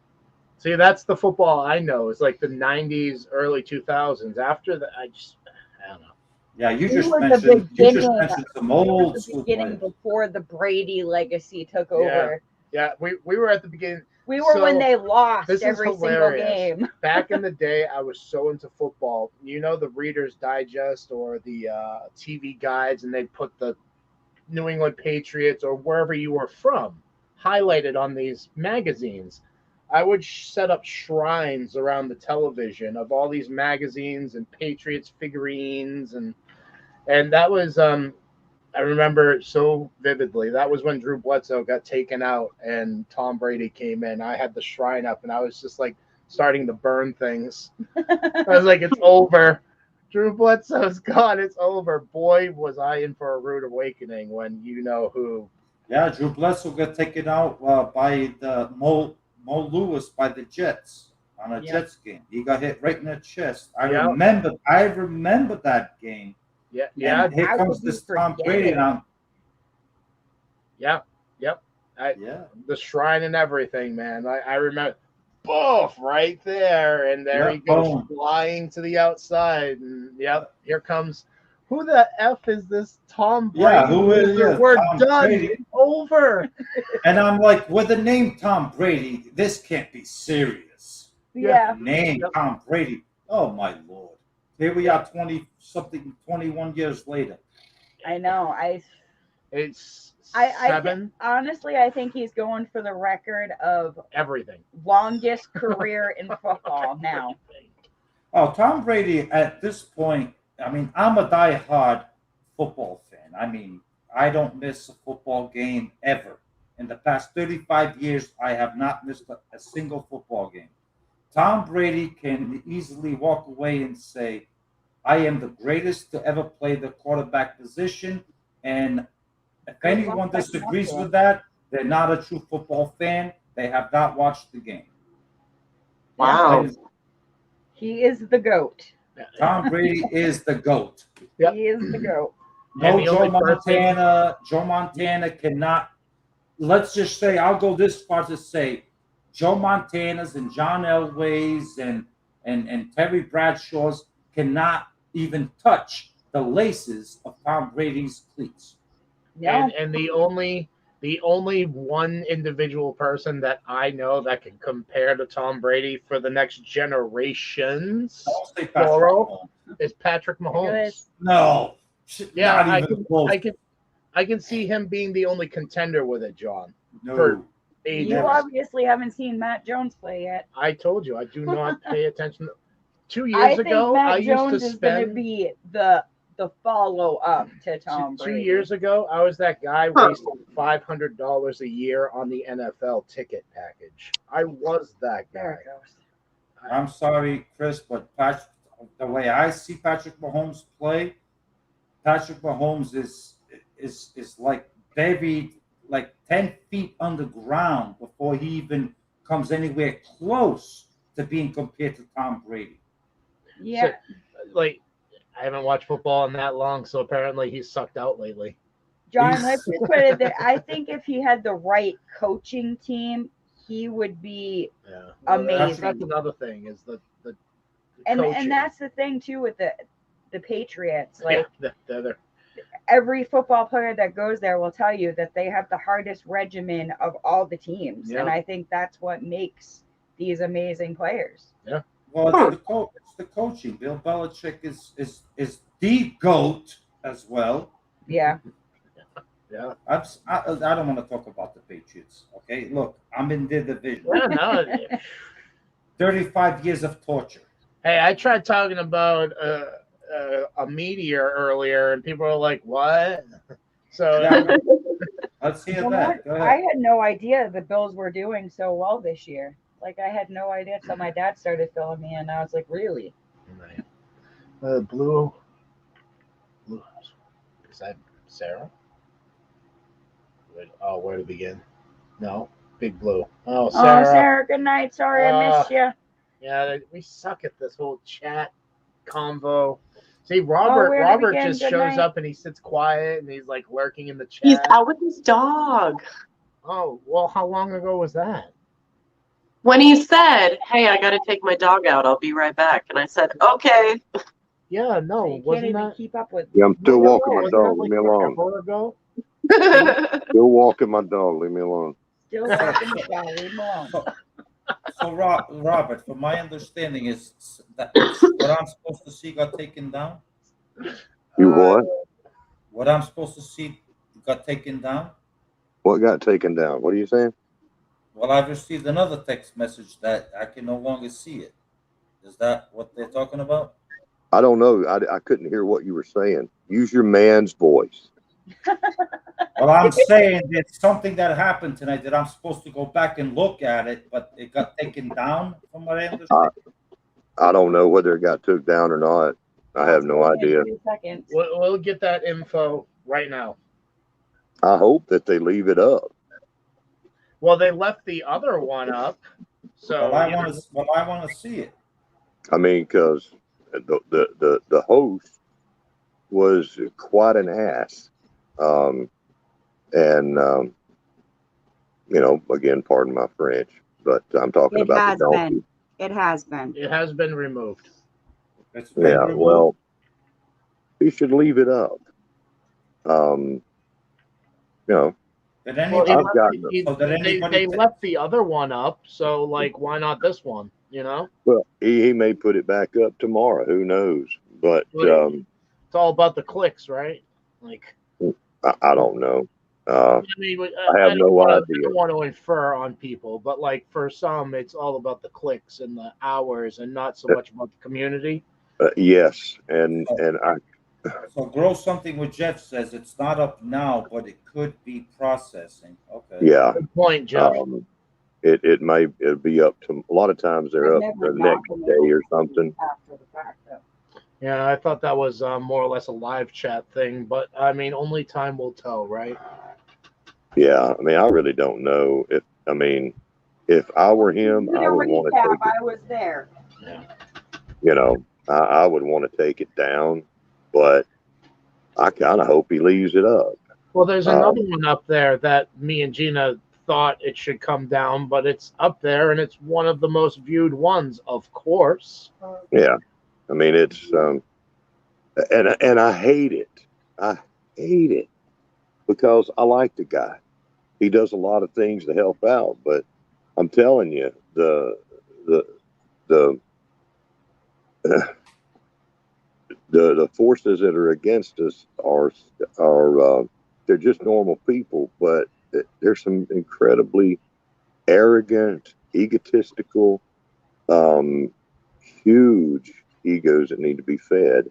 See, that's the football I know. It's like the 90s, early 2000s. After that, I don't know. Yeah, you just mentioned some old school beginning players. Before the Brady legacy took over. Yeah, we were at the beginning. We were when they lost every single game. Back in the day, I was so into football. You know, the Reader's Digest or the TV guides, and they'd put the New England Patriots or wherever you were from highlighted on these magazines. I would set up shrines around the television of all these magazines and Patriots figurines, and that was I remember so vividly. That was when Drew Bledsoe got taken out and Tom Brady came in. I had the shrine up, and I was just like starting to burn things. I was like, it's over. Drew Bledsoe's gone. It's over. Boy, was I in for a rude awakening when you know who. Yeah, Drew Bledsoe got taken out by the Mo Lewis by the Jets on a Jets game. He got hit right in the chest. I remember that game. Yeah. And here comes this Tom Brady now. Yeah. Yep. The shrine and everything, man. I remember, boof, right there, and there he goes flying to the outside, and here comes. Who the F is this Tom Brady? Yeah, who is this? We're Tom done. Brady. It's over. And I'm like, with the name Tom Brady, this can't be serious. Yeah. Name Tom Brady. Oh my Lord. Here we are 21 years later. I know. It's honestly, I think he's going for the record of everything. Longest career in football now. Oh, Tom Brady at this point, I mean, I'm a diehard football fan. I mean, I don't miss a football game ever. In the past 35 years, I have not missed a single football game. Tom Brady can easily walk away and say, I am the greatest to ever play the quarterback position, and If anyone disagrees with that, they're not a true football fan. They have not watched the game. Wow. He is the GOAT. Tom Brady is the GOAT. Yep. He is the GOAT. No, Joe Montana. Joe Montana cannot. Let's just say, I'll go this far to say, Joe Montana's and John Elway's and Terry Bradshaw's cannot even touch the laces of Tom Brady's cleats. No. And the only one individual person that I know that can compare to Tom Brady for the next generations plural is Patrick Mahomes. No. Yeah, not even I can see him being the only contender with it, John. No. For ages. You obviously haven't seen Matt Jones play yet. I told you I do not pay attention. 2 years ago, I used Jones to is going to spend. be the follow up to Tom Brady. 2 years ago, I was that guy wasting $500 a year on the NFL ticket package. I was that guy. There it goes. I'm sorry, Chris, but the way I see Patrick Mahomes play, Patrick Mahomes is like buried like 10 feet underground before he even comes anywhere close to being compared to Tom Brady. Yeah. So, I haven't watched football in that long, so apparently he's sucked out lately. John, let's just put it there. I think if he had the right coaching team, he would be amazing. That's another thing is the and coaching. And that's the thing too with the Patriots. Like they're every football player that goes there will tell you that they have the hardest regimen of all the teams, and I think that's what makes these amazing players. Yeah. Well, it's the coaching. Bill Belichick is the GOAT as well. Yeah. Yeah. I don't want to talk about the Patriots. Okay, look, I'm in their division. Yeah, no. 35 years of torture. Hey, I tried talking about a meteor earlier, and people were like, "What?" So let's hear Well, that. Go ahead. I had no idea the Bills were doing so well this year. Like, I had no idea. So my dad started filling me in. I was like, really? Blue. Is that Sarah? Where to begin? No, Big Blue. Oh, Sarah. Oh, Sarah, good night. Sorry I missed you. Yeah, we suck at this whole chat convo. See, Robert just shows up and he sits quiet and he's like lurking in the chat. He's out with his dog. Oh, well, how long ago was that? When he said, "Hey, I got to take my dog out. I'll be right back," and I said, "Okay." Yeah, no, You wasn't can't even that? keep up with. Yeah, I'm still walking my Wasn't dog. that Leave me alone. forever ago? Still walking my dog. Leave me alone. Still walking the dog. Leave him alone. So Robert, from my understanding, is that what I'm supposed to see got taken down? You what? What I'm supposed to see got taken down? What got taken down? What are you saying? Well, I've received another text message that I can no longer see it. Is that what they're talking about? I don't know. I couldn't hear what you were saying. Use your man's voice. Well, I'm saying it's something that happened tonight that I'm supposed to go back and look at it, but it got taken down from what I understand. I don't know whether it got took down or not. I have no idea. We'll get that info right now. I hope that they leave it up. Well, they left the other one up, so Well, I want to see it. I mean, because the host was quite an ass, again, pardon my French, but I'm talking about the donkey. It has been. It has been removed. Well, he should leave it up. Did Well, anybody they left the other one up, so why not this one? Well, he may put it back up tomorrow. Who knows? But it's all about the clicks, right? I don't know. I have no idea. I don't want to infer on people, but for some, it's all about the clicks and the hours, and not so much about the community. Yes, and I. So Grow Something with Jeff says it's not up now, but it could be processing. Okay. Yeah. Good point, Jeff. It'll be up to a lot of times they're up the next day or something. After the fact, though. Yeah, I thought that was more or less a live chat thing, but I mean, only time will tell, right? Yeah, I mean, I really don't know if I were him, Do the I would want to recap. take it. I was there. Yeah. You know, I would want to take it down, but I kind of hope he leaves it up. Well, there's another one up there that me and Gina thought it should come down, but it's up there and it's one of the most viewed ones, of course. Yeah, I mean, it's and I hate it. I hate it because I like the guy. He does a lot of things to help out, but I'm telling you, the the the forces that are against us are they're just normal people, but there's some incredibly arrogant, egotistical, um, huge egos that need to be fed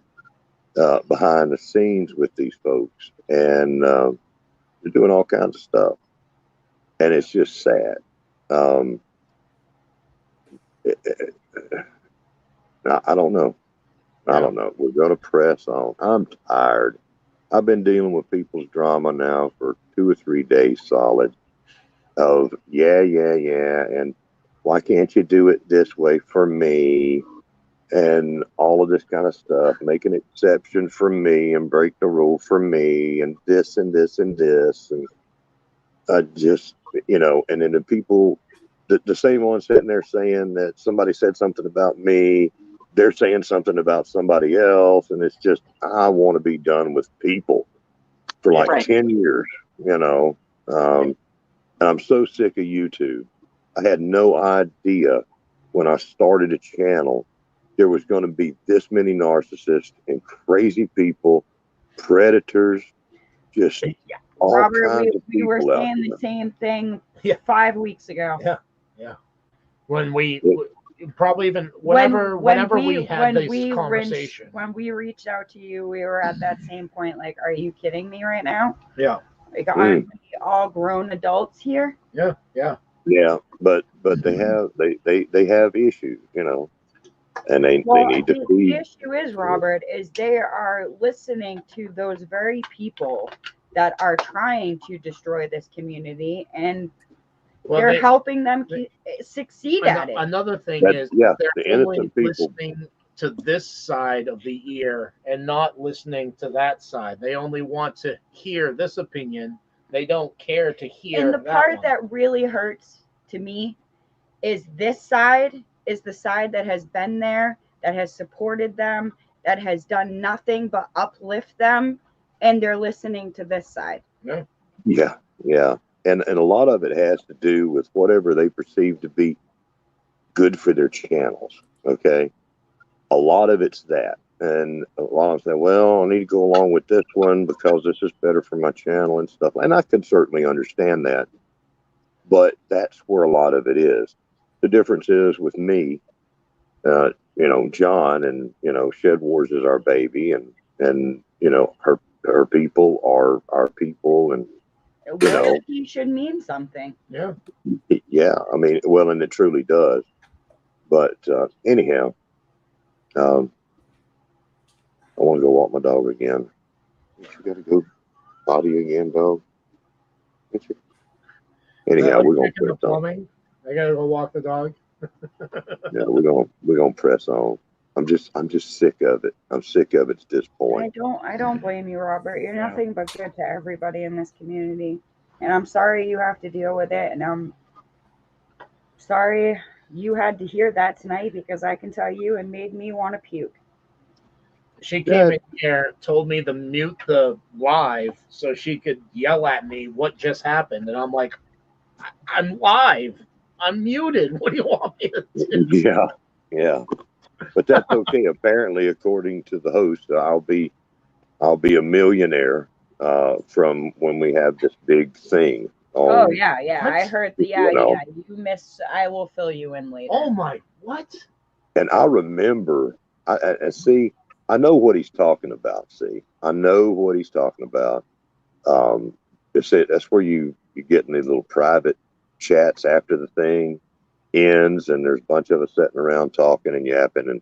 behind the scenes with these folks, and they're doing all kinds of stuff, and it's just sad. Um, I don't know. I don't know. We're going to press on. I'm tired. I've been dealing with people's drama now for 2 or 3 days solid of yeah, and why can't you do it this way for me? And all of this kind of stuff, make an exception for me and break the rule for me and this and this and this. And just, and then the people, the same one sitting there saying that somebody said something about me, they're saying something about somebody else. And it's just, I want to be done with people for like 10 years, and I'm so sick of YouTube. I had no idea when I started a channel there was going to be this many narcissists and crazy people, predators, just all Robert, kinds of we were people out saying there. the same thing 5 weeks ago. Yeah. When we probably even whenever we had this conversation. When we reached out to you, we were at that same point. Like, are you kidding me right now? Yeah. Like, aren't we all grown adults here? Yeah. Yeah, but they have issues, and they need to feed. The issue is, Robert, is they are listening to those very people that are trying to destroy this community, and they're helping them succeed at it. Another thing is they're only listening to this side of the ear and not listening to that side. They only want to hear this opinion. They don't care to hear. And the part that really hurts to me is this side is the side that has been there, that has supported them, that has done nothing but uplift them, and they're listening to this side. Yeah. And a lot of it has to do with whatever they perceive to be good for their channels. Okay. A lot of it's that. And a lot of them say, well, I need to go along with this one because this is better for my channel and stuff. And I can certainly understand that. But that's where a lot of it is. The difference is with me, John, and, Shed Wars is our baby. And her people are our people. And, he should mean something. Yeah. Yeah. I mean, well, and it truly does. But anyhow, I want to go walk my dog again. You got to go potty again, dog. Anyhow, we're gonna press on. I gotta go walk the dog. Yeah, we're gonna press on. I'm just sick of it. I'm sick of it at this point. I don't blame you, Robert. You're nothing but good to everybody in this community, and I'm sorry you have to deal with it, and I'm sorry you had to hear that tonight, because I can tell you it made me want to puke. She came in here, told me to mute the live so she could yell at me what just happened. And I'm like, I'm live. I'm muted. What do you want me to do? Yeah. But that's okay. Apparently, according to the host, I'll be a millionaire from when we have this big thing. Oh, yeah. I heard you miss. I will fill you in later. Oh, my, what? And I remember, I see, I know what he's talking about. I know what he's talking about. That's where you get in these little private chats after the thing ends, and there's a bunch of us sitting around talking and yapping, and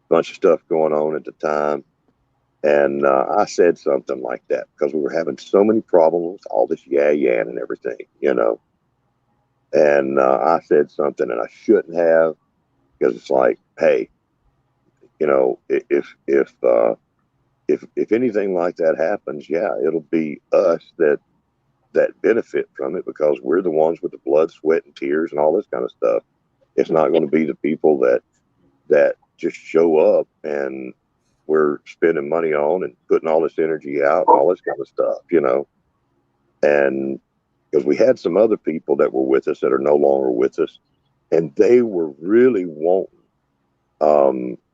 bunch of stuff going on at the time. And I said something like that because we were having so many problems, all this yan and everything, you know. And I said something and I shouldn't have, because it's like, hey, you know, if anything like that happens, yeah, it'll be us that benefit from it, because we're the ones with the blood, sweat, and tears and all this kind of stuff. It's not going to be the people that just show up and we're spending money on and putting all this energy out and all this kind of stuff, you know. And because we had some other people that were with us that are no longer with us, and they were really wanting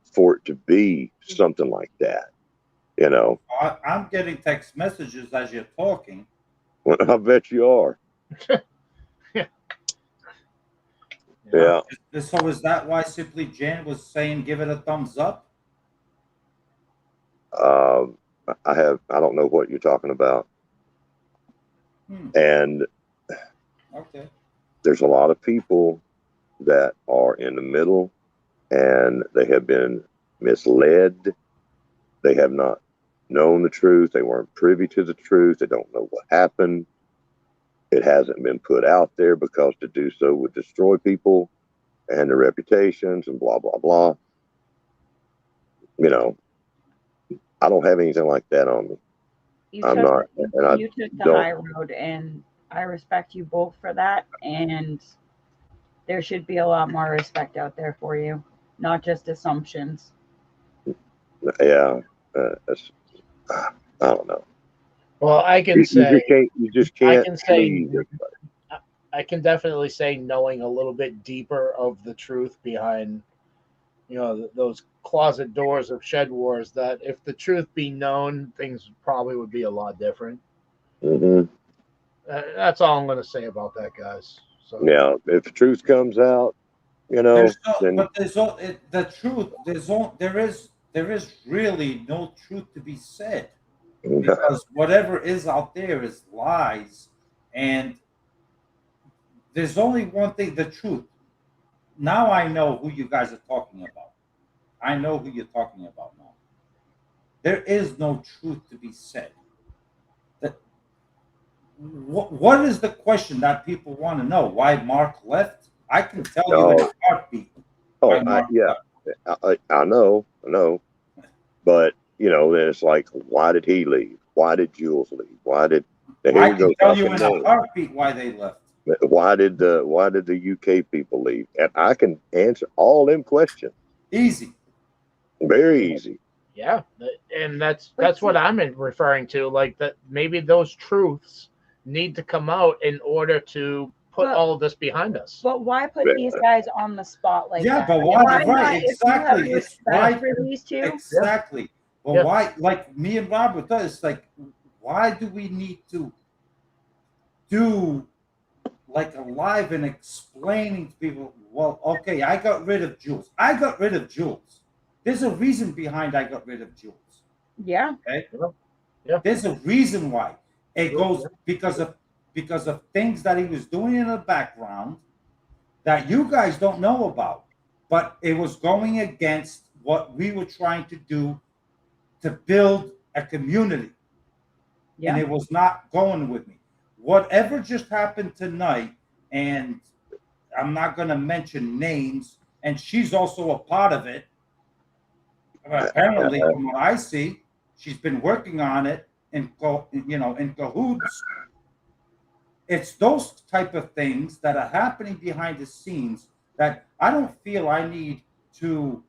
for it to be something like that, you know. I'm getting text messages as you're talking. Well, I bet you are. Yeah. So is that why Simply Jan was saying give it a thumbs up? I don't know what you're talking about. And okay, there's a lot of people that are in the middle, and they have been misled. They have not known the truth. They weren't privy to the truth. They don't know what happened. It hasn't been put out there, because to do so would destroy people and their reputations and blah, blah, blah. You know, I don't have anything like that on me. You took the high road, and I respect you both for that. And there should be a lot more respect out there for you, not just assumptions. Yeah, I don't know. Well, I can say you just can't. I can definitely say, knowing a little bit deeper of the truth behind, you know, those closet doors of Shed Wars, that if the truth be known, things probably would be a lot different. Mm-hmm. That's all I'm going to say about that, guys. So yeah, if the truth comes out, you know, there is really no truth to be said, because whatever is out there is lies, and there's only one thing: the truth. Now I know who you guys are talking about. I know who you're talking about now. There is no truth to be said. What is the question that people want to know? Why Mark left? I can tell you in a heartbeat. I know. But, you know, then it's like, why did he leave? Why did Jules leave? I can tell you in a heartbeat why they left. Why did the UK people leave? And I can answer all them questions. Easy. Very easy. Yeah, and that's what I'm referring to. Like, that maybe those truths need to come out in order to put all of this behind us. But why put these guys on the spot like that? Yeah, but why? Right, exactly. It's why for these two. Exactly. But why? Like me and Robert does. It's like, why do we need to do like a live and explaining to people? Well, okay, I got rid of Jules. There's a reason behind I got rid of Jules. Yeah. Okay. Yeah. There's a reason why. It goes because of things that he was doing in the background that you guys don't know about. But it was going against what we were trying to do to build a community. Yeah. And it was not going with me. Whatever just happened tonight, and I'm not going to mention names, and she's also a part of it. Apparently, from what I see, she's been working on it in cahoots. It's those type of things that are happening behind the scenes that I don't feel I need to,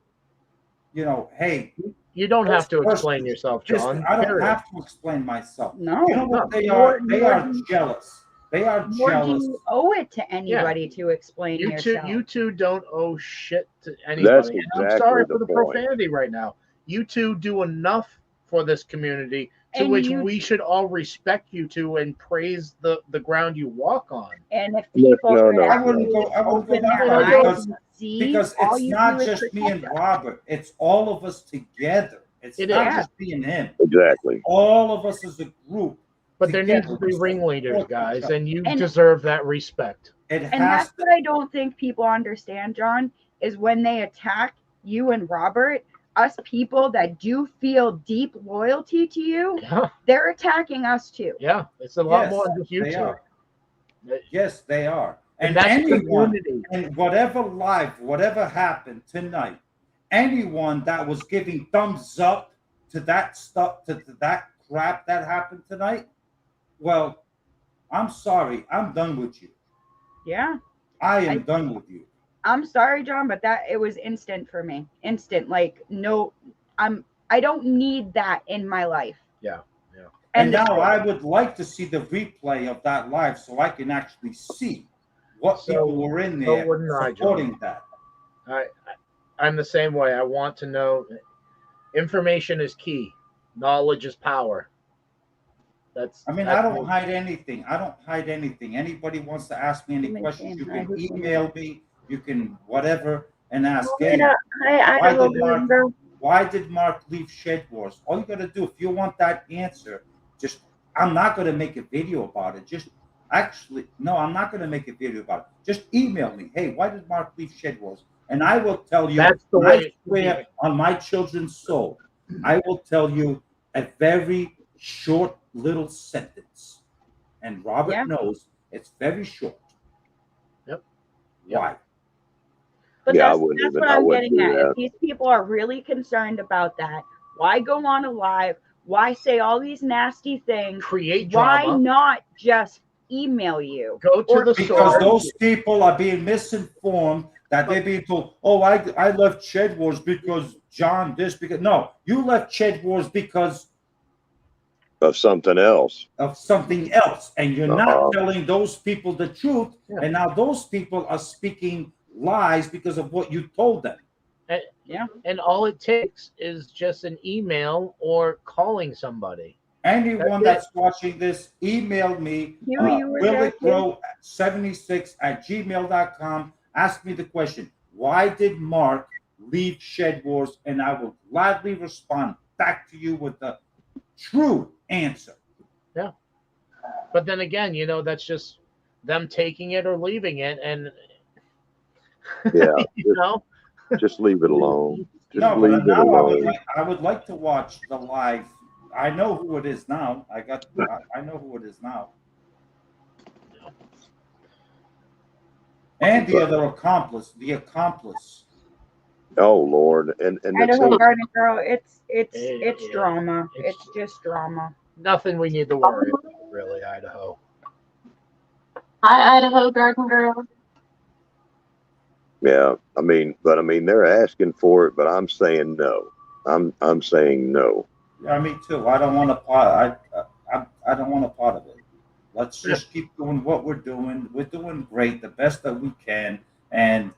hey. You don't have to explain yourself, John. I don't have to explain myself. No. You know what they are? They are jealous. They are jealous. Do you owe it to anybody to explain yourself? You two don't owe shit to anybody. That's exactly I'm sorry for the point. profanity right now. You two do enough for this community to which we should all respect you two and praise the ground you walk on. And if people I wouldn't go that far because it's not just me and Robert. It's all of us together. It's not just me and him. Exactly. All of us as a group. But there needs to be ringleaders, guys, and you deserve that respect. And that's what I don't think people understand, John, is when they attack you and Robert, us people that do feel deep loyalty to you, Yeah, they're attacking us too. yeah. It's a lot Yes, more than just they YouTube. are. Yes, they are. And that's anyone, community. and whatever happened tonight, anyone that was giving thumbs up to that stuff, to that crap that happened tonight, well, I'm sorry. I'm done with you. Yeah. I am done with you. I'm sorry, John, but that it was instant for me. Instant. Like, no, I don't need that in my life. Yeah. And now I would like to see the replay of that live so I can actually see what people were in there supporting that. I'm the same way. I want to know. Information is key. Knowledge is power. I don't hide anything. I don't hide anything. Anybody wants to ask me any questions, you can email me. You can whatever and ask. Why did Mark leave Shed Wars? All you got to do, if you want that answer, I'm not going to make a video about it. I'm not going to make a video about it. Just email me. Hey, why did Mark leave Shed Wars? And I will tell you, I swear on my children's soul, I will tell you a very short little sentence. And Robert knows it's very short. Yep. Why? But that's what I'm getting at. If these people are really concerned about that, why go on a live? Why say all these nasty things? Create drama. Why not just email you? Go to the because those people are being misinformed. That they're being told, oh, I left Shed Wars because John this because no, you left Shed Wars because of something else. And you're not telling those people the truth. Yeah. And now those people are speaking lies because of what you told them. And all it takes is just an email or calling somebody. Anyone that's watching this, email me, willitgrow76@gmail.com. Ask me the question, why did Mark leave Shed Wars? And I will gladly respond back to you with the true answer. Yeah. But then again, that's just them taking it or leaving it. And, just leave it alone. I would like to watch the live. I know who it is now. I know who it is now. And the other accomplice, Oh Lord! And Idaho Garden Girl, it's drama. It's just drama. Nothing we need to worry about, really, Idaho. Hi, Idaho Garden Girl. Yeah, they're asking for it, but I'm saying no. I'm saying no. Yeah, me too. I don't want a part. I don't want a part of it. Let's just keep doing what we're doing. We're doing great, the best that we can. And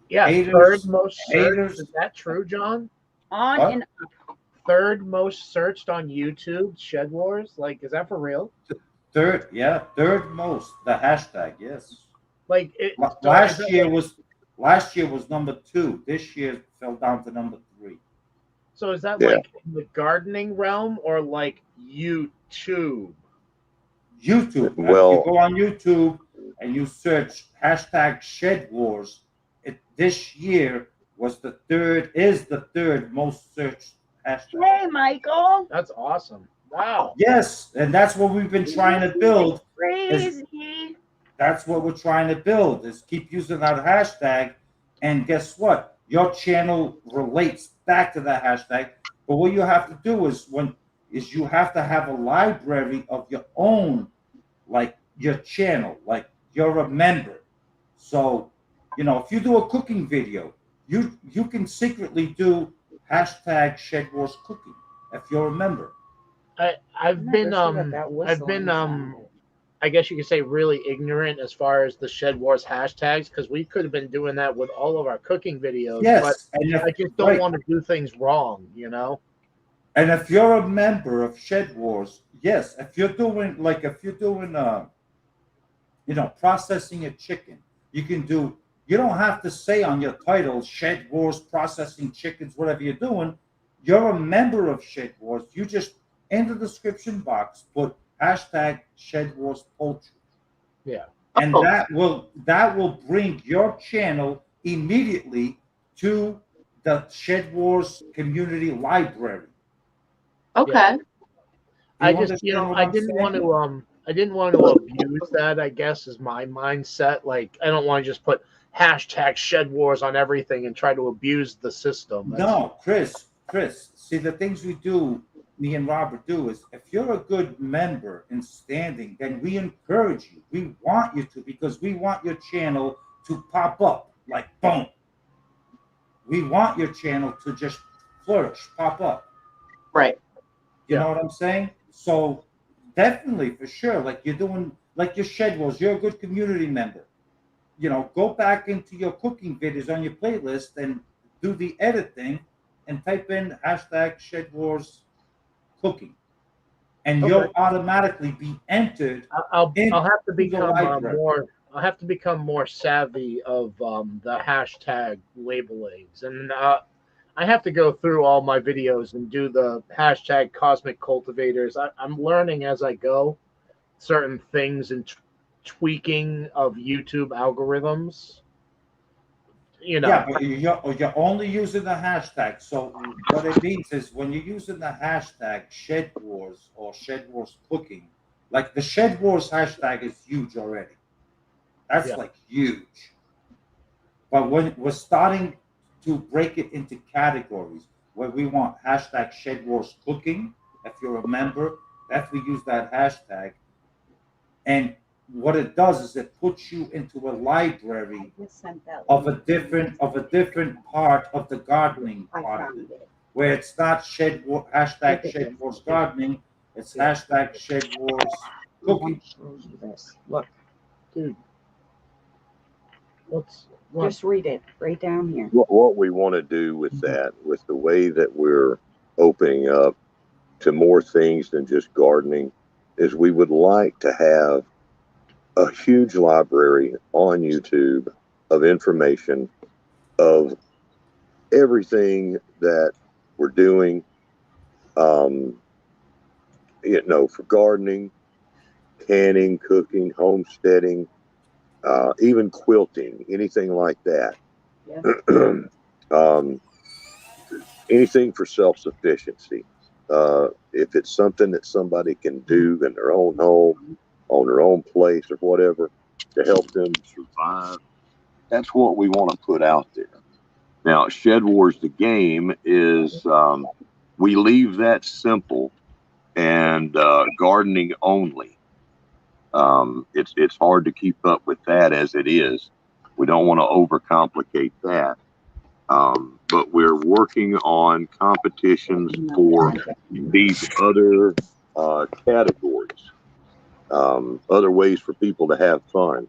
third most searched. Is that true, John? Third most searched on YouTube, Shed Wars. Like, is that for real? Third most. The hashtag, yes. Like last year was number 2. This year fell down to number 3. So is that like in the gardening realm or like YouTube? YouTube. Well, if you go on YouTube and you search hashtag Shed Wars, this year is the third most searched hashtag. Hey, Michael. That's awesome. Wow. Yes, and that's what we've been trying to build. Crazy. That's what we're trying to build, is keep using that hashtag. And guess what? Your channel relates back to that hashtag. But what you have to do is you have to have a library of your own, like your channel, like you're a member. So, if you do a cooking video, you can secretly do hashtag Shed Wars Cooking if you're a member. I've been I guess you could say really ignorant as far as the Shed Wars hashtags, because we could have been doing that with all of our cooking videos. Yes, but I just don't want to do things wrong, And if you're a member of Shed Wars, yes, if you're doing processing a chicken, you don't have to say on your title Shed Wars processing chickens, whatever you're doing. You're a member of Shed Wars. You just in the description box put hashtag Shed Wars Poultry. Yeah. And that will bring your channel immediately to the Shed Wars Community Library. Okay. I didn't want to abuse that, I guess, is my mindset. Like, I don't want to just put hashtag Shed Wars on everything and try to abuse the system. No, Chris, see, the things we do, me and Robert do, is if you're a good member in standing, then we encourage you. We want you to, because we want your channel to pop up like boom. We want your channel to just flourish, pop up. Right. You know what I'm saying? So definitely, for sure, like you're doing, like your Shed Wars, you're a good community member. You know, go back into your cooking videos on your playlist and do the editing and type in hashtag Shed Wars Cooking. And you'll automatically be entered. I'll have to become more savvy of the hashtag labelings, and I have to go through all my videos and do the hashtag Cosmic Cultivators. I'm learning as I go certain things and tweaking of YouTube algorithms. You know. Yeah, but you're only using the hashtag. So what it means is when you're using the hashtag Shed Wars or Shed Wars Cooking, like the Shed Wars hashtag is huge already. That's like huge. But when we're starting to break it into categories where we want hashtag Shed Wars Cooking, if you're a member, definitely use that hashtag. And what it does is it puts you into a library of a different part of the gardening part of it, where it's not hashtag Shed Wars Gardening, it's hashtag Shed Wars Cooking. Look, dude. Just read it right down here. What we want to do with that, with the way that we're opening up to more things than just gardening, is we would like to have a huge library on YouTube of information of everything that we're doing, for gardening, canning, cooking, homesteading, even quilting, anything like that. Yeah. Anything for self-sufficiency. If it's something that somebody can do in their own home, on their own place or whatever, to help them survive, that's what we want to put out there. Now, Shed Wars, the game, is we leave that simple and gardening only. It's hard to keep up with that as it is. We don't want to overcomplicate that. But we're working on competitions for these other categories, other ways for people to have fun.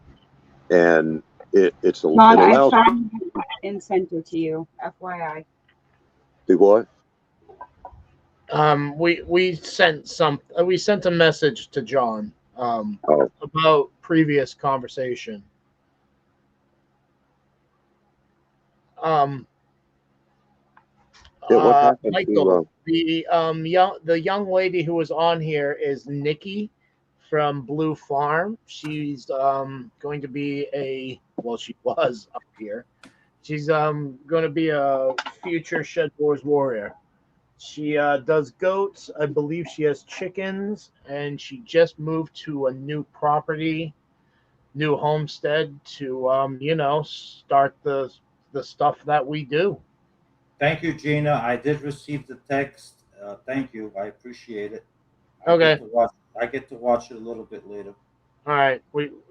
And it's a Ron, I found and sent it to you, FYI. Do what? We sent a message to John about previous conversation. Michael, the young lady who was on here is Nikki from Blue Farm. She's going to be she was up here. She's going to be a future Shed Wars warrior. She does goats. I believe she has chickens, and she just moved to a new property, new homestead to start the stuff that we do. Thank you, Gina. I did receive the text. Thank you. I appreciate it. Okay. I get to watch it a little bit later. All right.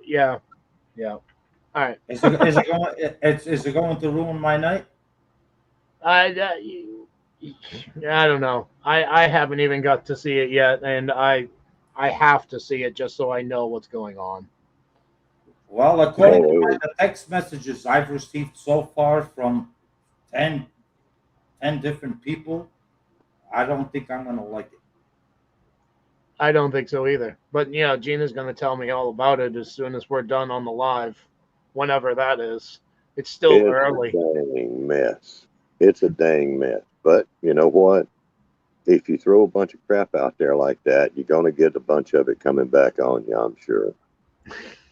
Yeah. All right. Is it going to ruin my night? I don't know. I haven't even got to see it yet, and I have to see it just so I know what's going on. Well, according to the text messages I've received so far from 10 different people, I don't think I'm going to like it. I don't think so either. But, Gina's going to tell me all about it as soon as we're done on the live, whenever that is. It's still early. It's a dang mess. It's a dang mess. But you know what? If you throw a bunch of crap out there like that, you're going to get a bunch of it coming back on you, I'm sure.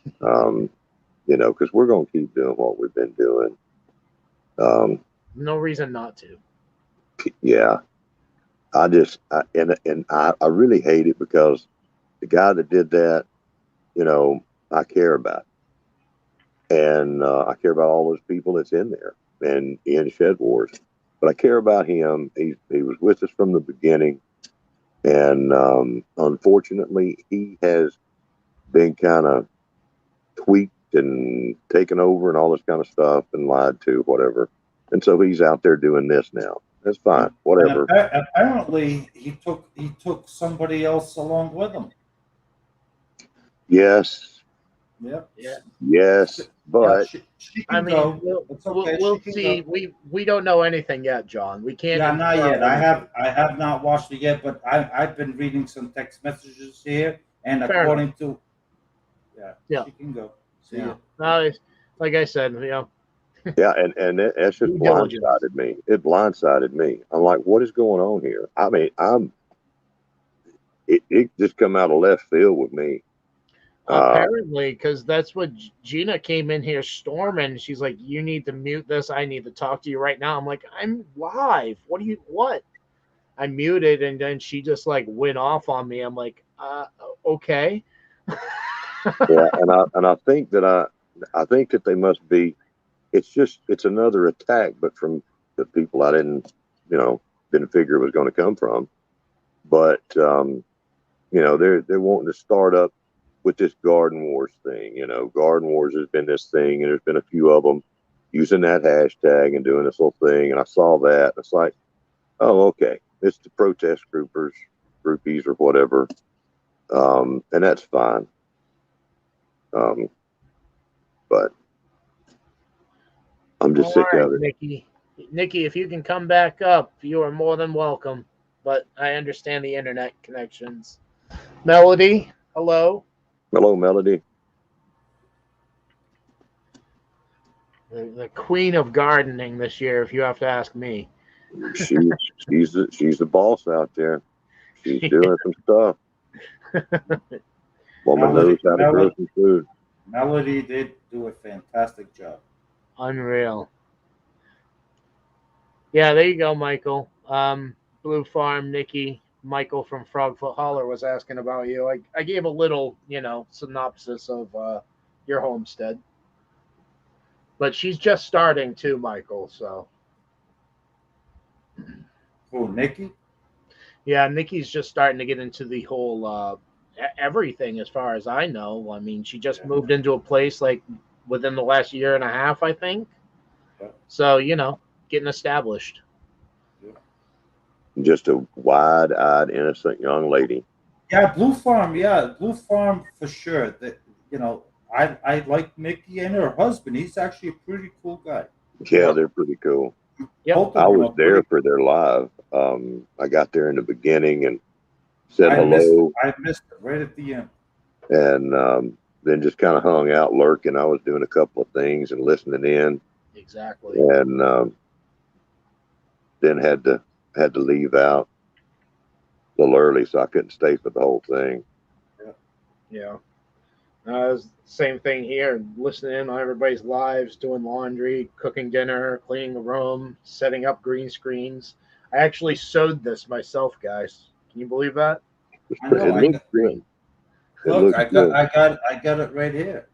Because we're going to keep doing what we've been doing. No reason not to. Yeah, I really hate it because the guy that did that, I care about, and I care about all those people that's in there and in Shed Wars, but I care about him. He was with us from the beginning, and unfortunately, he has been kind of tweaked and taken over and all this kind of stuff and lied to, whatever. And so he's out there doing this now. That's fine, whatever. And apparently, he took somebody else along with him. Yes. Yep. Yeah. Yes, but yeah, she I can mean, go. we'll see. Go. We don't know anything yet, John. We can't. Yeah, not yet. anything. I have not watched it yet, but I've been reading some text messages here, and Fair according to Yeah. she can go. See Yeah. ya. Like I said, yeah, and that just Due diligence. blindsided me. It blindsided me. I'm like, what is going on here? I mean, it just come out of left field with me. Apparently, because that's what Gina came in here storming. She's like, "You need to mute this. I need to talk to you right now." I'm like, "I'm live. What?" I muted, and then she just like went off on me. I'm like, okay. Yeah, and I think that they must be. It's another attack, but from the people I didn't figure it was going to come from. But they're wanting to start up with this Garden Wars thing. Garden Wars has been this thing, and there's been a few of them using that hashtag and doing this whole thing. And I saw that. It's like, oh, okay, it's the protest groupies or whatever, and that's fine. But I'm just sick of it. Nikki, if you can come back up, you are more than welcome. But I understand the internet connections. Melody, hello. Hello, Melody. The queen of gardening this year, if you have to ask me. She's the boss out there. She's doing some stuff. Woman knows how to grow some food. Melody did do a fantastic job. Unreal. Yeah, there you go, Michael. Blue Farm, Nikki, Michael from Frogfoot Holler was asking about you. I gave a little, synopsis of your homestead. But she's just starting too, Michael, so. Oh, Nikki? Yeah, Nikki's just starting to get into the whole everything as far as I know. I mean, she just moved into a place like within the last year and a half, I think. Yeah. So, getting established. Just a wide-eyed, innocent young lady. Yeah, Blue Farm for sure. That I like Nikki and her husband. He's actually a pretty cool guy. Yeah, they're pretty cool. Yep. I was there for their live. I got there in the beginning and said hello. I missed it right at the end. And then just kind of hung out, lurking. I was doing a couple of things and listening in. Exactly. And then had to leave out a little early, so I couldn't stay for the whole thing. Yeah. Same thing here, listening in on everybody's lives, doing laundry, cooking dinner, cleaning the room, setting up green screens. I actually sewed this myself, guys. Can you believe that? I know. It looks good. Look, I got it right here.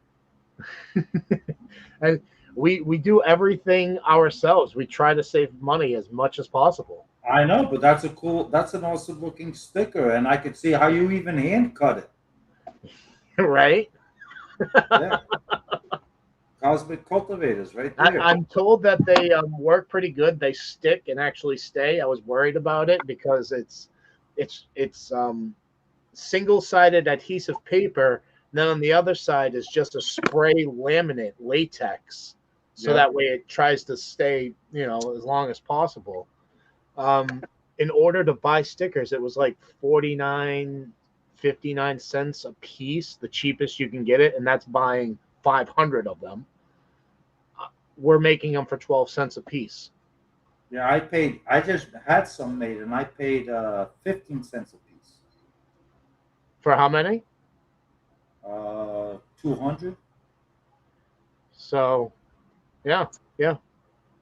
And we do everything ourselves. We try to save money as much as possible. I know, but that's an awesome looking sticker, and I could see how you even hand cut it. Right? Yeah. Cosmic Cultivators, right there. I'm told that they work pretty good. They stick and actually stay. I was worried about it because it's single-sided adhesive paper. Then on the other side is just a spray laminate latex, so that way it tries to stay, as long as possible. In order to buy stickers, it was like 59 cents a piece, the cheapest you can get it, and that's buying 500 of them. We're making them for 12 cents a piece. Yeah, I just had some made, and I paid 15 cents a piece. For how many? 200. So, yeah.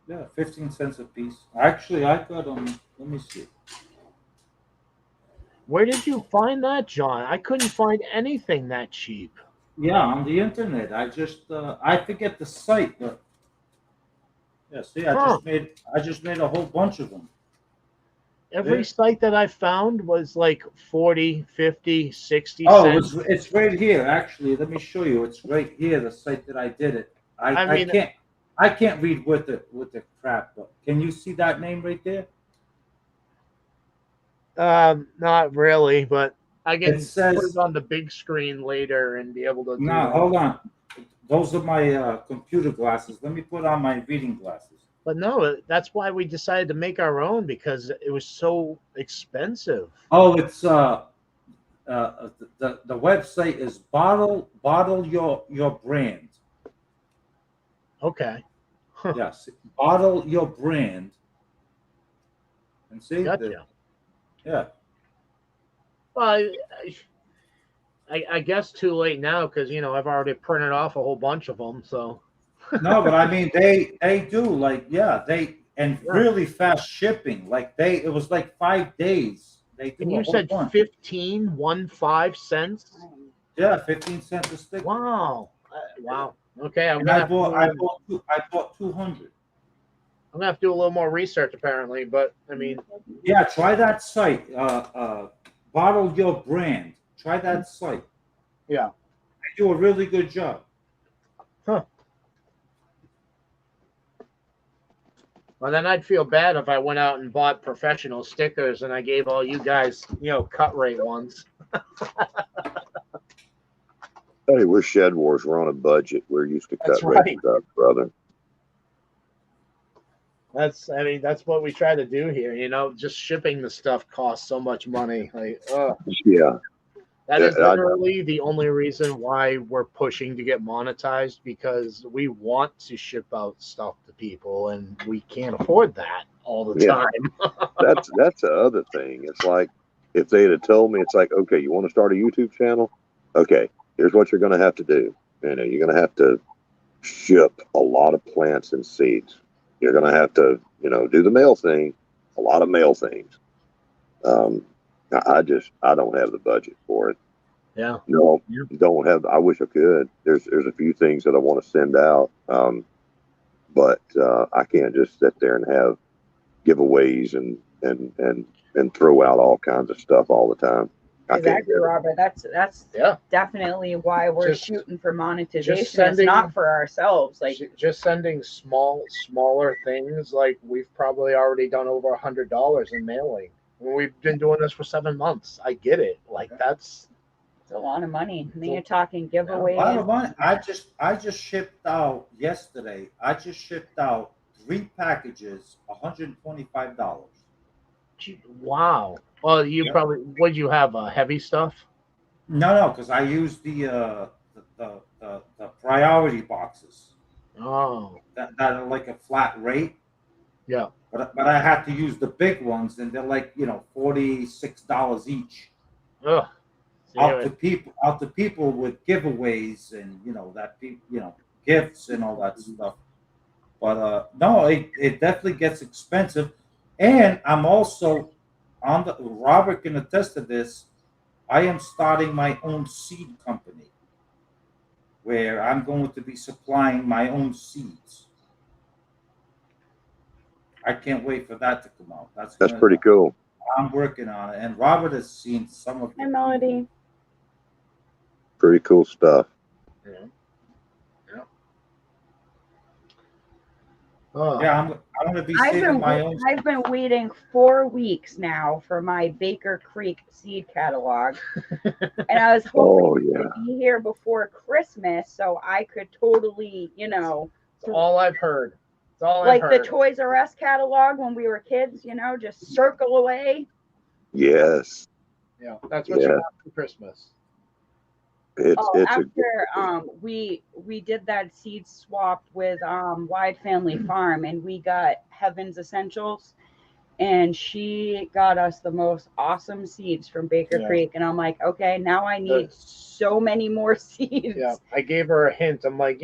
Yeah, 15 cents a piece. Actually, I got them. Let me see. Where did you find that, John? I couldn't find anything that cheap. Yeah, on the internet. I forget the site, but yeah. See, Huh. I just made a whole bunch of them. Every There. site that I found was like 40, 50, 60 Oh, cents. it's right here. Actually, let me show you. It's right here. The site that I did it. I I mean, can't read with the crap. But can you see that name right there? not really, but I It can put it says on the big screen later and be able to do no. that. Hold on. Those are my computer glasses. Let me put on my reading glasses. But no, that's why we decided to make our own because it was so expensive. Oh, it's the website is bottle your brand. Okay. Huh. Yes, bottle your brand. And see Gotcha. yeah. Well, I guess too late now because I've already printed off a whole bunch of them. So No, but I mean they do like yeah they and yeah. really fast shipping. Like it was like 5 days. They And do a you whole said bunch. 15 cents. Yeah, 15 cents a stick. Wow. Wow. Okay, And I bought 200. I'm gonna have to do a little more research apparently, but I mean, Yeah, try that site. Bottle your brand. Try that site. yeah. They do a really good job. Huh. Well, then I'd feel bad if I went out and bought professional stickers and I gave all you guys, cut rate ones. Hey, we're Shed Wars. We're on a budget. We're used to That's cut rate right. stuff, brother. That's what we try to do here. Just shipping the stuff costs so much money. Like, Yeah. that is I, literally the only reason why we're pushing to get monetized because we want to ship out stuff to people and we can't afford that all the yeah. time. That's the other thing. It's like if they'd have told me, it's like, okay, you want to start a YouTube channel? Okay, here's what you're going to have to do. You're going to have to ship a lot of plants and seeds. You're going to have to, do the mail thing, a lot of mail things. I don't have the budget for it. Yeah. No, Yeah. don't have. I wish I could. There's a few things that I want to send out, but I can't just sit there and have giveaways and throw out all kinds of stuff all the time. Exactly, Robert. That's Yeah. definitely why we're shooting for monetization. It's sending- not for ourselves. Like just sending smaller things. Like we've probably already done over $100 in mailing. We've been doing this for 7 months. I get it. Like that's it's a lot of money. And then you're talking A lot of giveaways. money. I just shipped out yesterday. I just shipped out 3 packages, $125. wow. Well, you probably would you have heavy stuff? No, because I used the priority boxes Oh, that are like a flat rate. yeah. But I had to use the big ones, and they're like $46 each. Ugh. Out to people with giveaways and gifts and all that stuff. But no, it definitely gets expensive, and I'm also on the Robert can attest to this. I am starting my own seed company where I'm going to be supplying my own seeds. I can't wait for that to come out. That's pretty cool. I'm working on it, and Robert has seen some of it. Hi, Melody. Pretty cool stuff. Yeah. Yeah. Oh. Yeah, I'm going to be saving my own. I've been waiting 4 weeks now for my Baker Creek seed catalog, and I was hoping to be here before Christmas so I could totally, It's all I've heard. It's all like I've heard. the Toys R Us catalog when we were kids, just circle away. Yes. Yeah, that's what you want for Christmas. We did that seed swap with Wide Family Farm, and we got Heaven's Essentials, and she got us the most awesome seeds from Baker Creek, and I'm like, okay, now I need so many more seeds. Yeah, I gave her a hint. I'm like,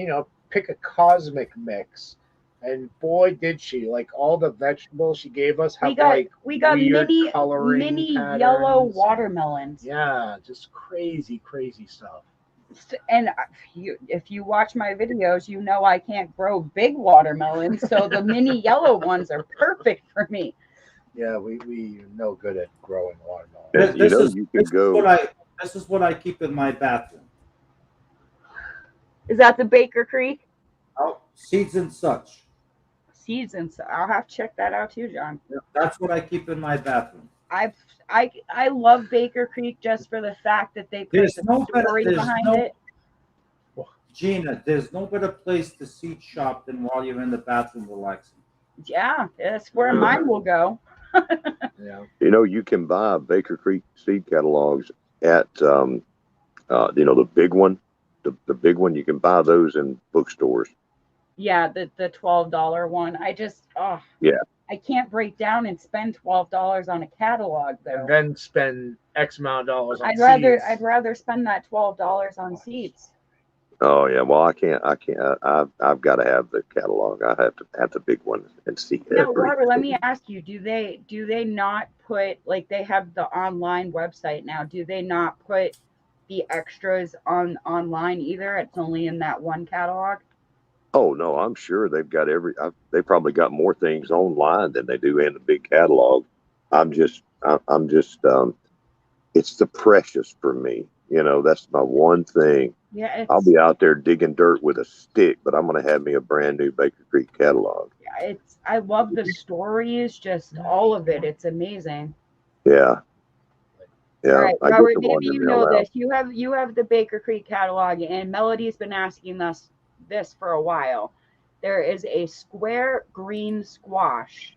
pick a cosmic mix, And boy, did she! Like all the vegetables she gave us have we got weird mini coloring yellow patterns. watermelons. Yeah, just crazy stuff. And if you watch my videos, you know I can't grow big watermelons, so the mini yellow ones are perfect for me. Yeah, we are no good at growing watermelon. This is what I keep in my bathroom. Is that the Baker Creek? Oh, seeds and such. Seeds and such. I'll have to check that out too, John. That's what I keep in my bathroom. I love Baker Creek just for the fact that they put the story behind it. Gina, there's no better place to seed shop than while you're in the bathroom relaxing. Yeah, that's where mine will go. Yeah. You can buy Baker Creek seed catalogs at, the big one. The big one, you can buy those in bookstores. Yeah, the $12 one. Yeah. I can't break down and spend $12 on a catalog though. And then spend X amount of dollars on seeds. I'd rather spend that $12 on seeds. Oh yeah, well I can't. I've got to have the catalog. I have to have the big one and see. Now, Robert, let me ask you: do they not put, like, they have the online website now? Do they not put the extras online either? It's only in that one catalog. Oh no, I'm sure they've got they probably got more things online than they do in the big catalog. I'm just it's the precious for me. That's my one thing. Yeah, I'll be out there digging dirt with a stick, but I'm going to have me a brand new Baker Creek catalog. Yeah, I love the stories, just all of it. It's amazing. Yeah. Yeah. All right, Robert, maybe you know this. You have the Baker Creek catalog, and Melody's been asking us this for a while. There is a square green squash,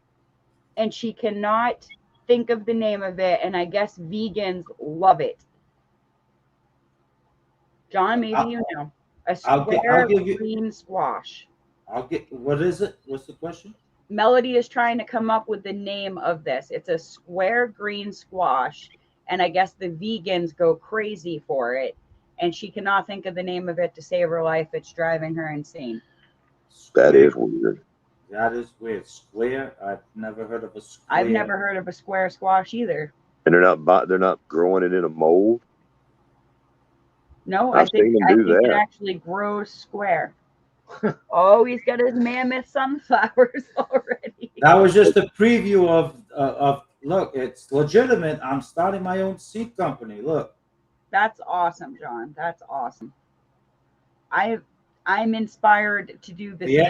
and she cannot think of the name of it, and I guess vegans love it. John, maybe you know. A square green squash. What is it? What's the question? Melody is trying to come up with the name of this. It's a square green squash, and I guess the vegans go crazy for it, and she cannot think of the name of it to save her life. It's driving her insane. That is weird. That is weird. Square? I've never heard of a square. I've never heard of a square squash either. And they're not growing it in a mold? No, I think it actually grows square. Oh, he's got his mammoth sunflowers already. That was just a preview of look, it's legitimate. I'm starting my own seed company. Look. That's awesome, John. That's awesome. I'm inspired to do this. The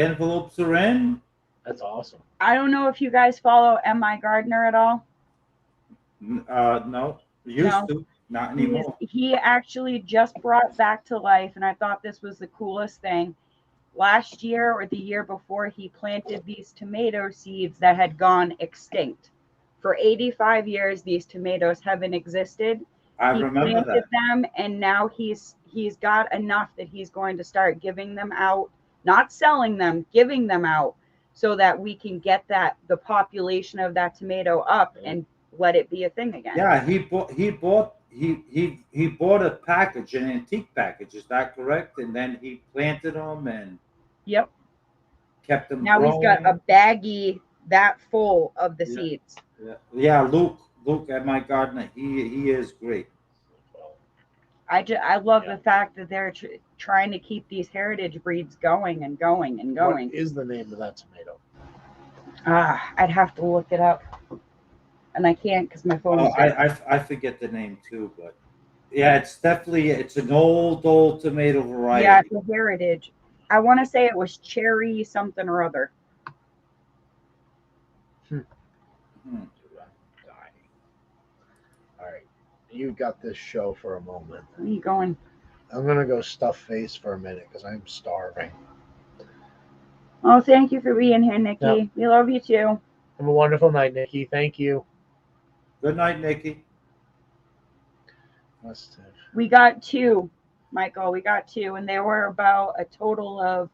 envelopes are in. That's awesome. I don't know if you guys follow M.I. Gardner at all. No. Used to. Not anymore. He actually just brought back to life, and I thought this was the coolest thing. Last year or the year before, he planted these tomato seeds that had gone extinct. For 85 years, these tomatoes haven't existed. I remember that. Them, and now he's got enough that he's going to start giving them out, not selling them, giving them out, so that we can get the population of that tomato up and let it be a thing again. Yeah, he bought a package, an antique package. Is that correct? And then he planted them and kept them. Now growing. He's got a baggie that full of the seeds. Yeah. Luke at my gardener, he is great. I love the fact that they're trying to keep these heritage breeds going and going and going. What is the name of that tomato? I'd have to look it up. And I can't because my phone. I forget the name too, but yeah, it's an old tomato variety. Yeah, it's a heritage. I want to say it was cherry something or other. All right, you got this show for a moment. Where are you going? I'm gonna go stuff face for a minute because I'm starving. Oh, thank you for being here, Nikki. Yep. We love you too. Have a wonderful night, Nikki. Thank you. Good night, Nikki. We got 2, Michael. We got 2, and they were about a total of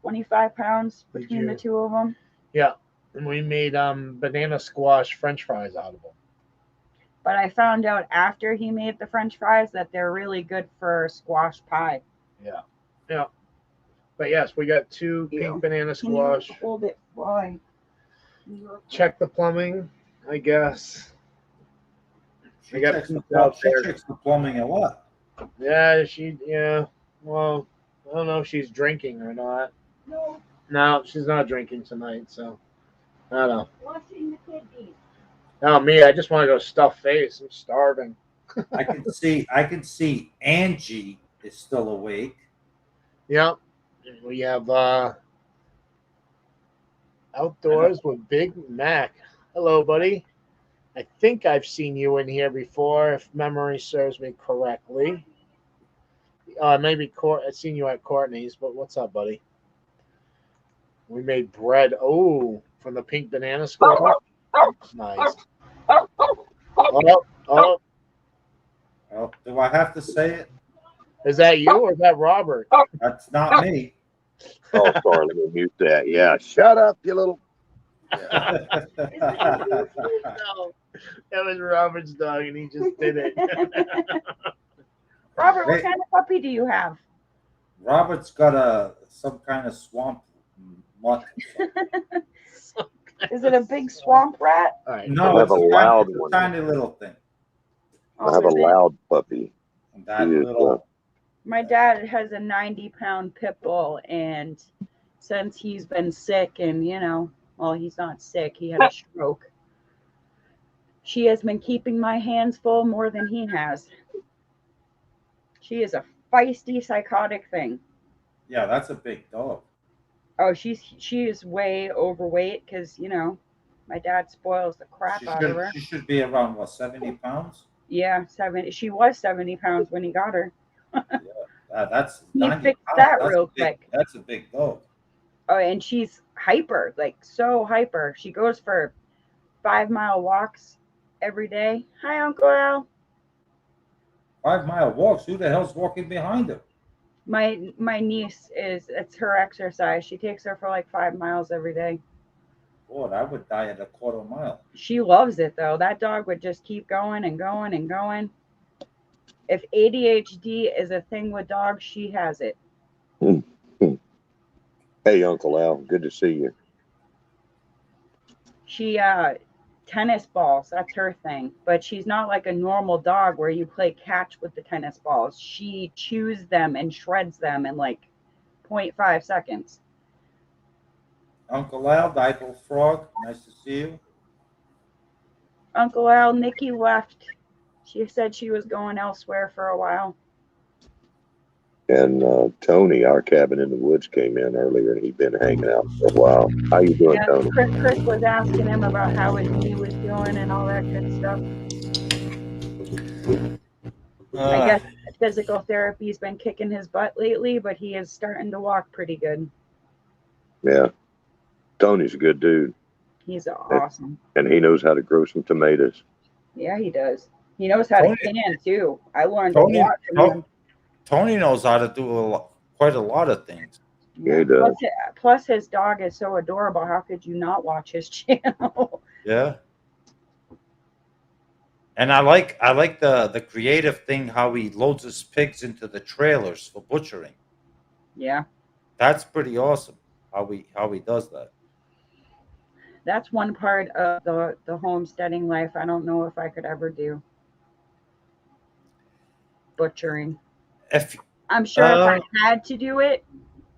25 pounds between the 2 of them. Yeah, and we made banana squash French fries out of them. But I found out after he made the French fries that they're really good for squash pie. Yeah. But yes, we got 2 pink banana squash. Can you hold it? Why? Check the plumbing, I guess. She got checks pizza out there. she checks the plumbing a lot. Yeah. Well, I don't know if she's drinking or not. No, she's not drinking tonight, so I don't know. Washing the kidneys. No, me, I just want to go stuff face. I'm starving. I can see Angie is still awake. Yep. We have Outdoors with Big Mac. Hello, buddy. I think I've seen you in here before, if memory serves me correctly. Maybe I've seen you at Courtney's, but what's up, buddy? We made bread. Oh, from the pink banana squash. Nice. Oh. Well, do I have to say it? Is that you or is that Robert? That's not me. Oh, sorry, let me mute that. Yeah, shut up, you little. No, that was Robert's dog, and he just did it. Robert, what kind of puppy do you have? Robert's got some kind of swamp mutt. Is it a big swamp rat? All right. No, I it's have a a loud tiny, one. tiny little thing. I have a loud puppy. And that He is, little. My dad has a 90-pound pit bull, and since he's been sick, and well, he's not sick, he had a stroke. She has been keeping my hands full more than he has. She is a feisty, psychotic thing. Yeah, that's a big dog. Oh, she is way overweight because my dad spoils the crap out of her. She should be around what, 70 pounds? Yeah, 70. She was 70 pounds when he got her. That's He 90 fixed pounds. that That's real a big, quick. That's a big dog. Oh, and she's hyper, like so hyper. She goes for 5-mile walks every day. Hi, Uncle Al. 5-mile walks. Who the hell's walking behind her? My niece it's her exercise. She takes her for like 5 miles every day. Boy, I would die at a quarter mile. She loves it though. That dog would just keep going and going and going. If ADHD is a thing with dogs, she has it. Hey, Uncle Al, good to see you. She tennis balls, that's her thing. But she's not like a normal dog where you play catch with the tennis balls. She chews them and shreds them in like 0.5 seconds. Uncle Al, Untitled Frog, nice to see you. Uncle Al, Nikki left. She said she was going elsewhere for a while. And Tony, our cabin in the woods, came in earlier, and he'd been hanging out for a while. How you doing, Tony? Chris was asking him about how his knee was doing and all that good stuff. I guess physical therapy's been kicking his butt lately, but he is starting to walk pretty good. Yeah. Tony's a good dude. He's awesome. And he knows how to grow some tomatoes. Yeah, he does. He knows how to can, too. I learned a lot from him. Tony knows how to do quite a lot of things. Yeah, he does. Plus, his dog is so adorable. How could you not watch his channel? Yeah. And I like the creative thing how he loads his pigs into the trailers for butchering. Yeah. That's pretty awesome how he does that. That's one part of the homesteading life I don't know if I could ever do. Butchering. I'm sure if I had to do it,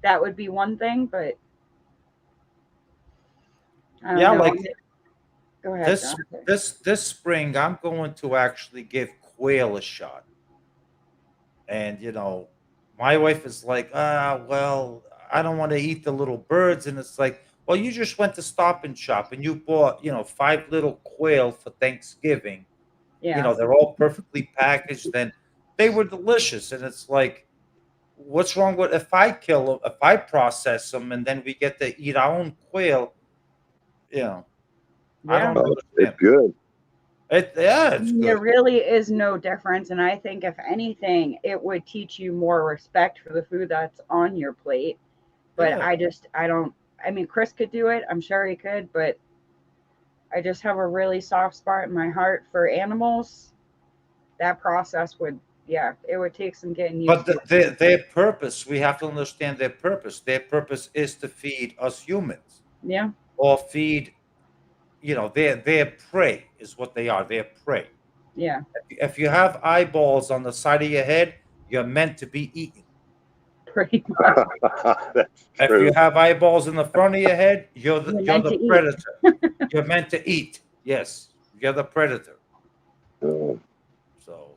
that would be one thing, but I don't know. Go ahead. This spring I'm going to actually give quail a shot. And my wife is like, well, I don't want to eat the little birds, and it's like, well, you just went to Stop and Shop and you bought, 5 little quail for Thanksgiving. Yeah. They're all perfectly packaged and they were delicious. And it's like, what's wrong with if I kill them, if I process them and then we get to eat our own quail? I don't know. It's good. It's good. There really is no difference. And I think if anything, it would teach you more respect for the food that's on your plate. But yeah. I mean, Chris could do it. I'm sure he could, but I just have a really soft spot in my heart for animals. That process would yeah, it would take some getting used But to. their purpose, we have to understand their purpose. Their purpose is to feed us humans Yeah, or feed, their prey is what they are. They're prey. yeah, If you have eyeballs on the side of your head, you're meant to be eaten. pretty much. That's If true. you have eyeballs in the front of your head, you're You're meant the to eat. predator. You're meant to eat. Yes, you're the predator. Uh, So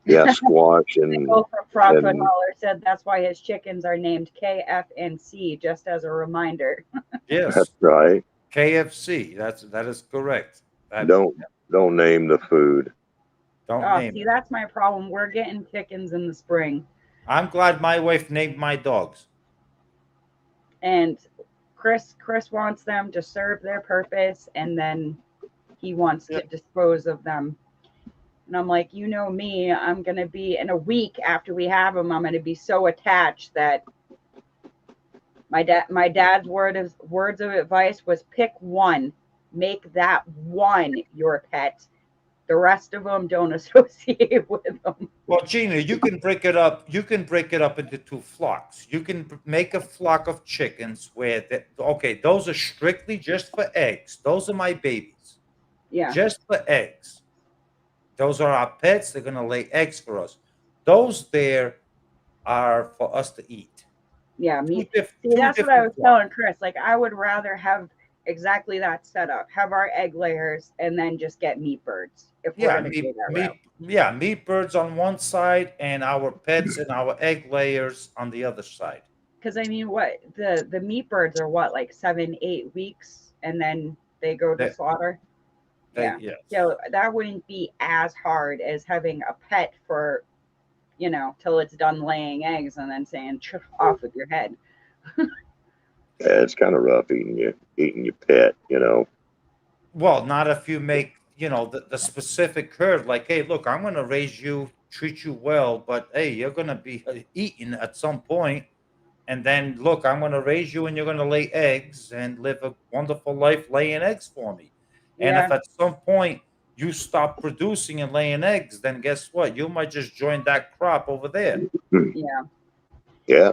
yeah, squash and Nicole from Frogfoot and Holler said that's why his chickens are named K, F, and C, just as a reminder. yes, that's right. KFC. That is correct. Don't name the food. Don't Oh, name see, it. that's my problem. We're getting chickens in the spring. I'm glad my wife named my dogs. And Chris wants them to serve their purpose, and then he wants to dispose of them. And I'm like, you know me, I'm going to be, in a week after we have them, I'm going to be so attached that my dad's words of advice was pick one, make that one your pet. The rest of them don't associate with them. Well, Gina, you can break it up. You can break it up into two flocks. You can make a flock of chickens where, those are strictly just for eggs. Those are my babies. Yeah. Just for eggs. Those are our pets. They're going to lay eggs for us. Those there are for us to eat. Yeah, me. See, that's what I was telling Chris. Like, I would rather have exactly that setup. Have our egg layers and then just get meat birds. If we're going to go that route. Yeah, meat birds on one side and our pets and our egg layers on the other side. Because I mean, what the meat birds are what, like 7-8 weeks, and then they go to slaughter. Yeah. Yes. So that wouldn't be as hard as having a pet for, till it's done laying eggs and then saying off with your head. Yeah, it's kind of rough eating your pet, Well, not if you make, the specific curve, like, hey, look, I'm going to raise you, treat you well, but hey, you're going to be eaten at some point. And then, look, I'm going to raise you and you're going to lay eggs and live a wonderful life laying eggs for me. Yeah. And if at some point you stop producing and laying eggs, then guess what? You might just join that crop over there. Yeah. Yeah.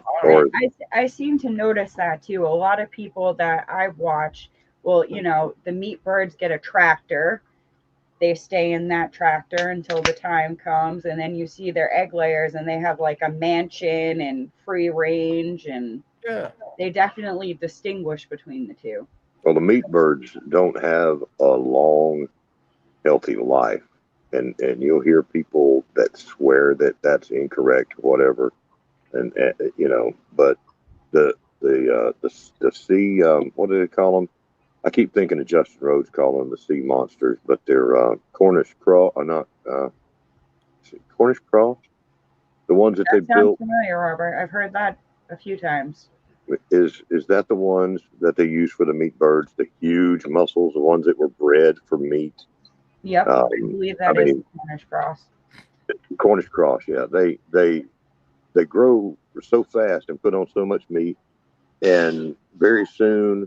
I seem to notice that too. A lot of people that I've watched, well, the meat birds get a tractor. They stay in that tractor until the time comes, and then you see their egg layers, and they have like a mansion and free range, and they definitely distinguish between the two. Well, the meat birds don't have a long, healthy life, and you'll hear people that swear that that's incorrect, or whatever, and but the sea, what do they call them? I keep thinking of Justin Rhodes calling them the sea monsters, but they're Cornish craw, Cornish craw, the ones that they built. Sounds familiar, Robert. I've heard that a few times. Is that the ones that they use for the meat birds? The huge mussels, the ones that were bred for meat. Yep, I believe that is Cornish cross. Cornish cross, yeah. They grow so fast and put on so much meat, and very soon,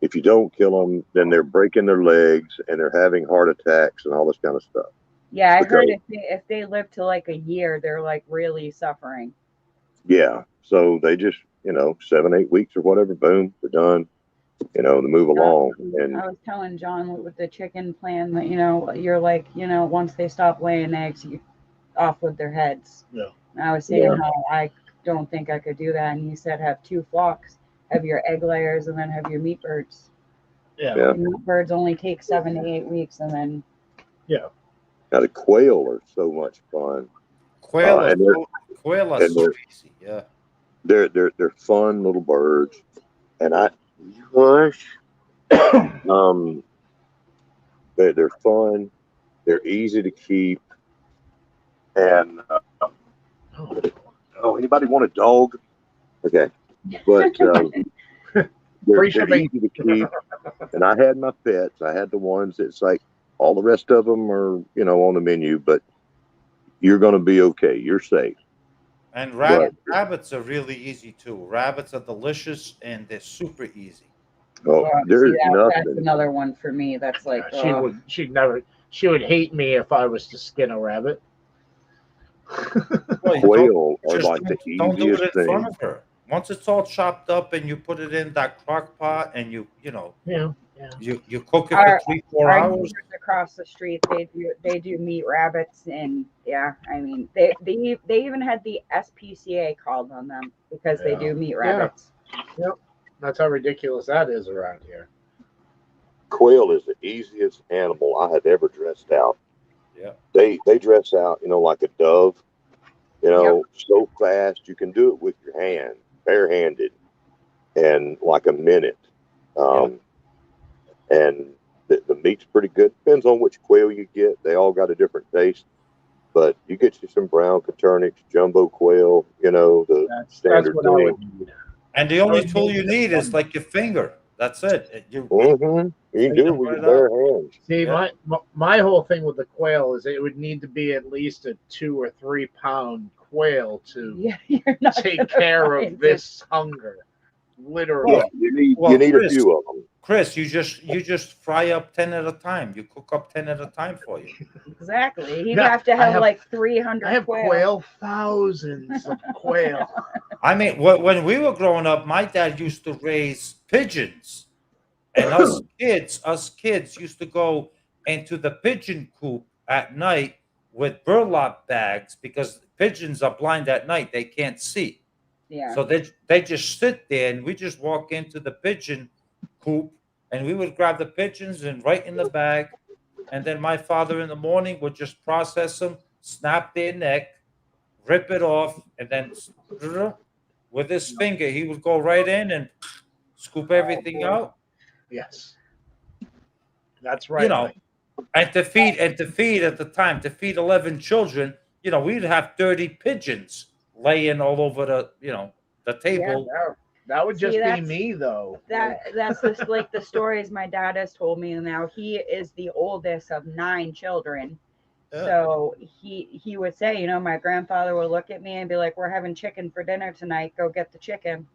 if you don't kill them, then they're breaking their legs and they're having heart attacks and all this kind of stuff. Yeah, I heard if they live to like a year, they're like really suffering. Yeah, so they just 7-8 weeks or whatever, boom, they're done. They move along. And I was telling John with the chicken plan that you're like once they stop laying eggs, you off with their heads. Yeah. And I was saying how I don't think I could do that, and he said have 2 flocks. Have your egg layers and then have your meat birds. Yeah. Meat birds only take 7 to 8 weeks, and then. Yeah. Now the quail are so much fun. Quail are so easy. Yeah. They're fun little birds, and they're fun. They're easy to keep, and anybody want a dog? Okay. But they're easy to keep. And I had my pets. I had the ones that's like all the rest of them are, on the menu, but you're going to be okay. You're safe. And rabbits are really easy too. Rabbits are delicious and they're super easy. Oh, there's nothing. That's another one for me. That's like she would hate me if I was to skin a rabbit. Well, Quail are just like the don't do easiest it in front thing. of her. Once it's all chopped up and you put it in that crock pot and you know, Yeah. you cook it Our- for 3-4 Our hours. neighbors across the street, they do meat rabbits, and yeah, I mean they even had the SPCA called on them because they do meat rabbits. Yep. That's how ridiculous that is around here. Quail is the easiest animal I have ever dressed out. Yeah. They dress out, like a dove, so fast. You can do it with your hand, barehanded, in like a minute. And the meat's pretty good. Depends on which quail you get. They all got a different taste. But you get you some brown Coturnix, jumbo quail, the standard what I thing. would need. And the only tool you need is like your finger. That's it. You You can do it with your bare hands. See, Yeah. my whole thing with the quail is it would need to be at least a 2 or 3 pound quail to You're not take gonna care find of this hunger. Literally. Yeah, you need a Chris, few of them. Chris, you just fry up 10 at a time. You cook up 10 at a time for you. Exactly. He'd No, have to I have have- like 300 I have quail, thousands of quail. I mean, when we were growing up, my dad used to raise pigeons, and us kids used to go into the pigeon coop at night with burlap bags because pigeons are blind at night; they can't see. Yeah. So they just sit there, and we just walk into the pigeon coop, and we would grab the pigeons and right in the bag, and then my father in the morning would just process them, snap their neck, rip it off, and then with his finger he would go right in and scoop everything out. Yes. That's right. Mike. And to feed at the time, to feed 11 children, we'd have 30 pigeons laying all over the table. That would just be that's- me, though. That's just like the stories my dad has told me. Now he is the oldest of 9 children. Yeah. So he would say, my grandfather would look at me and be like, "We're having chicken for dinner tonight. Go get the chicken."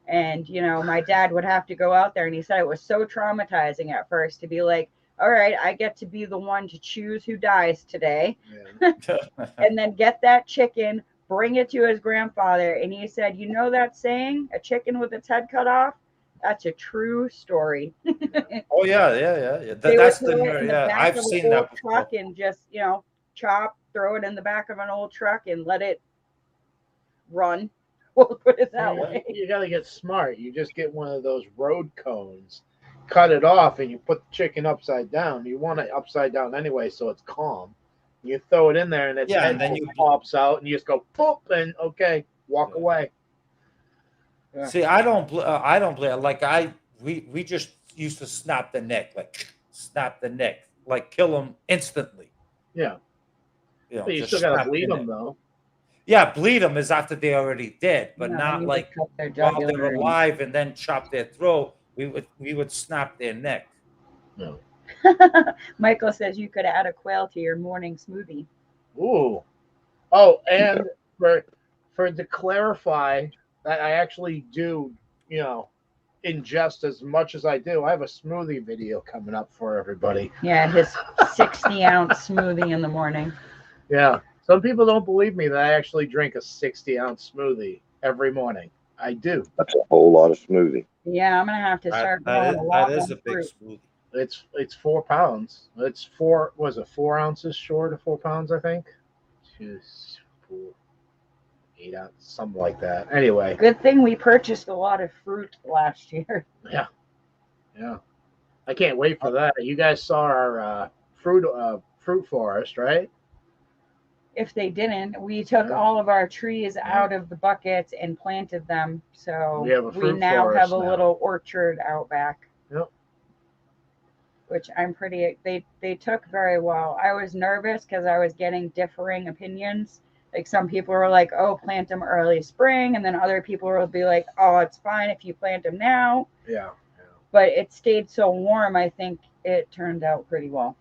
And my dad would have to go out there, and he said it was so traumatizing at first to be like, "All right, I get to be the one to choose who dies today." Yeah. And then get that chicken, bring it to his grandfather, and he said, that saying, a chicken with its head cut off? That's a true story. Oh yeah. They That's would throw it in the back I've of an seen old that before. truck and just chop, throw it in the back of an old truck and let it run. We'll put it that way. You got to get smart. You just get one of those road cones, cut it off, and you put the chicken upside down. You want it upside down anyway, so it's calm. You throw it in there, and its head and then you pops out, and you just go boop, and okay, walk away. Yeah. See, I don't blame. Like we just used to snap the neck, like kill them instantly. Yeah. But you just still got snap to bleed the them, neck. though. Yeah, bleed them is after they're already dead, but No, not you like just cut their while jugular they're and- alive and then chop their throat. We would snap their neck. No. Michael says you could add a quail to your morning smoothie. Ooh. Oh, and to clarify, I actually do, ingest as much as I do. I have a smoothie video coming up for everybody. Yeah, his 60-ounce smoothie in the morning. Yeah. Some people don't believe me that I actually drink a 60-ounce smoothie every morning. I do. That's a whole lot of smoothie. Yeah, I'm gonna have to start growing a lot That is more a big fruit. smoothie. It's 4 pounds. It's 4 ounces short of 4 pounds, I think. 2, 4, 8 ounces, something like that. Anyway. Good thing we purchased a lot of fruit last year. Yeah. I can't wait for that. You guys saw our fruit forest, right? If they didn't, we took all of our trees out of the buckets and planted them. So We have a we fruit now have forest a now. little orchard out back. Yep. Which I'm they took very well. I was nervous because I was getting differing opinions. Like some people were like, "Oh, plant them early spring," and then other people will be like, "Oh, it's fine if you plant them now." Yeah. But it stayed so warm. I think it turned out pretty well.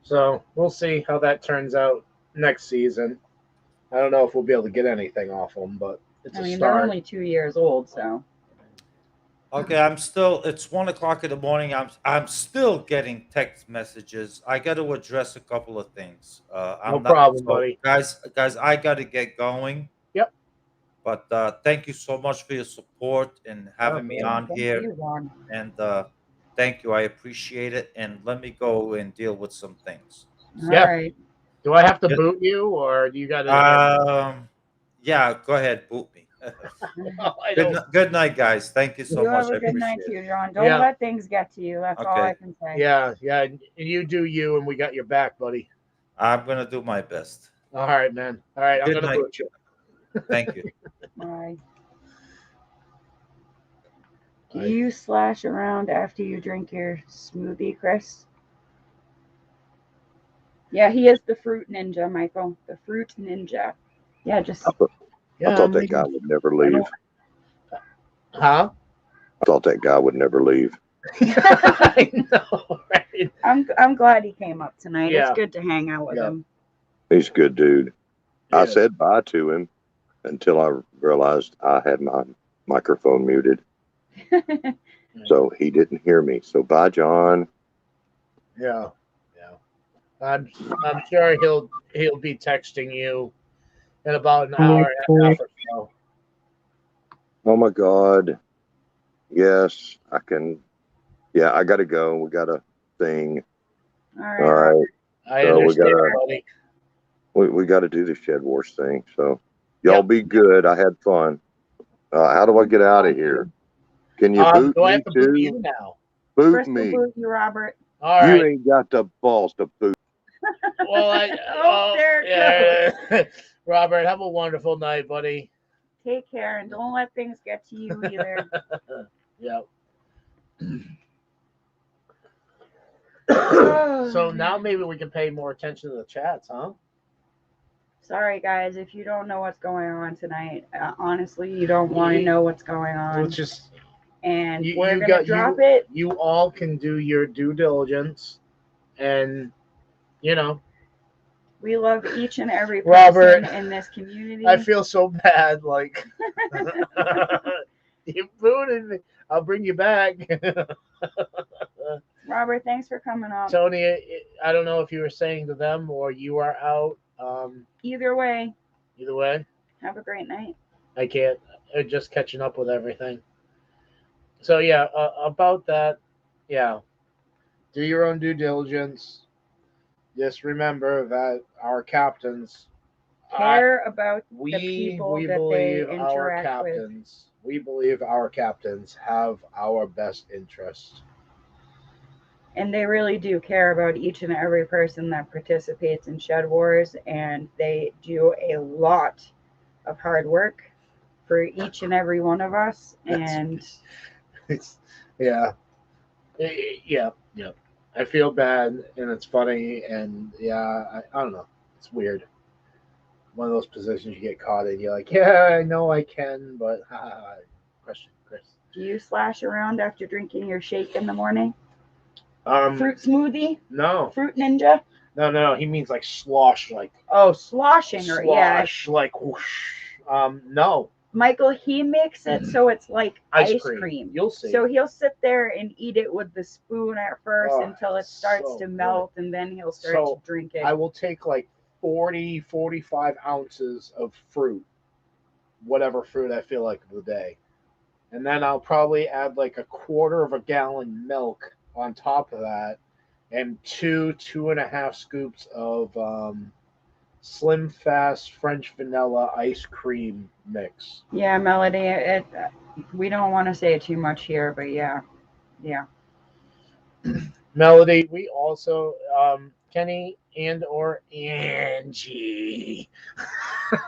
So we'll see how that turns out next season. I don't know if we'll be able to get anything off them, but it's I a mean, start. they're only 2 years old, so Okay, it's 1 o'clock in the morning. I'm still getting text messages. I got to address a couple of things. No problem, buddy. Guys, I got to get going. Yep. But thank you so much for your support and having me on Thank here. you, Ron. And thank you. I appreciate it. And let me go and deal with some things. All Yeah. right. Do I have to Yeah. boot you, or do you got to? Yeah, go ahead, boot me. I don't. Good night, guys. Thank you so You much. have a I good night appreciate too, it. Ron. Don't Yeah. let things get to you. That's all Okay. I can say. Yeah, and you do you, and we got your back, buddy. I'm gonna do my best. All right, man. All right, I'm Good gonna night. boot you. Thank you. Bye. Do you slash around after you drink your smoothie, Chris? Yeah, he is the fruit ninja, Michael. The fruit ninja. Yeah, just. Yeah, I thought that guy would never leave. Huh? I thought that guy would never leave. I know, right? I'm glad he came up tonight. Yeah. It's good to hang out with him. He's a good dude. I Yeah. said bye to him until I realized I had my microphone muted. So he didn't hear me. So bye, John. Yeah. I'm sure he'll be texting you in about an hour and a half or so. Oh my God. Yes, I can. Yeah, I got to go. We got a thing. All All right. right. I So we understand, gotta- buddy. We got to do the Shed Wars thing. So y'all be good. I had fun. How do I get out of here? Can you boot Do I me have to boot too? you now? Boot Chris will me. boot you, Robert. All You right. ain't got the balls to boot. Well, There it yeah. Robert, have a wonderful night, buddy. Take care and don't let things get to you either. Yeah. So now maybe we can pay more attention to the chats, huh? Sorry, guys, if you don't know what's going on tonight, honestly, you don't want to know what's going on. Let's just And you- we're you going to got- drop you- it. you all can do your due diligence, and We love each and every person Robert, in this community. I feel so bad. Like you booted me. I'll bring you back. Robert, thanks for coming on. Tony, I don't know if you were saying to them or you are out. Either way, Either way, have a great night. I can't. I'm just catching up with everything. So yeah, about that, yeah. Do your own due diligence. Just remember that our captains Care about we the people we that they believe our interact with. captains. We believe our captains have our best interest. And they really do care about each and every person that participates in Shed Wars, and they do a lot of hard work for each and every one of us. And It's yeah. I feel bad, and it's funny, and I don't know. It's weird. One of those positions you get caught in. You're like, yeah, I know I can, but question, Chris. do you slash around after drinking your shake in the morning? Um, Fruit smoothie? no, Fruit ninja? no. He means like slosh, like Oh, sloshing or yeah. slosh, like whoosh. No, Michael, he makes it so it's like ice cream. You'll see. So he'll sit there and eat it with the spoon at first Oh, until it starts so to melt, and then he'll start So, to drink it. I will take like 40, 45 ounces of fruit, whatever fruit I feel like of the day. And then I'll probably add like a quarter of a gallon milk on top of that, and 2.5 scoops of Slim Fast French vanilla ice cream mix. Yeah, Melody, we don't want to say too much here, but yeah. Melody, we also Kenny and or Angie.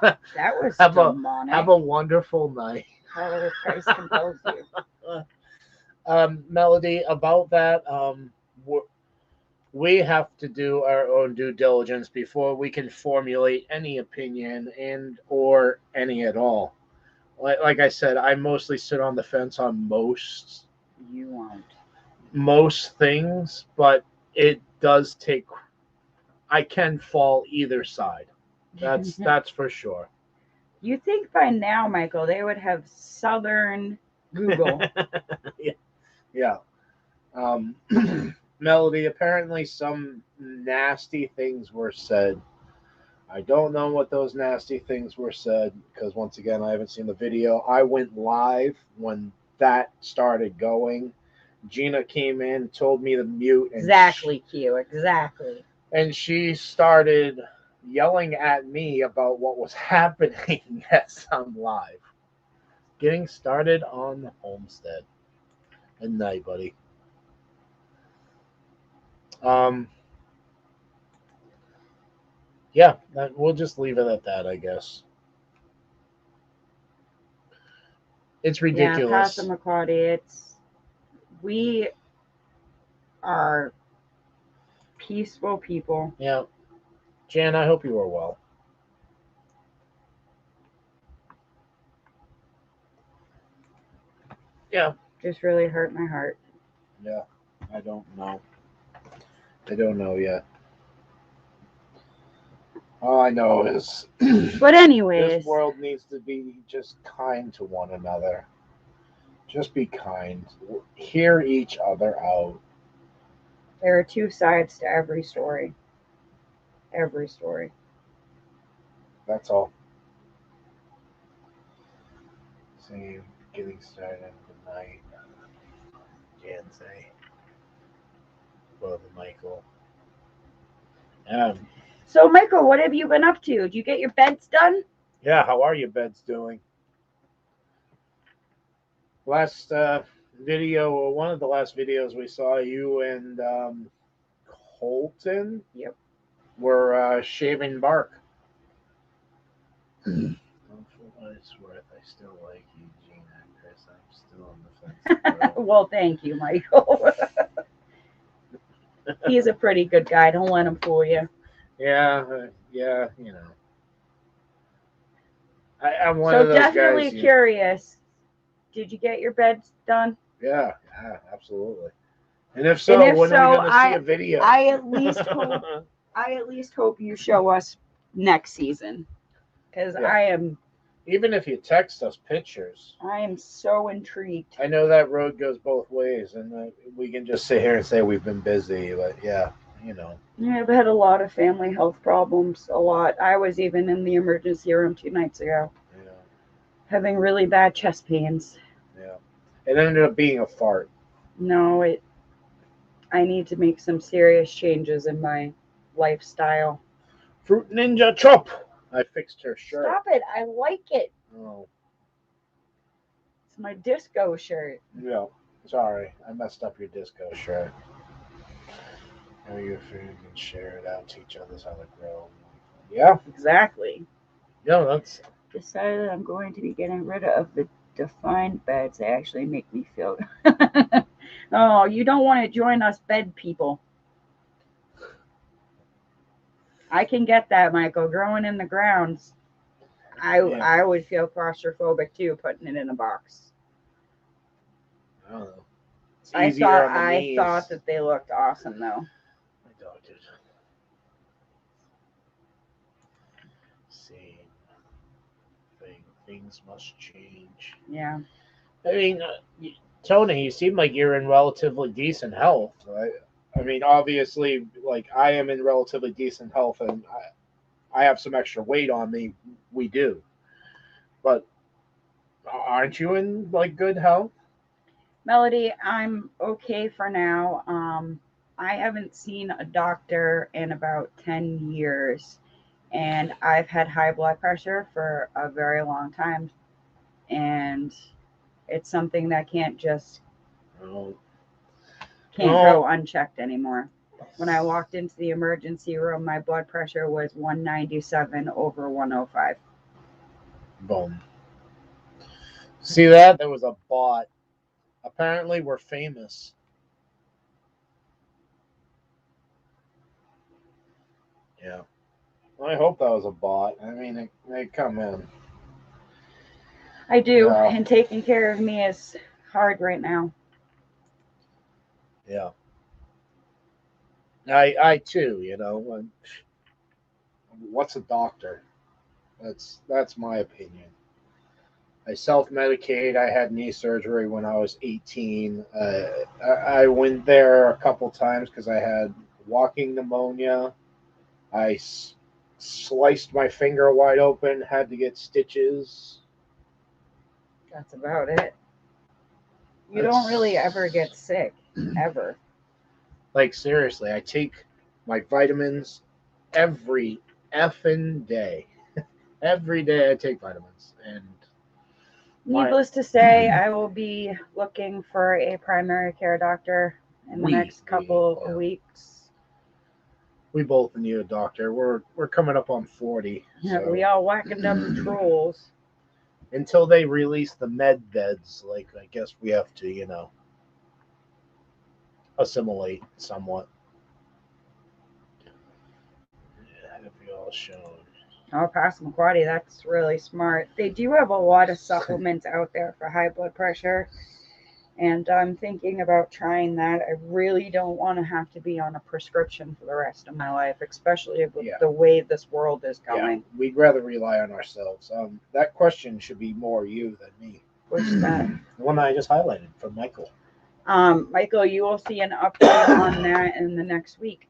That was Have a- demonic. Have a wonderful night. How did Christ compose you? Melody, about that, we have to do our own due diligence before we can formulate any opinion and or any at all. Like I said, I mostly sit on the fence on You won't. most things, but it does take. I can fall either side. That's for sure. You think by now, Michael, they would have Southern Google. Melody, apparently some nasty things were said. I don't know what those nasty things were said because, once again, I haven't seen the video. I went live when that started going. Gina came in, told me to mute. And Exactly, Q. Exactly. And she started yelling at me about what was happening as I'm live. Getting started on the homestead. Good night, buddy. Yeah, we'll just leave it at that, I guess. It's ridiculous. Yeah, Pastor McCarty, we are peaceful people. Yeah. Jan, I hope you are well. Yeah. Just really hurt my heart. Yeah. I don't know. I don't know yet. All I know is but anyways, this world needs to be just kind to one another. Just be kind. Hear each other out. There are two sides to every story. Every story. That's all. See, getting started tonight. Jan say. Brother Michael. So, Michael, what have you been up to? Did you get your beds done? Yeah, how are your beds doing? Last video, or one of the last videos we saw, you and Colton were shaving bark. For what it's worth, I still like you, Gina and Chris. I'm still on the fence. Well, thank you, Michael. He's a pretty good guy. Don't let him fool you. Yeah, you know. I'm one of those guys. So definitely curious. Did you get your beds done? Yeah, absolutely. And if so, when are we going to see a video? I at least hope you show us next season, because I am. Even if you text us pictures, I am so intrigued. I know that road goes both ways, and we can just sit here and say we've been busy, but yeah, you know. Yeah, I've had a lot of family health problems. A lot. I was even in the emergency room 2 nights ago. Yeah. Having really bad chest pains. Yeah. It ended up being a fart. No, I need to make some serious changes in my lifestyle. Fruit Ninja Chop. I fixed her shirt. Stop it. I like it. Oh. It's my disco shirt. Yeah. Sorry. I messed up your disco shirt. Maybe you can share it out, teach others how to grow. Yeah. Exactly. Yeah, that's. Decided I'm going to be getting rid of the defined beds. They actually make me feel. Oh, you don't want to join us bed people. I can get that, Michael. Growing in the grounds, I would feel claustrophobic too, putting it in a box. I don't know. I thought that they looked awesome, though. My dog did. Same thing. Things must change. Yeah. I mean, Tony, you seem like you're in relatively decent health, right? I mean, obviously, like, I am in relatively decent health, and I have some extra weight on me. We do. But aren't you in, like, good health? Melody, I'm okay for now. I haven't seen a doctor in about 10 years, and I've had high blood pressure for a very long time, and it's something that can't go unchecked anymore. When I walked into the emergency room, my blood pressure was 197 over 105. Boom. See that? There was a bot. Apparently, we're famous. Yeah. I hope that was a bot. I mean, they come in. I do, and taking care of me is hard right now. Yeah. I too, you know. What's a doctor? That's my opinion. I self-medicate. I had knee surgery when I was 18. I went there a couple times because I had walking pneumonia. I sliced my finger wide open, had to get stitches. That's about it. You don't really ever get sick, ever. Like, seriously, I take my vitamins every effing day. Every day I take vitamins. And needless to say, I will be looking for a primary care doctor in the next couple of weeks. We both need a doctor. We're coming up on 40. Yeah, so. we all whacking them trolls. Until they release the med beds, like, I guess we have to, assimilate somewhat. Yeah, have you all shown? Oh, Passamaquoddy, that's really smart. They do have a lot of supplements out there for high blood pressure, and I'm thinking about trying that. I really don't want to have to be on a prescription for the rest of my life, especially with the way this world is going. Yeah, we'd rather rely on ourselves. That question should be more you than me. Which is that? The one I just highlighted from Michael. Michael, you will see an update on that in the next week.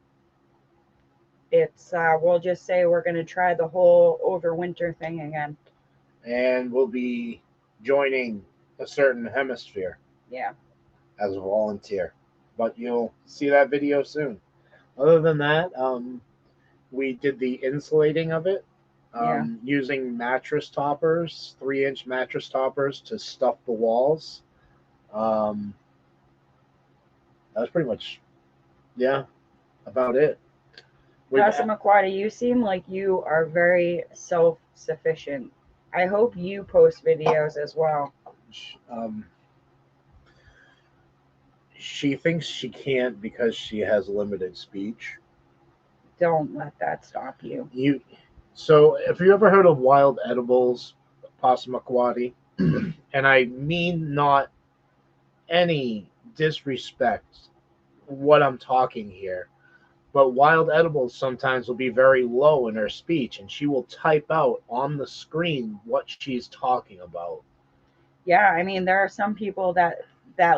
It's we'll just say we're going to try the whole overwinter thing again, and we'll be joining a certain hemisphere. Yeah, as a volunteer, but you'll see that video soon. Other than that, we did the insulating of it, using mattress toppers, 3-inch mattress toppers to stuff the walls. That was pretty much, about it. Passamaquoddy, you seem like you are very self-sufficient. I hope you post videos as well. She thinks she can't because she has limited speech. Don't let that stop you. So, if you ever heard of wild edibles, Passamaquoddy, and I mean not any disrespect what I'm talking here, but wild edibles sometimes will be very low in her speech, and she will type out on the screen what she's talking about. Yeah, I mean, there are some people that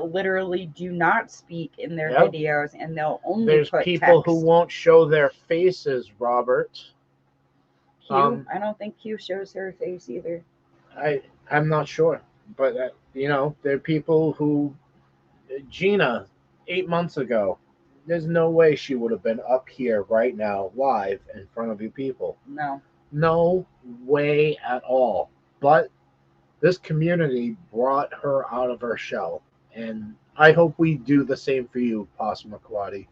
literally do not speak in their videos, and they'll only There's put people text. who won't show their faces, Robert. Q, I don't think Q shows her face either. I'm not sure, but there are people who Gina 8 months ago, there's no way she would have been up here right now live in front of you people. No way at all. But this community brought her out of her shell, and I hope we do the same for you, Passamaquoddy.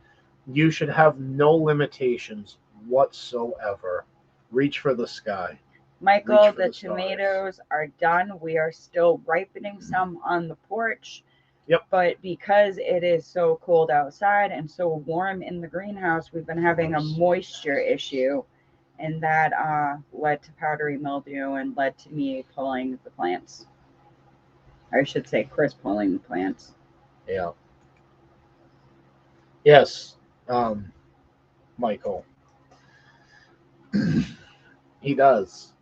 You should have no limitations whatsoever. Reach for the sky. Michael, the tomatoes are done. We are still ripening some on the porch. Yep. But because it is so cold outside and so warm in the greenhouse, we've been having a moisture issue, and that led to powdery mildew and led to me pulling the plants. I should say Chris pulling the plants. Yeah. Yes, Michael. He does.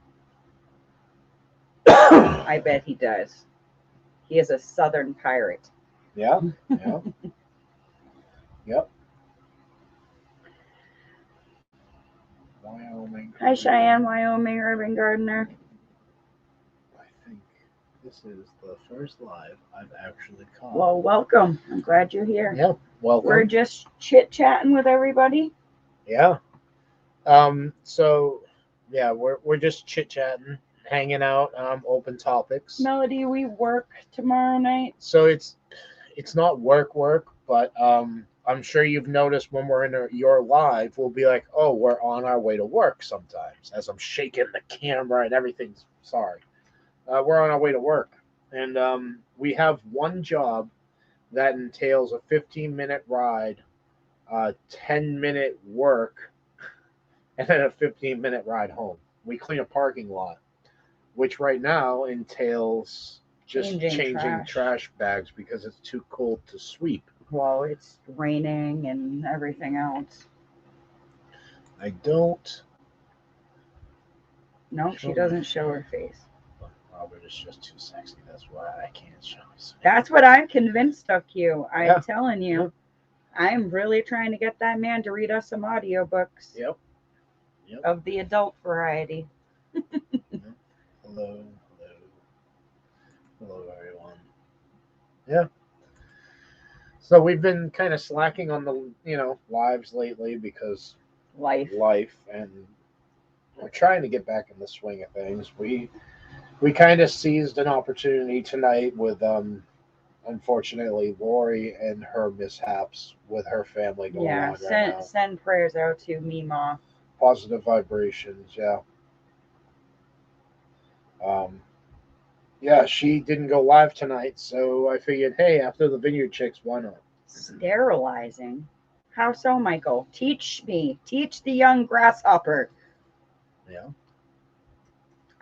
I bet he does. He is a southern pirate. Yeah. Yep. Wyoming. Hi, Cheyenne, Wyoming urban gardener. I think this is the first live I've actually caught. Well, welcome. I'm glad you're here. Yeah, welcome. We're just chit-chatting with everybody. Yeah. So, yeah, we're just chit-chatting, hanging out, open topics. Melody, we work tomorrow night. So it's not work, but I'm sure you've noticed when we're in your live, we'll be like, oh, we're on our way to work sometimes, as I'm shaking the camera and everything's sorry. We're on our way to work. And we have one job that entails a 15-minute ride, 10-minute work, and then a 15-minute ride home. We clean a parking lot, which right now entails just changing trash bags because it's too cold to sweep. Well, it's raining and everything else. I don't. No, she doesn't show her face. Robert is just too sexy. That's why I can't show his face. That's what I'm convinced of, Q. I'm Yeah. telling you. Yep. I'm really trying to get that man to read us some audiobooks. Yep. Of the adult variety. Hello, everyone. Yeah. So we've been kind of slacking on the lives lately because life, and we're trying to get back in the swing of things. We kind of seized an opportunity tonight with unfortunately Lori and her mishaps with her family going on right now. Send prayers out to Mima. Positive vibrations, yeah. Yeah, she didn't go live tonight, so I figured, hey, after the Vineyard Chicks, why not? Sterilizing? How so, Michael? Teach me. Teach the young grasshopper. Yeah.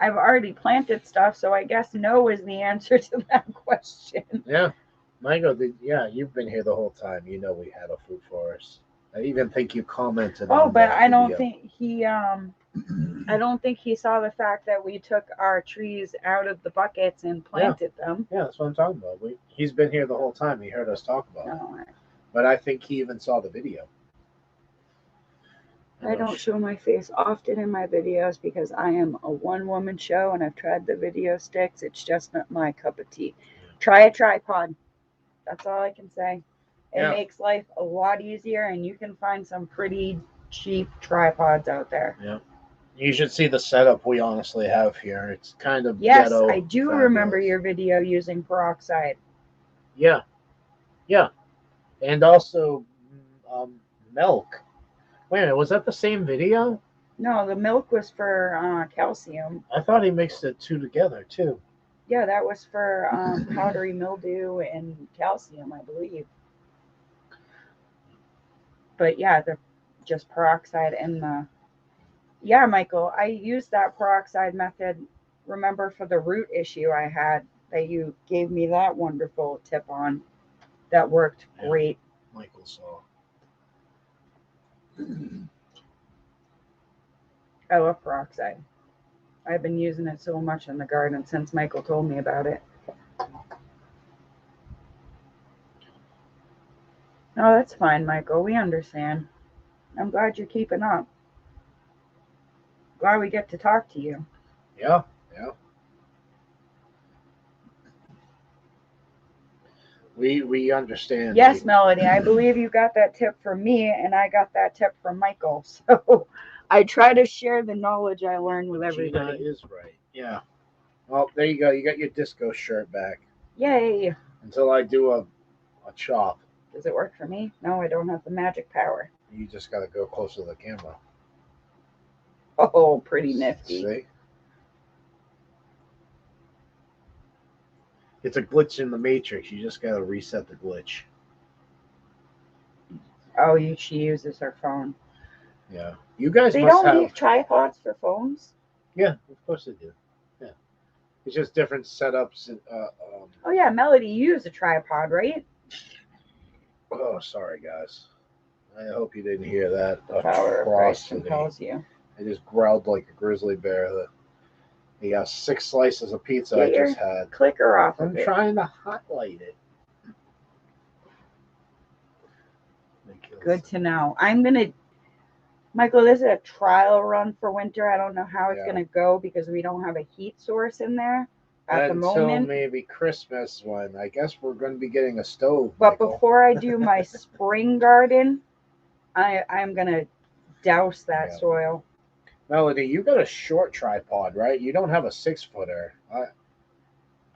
I've already planted stuff, so I guess no is the answer to that question. Yeah. Michael, you've been here the whole time. You know we had a fruit forest. I even think you commented on but I don't video. think he I don't think he saw the fact that we took our trees out of the buckets and planted them. Yeah, that's what I'm talking about. He's been here the whole time. He heard us talk about it. But I think he even saw the video. I don't show my face often in my videos because I am a one-woman show and I've tried the video sticks. It's just not my cup of tea. Try a tripod. That's all I can say. It makes life a lot easier, and you can find some pretty cheap tripods out there. Yeah. You should see the setup we honestly have here. It's kind of ghetto. I do remember your video using peroxide. Yeah. Yeah. And also milk. Wait a minute, was that the same video? No, the milk was for calcium. I thought he mixed the two together, too. Yeah, that was for powdery mildew and calcium, I believe. But yeah, just peroxide and the... Yeah, Michael, I used that peroxide method, remember, for the root issue I had that you gave me that wonderful tip on. That worked great. Michael saw. I love peroxide. I've been using it so much in the garden since Michael told me about it. No, that's fine, Michael. We understand. I'm glad you're keeping up. Glad we get to talk to you. Yeah. We understand. Yes, Melody. I believe you got that tip from me, and I got that tip from Michael. So I try to share the knowledge I learned with everybody. Gina is right. Yeah. Well, there you go. You got your disco shirt back. Yay. Until I do a chop. Does it work for me? No, I don't have the magic power. You just got to go closer to the camera. Oh, pretty nifty. See? It's a glitch in the matrix. You just got to reset the glitch. Oh, she uses her phone. Yeah. You guys they must don't have... make tripods for phones? Yeah, of course they do. Yeah. It's just different setups. Oh, yeah, Melody, you use a tripod, right? Oh, sorry, guys. I hope you didn't hear that. The power of Christ compels you. I just growled like a grizzly bear. He got 6 slices of pizza I just had. Clicker off. I'm trying to highlight it. Good to know. Michael, this is a trial run for winter. I don't know how it's going to go because we don't have a heat source in there at the moment. Until maybe Christmas, when I guess we're going to be getting a stove. But before I do my spring garden, I'm going to douse that soil. Melody, you got a short tripod, right? You don't have a 6-footer.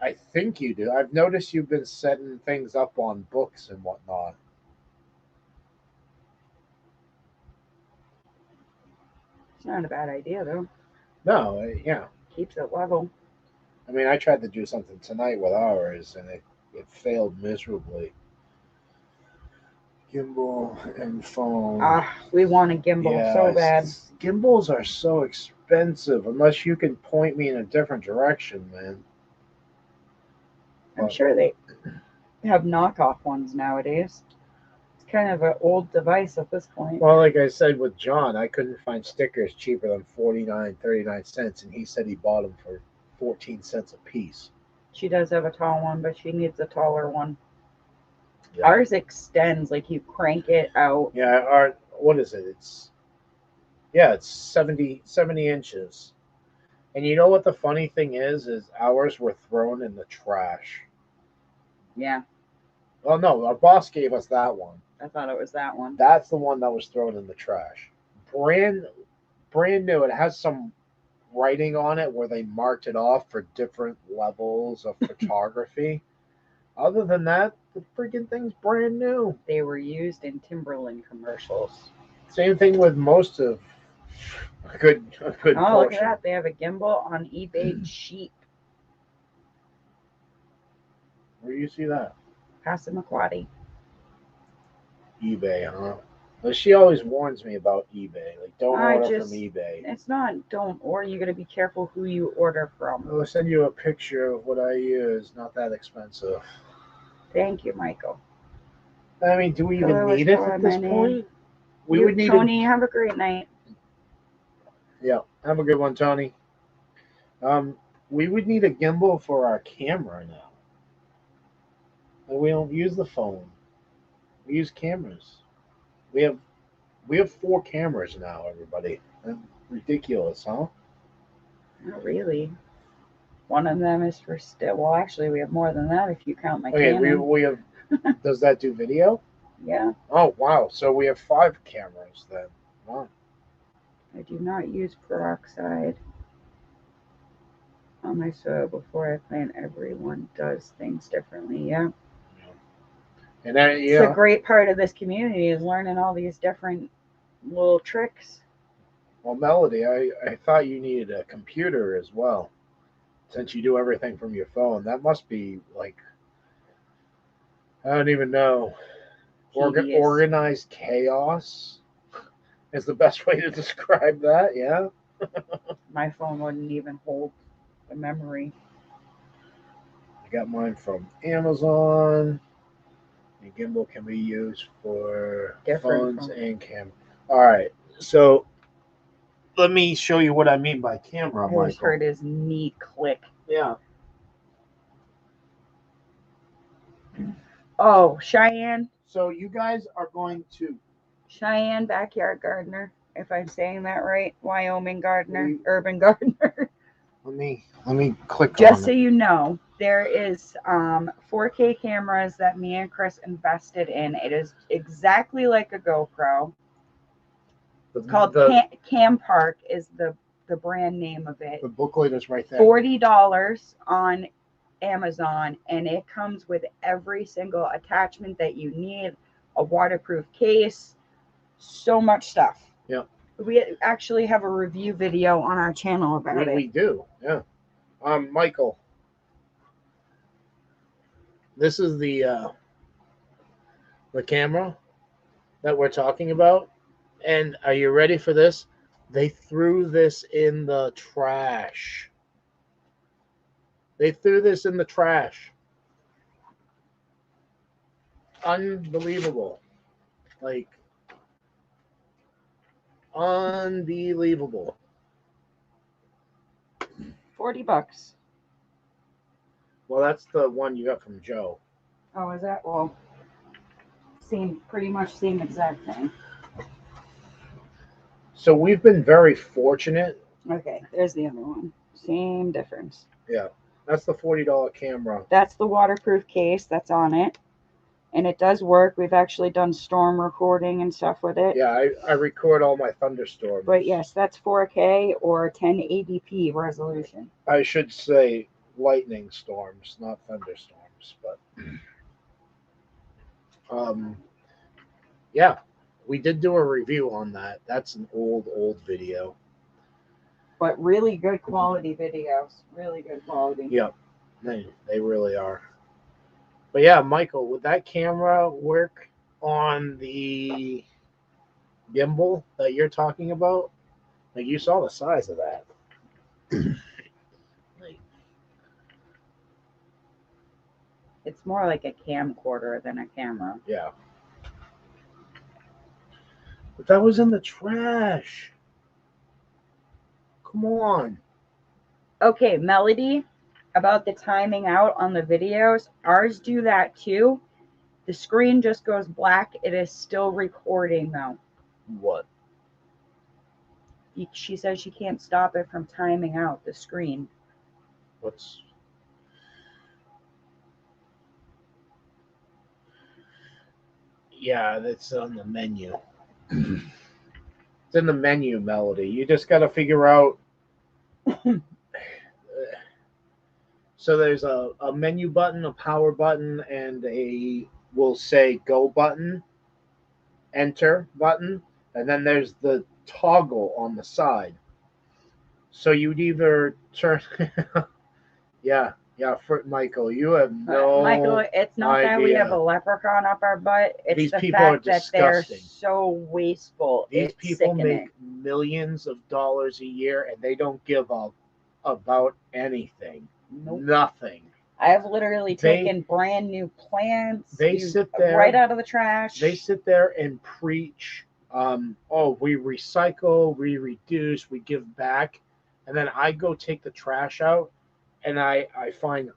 I think you do. I've noticed you've been setting things up on books and whatnot. It's not a bad idea, though. No, yeah. Keeps it level. I mean, I tried to do something tonight with ours, and it failed miserably. Gimbal and phone. We want a gimbal so bad. Gimbals are so expensive unless you can point me in a different direction, man. I'm sure they have knockoff ones nowadays. It's kind of an old device at this point. Well, like I said with John, I couldn't find stickers cheaper than 39 cents, and he said he bought them for 14 cents a piece. She does have a tall one, but she needs a taller one. Yeah. Ours extends, like you crank it out. Yeah, what is it? It's 70 inches. And you know what the funny thing is ours were thrown in the trash. Yeah, Oh no, our boss gave us that one. I thought it was that one. That's the one that was thrown in the trash. Brand new. It has some writing on it where they marked it off for different levels of photography. Other than that, the freaking thing's brand new. They were used in Timberland commercials. Same thing with most of a good Oh, portion. look at that. They have a gimbal on eBay cheap. Where do you see that? Passamaquoddy. eBay, huh? Well, she always warns me about eBay. Like, don't order from eBay. It's not don't order. You got to be careful who you order from. I'll send you a picture of what I use. Not that expensive. Thank you, Michael. I mean, do we even need it at this point? We would need Tony, have a great night. Yeah, have a good one, Tony. We would need a gimbal for our camera now. And we don't use the phone. We use cameras. We have 4 cameras now, everybody. That's ridiculous, huh? Not really. One of them is for still. Well, actually, we have more than that if you count my Canon. We have. Does that do video? Yeah. Oh wow! So we have 5 cameras then. Wow. I do not use peroxide on my soil before I plant. Everyone does things differently. Yeah. And then, It's a great part of this community is learning all these different little tricks. Well, Melody, I thought you needed a computer as well, since you do everything from your phone. That must be like, I don't even know. Organized chaos is the best way to describe that. Yeah. My phone wouldn't even hold the memory. I got mine from Amazon. The gimbal can be used for phones and camera. All right, so let me show you what I mean by camera, Michael. I just heard his knee click. Yeah. Oh, Cheyenne. So you guys are going to Cheyenne Backyard Gardener, if I'm saying that right. Wyoming Gardener, Urban Gardener. Let me click Just on so it. you know, there is 4K cameras that me and Chris invested in. It is exactly like a GoPro. It's called Cam Park is the brand name of it. The booklet is right there. $40 on Amazon, and it comes with every single attachment that you need, a waterproof case, so much stuff. Yeah. We actually have a review video on our channel about it. We do, yeah. Michael, this is the camera that we're talking about. And are you ready for this? They threw this in the trash. They threw this in the trash. Unbelievable. Like, unbelievable. $40. Well, that's the one you got from Joe. Oh, is that? Well, pretty much same exact thing. So we've been very fortunate. Okay, there's the other one. Same difference. Yeah, that's the $40 camera. That's the waterproof case that's on it. And it does work. We've actually done storm recording and stuff with it. Yeah, I record all my thunderstorms. But yes, that's 4K or 1080p resolution. I should say lightning storms, not thunderstorms. But yeah, we did do a review on that. That's an old video. But really good quality videos. Really good quality. Yep, they really are. But yeah, Michael, would that camera work on the gimbal that you're talking about? Like, you saw the size of that. It's more like a camcorder than a camera. Yeah. But that was in the trash. Come on. Okay, Melody, about the timing out on the videos, ours do that too. The screen just goes black. It is still recording though. What? She says she can't stop it from timing out the screen. What's... Yeah, that's on the menu. It's in the menu, Melody. You just got to figure out. So there's a menu button, a power button, and we'll say go button, enter button, and then there's the toggle on the side. So you'd either turn. Yeah, for Michael, you have no. Michael, it's not that we have a leprechaun up our butt. It's These the people are fact that they're disgusting. so wasteful. These It's people sickening. make millions of dollars a year, and they don't give up about anything. Nope. Nothing. I have literally taken brand new plants. They sit there right out of the trash. They sit there and preach. Oh, we recycle, we reduce, we give back, and then I go take the trash out, and I find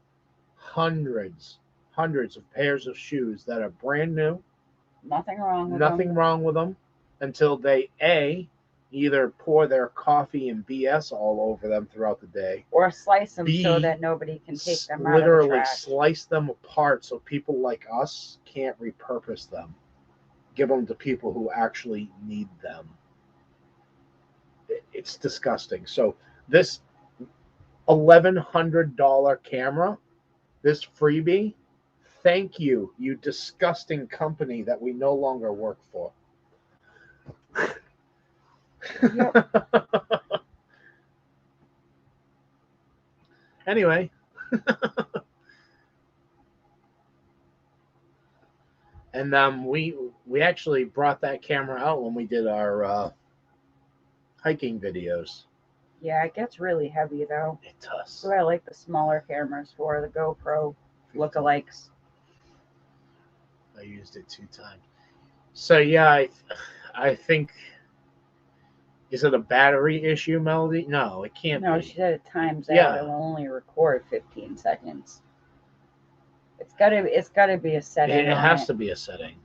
hundreds of pairs of shoes that are brand new. Nothing wrong with Nothing them. wrong with them until they either pour their coffee and BS all over them throughout the day, or slice them so that nobody can take them out of the literally trash. slice them apart so people like us can't repurpose them, give them to people who actually need them. It's disgusting. So this $1,100 camera, this freebie, thank you, you disgusting company that we no longer work for. Yep. Anyway. And we actually brought that camera out when we did our hiking videos. Yeah, it gets really heavy though. It does. So I like the smaller cameras for the GoPro lookalikes. I used it 2 times. So yeah, I think, is it a battery issue, Melody? No, it can't be. No, she said it times out. It will only record 15 seconds. It's gotta be a setting. It has to be a setting.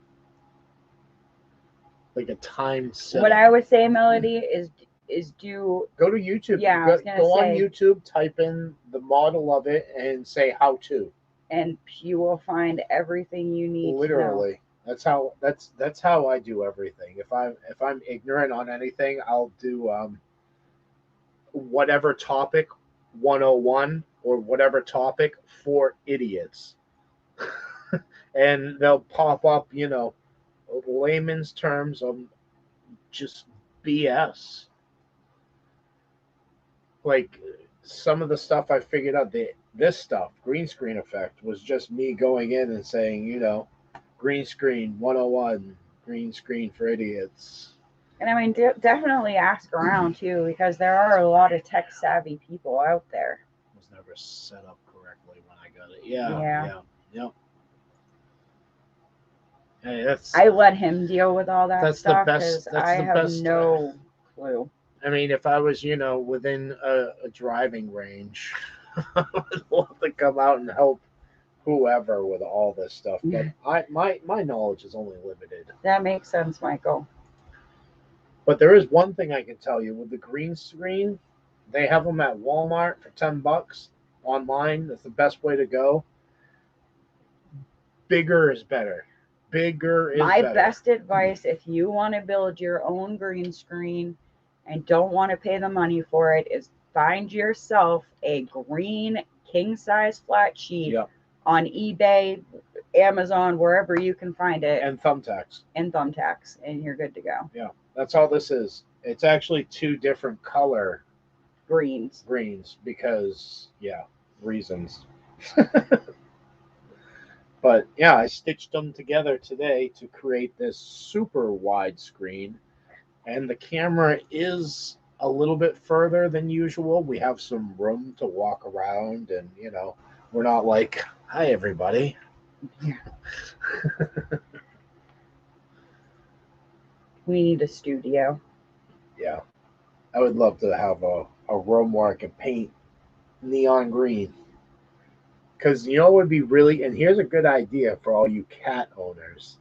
Like a time setting. What I would say, Melody, is go to YouTube. Yeah, go on YouTube, type in the model of it, and say how to. And you will find everything you need. Literally. That's how I do everything. If I'm ignorant on anything, I'll do whatever topic 101 or whatever topic for idiots. And they'll pop up, layman's terms of just BS. Like some of the stuff I figured out, this stuff, green screen effect, was just me going in and saying, green screen 101, green screen for idiots. And I mean, definitely ask around too, because there are a lot of tech savvy people out there. It was never set up correctly when I got it. Yeah. Hey, I let him deal with all that stuff because I have no clue. I mean, if I was, within a driving range, I would love to come out and help whoever with all this stuff. But my knowledge is only limited. That makes sense, Michael. But there is one thing I can tell you with the green screen. They have them at Walmart for $10 online. That's the best way to go. Bigger is better. My best advice, if you want to build your own green screen and don't want to pay the money for it, is find yourself a green king-size flat sheet on eBay, Amazon, wherever you can find it. And thumbtacks. And you're good to go. Yeah, that's all this is. It's actually 2 different color greens because, reasons. But yeah, I stitched them together today to create this super wide screen. And the camera is a little bit further than usual. We have some room to walk around and, we're not like, hi, everybody. We need a studio. Yeah. I would love to have a room where I can paint neon green. Because you know what would be really, and here's a good idea for all you cat owners: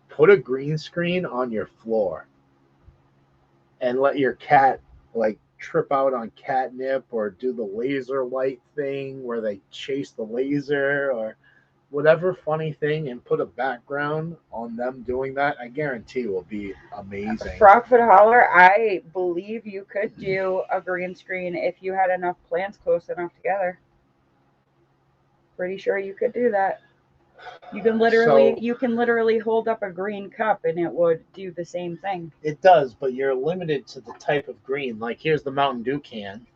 put a green screen on your floor and let your cat like trip out on catnip or do the laser light thing where they chase the laser or whatever funny thing, and put a background on them doing that. I guarantee will be amazing. Frogfoot Holler, I believe you could do a green screen if you had enough plants close enough together. Pretty sure you could do that. You can literally hold up a green cup and it would do the same thing. It does, but you're limited to the type of green. Like here's the Mountain Dew can.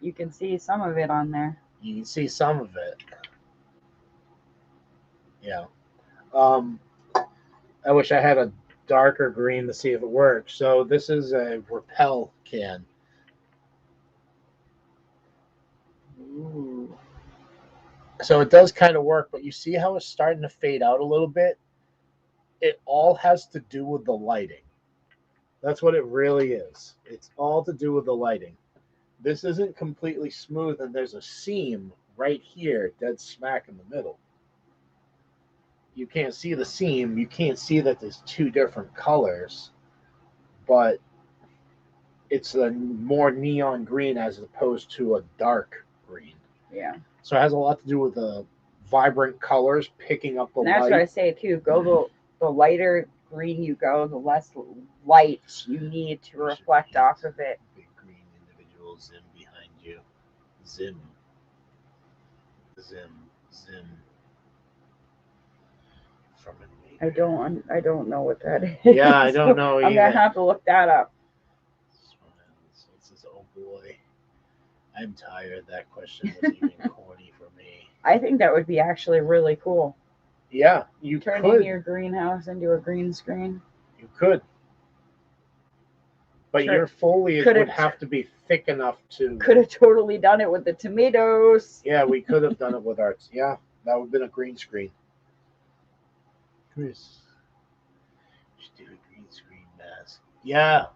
You can see some of it on there. You can see some of it. Yeah. I wish I had a darker green to see if it works. So this is a Repel can. Ooh. So it does kind of work, but you see how it's starting to fade out a little bit? It all has to do with the lighting. That's what it really is. It's all to do with the lighting. This isn't completely smooth, and there's a seam right here, dead smack in the middle. You can't see the seam. You can't see that there's two different colors, but it's a more neon green as opposed to a dark green. Yeah. So it has a lot to do with the vibrant colors picking up the light. That's what I say too. Go the lighter green you go, the less light you need to reflect off of it. Big green individual Zim behind you. Zim. Zim. Zim. I don't know what that is. Yeah, I don't know either. I'm gonna have to look that up. It says, oh boy, I'm tired. That question was even corny for me. I think that would be actually really cool. Yeah, you Turning could. your greenhouse into a green screen. You could. But your foliage would have to be thick enough to... Could have totally done it with the tomatoes. Yeah, we could have done it with our... Yeah, that would have been a green screen. Chris, just do a green screen mask. Yeah.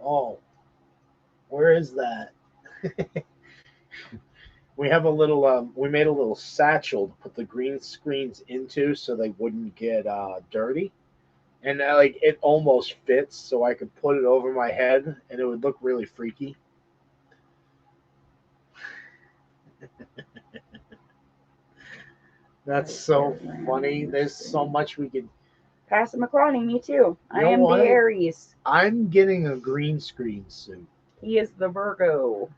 Oh, where is that? We have a little. We made a little satchel to put the green screens into, so they wouldn't get dirty, and like it almost fits, so I could put it over my head, and it would look really freaky. That's so funny. There's so much we could. Passamaquoddy, me too. I am the Aries. I'm getting a green screen suit. He is the Virgo.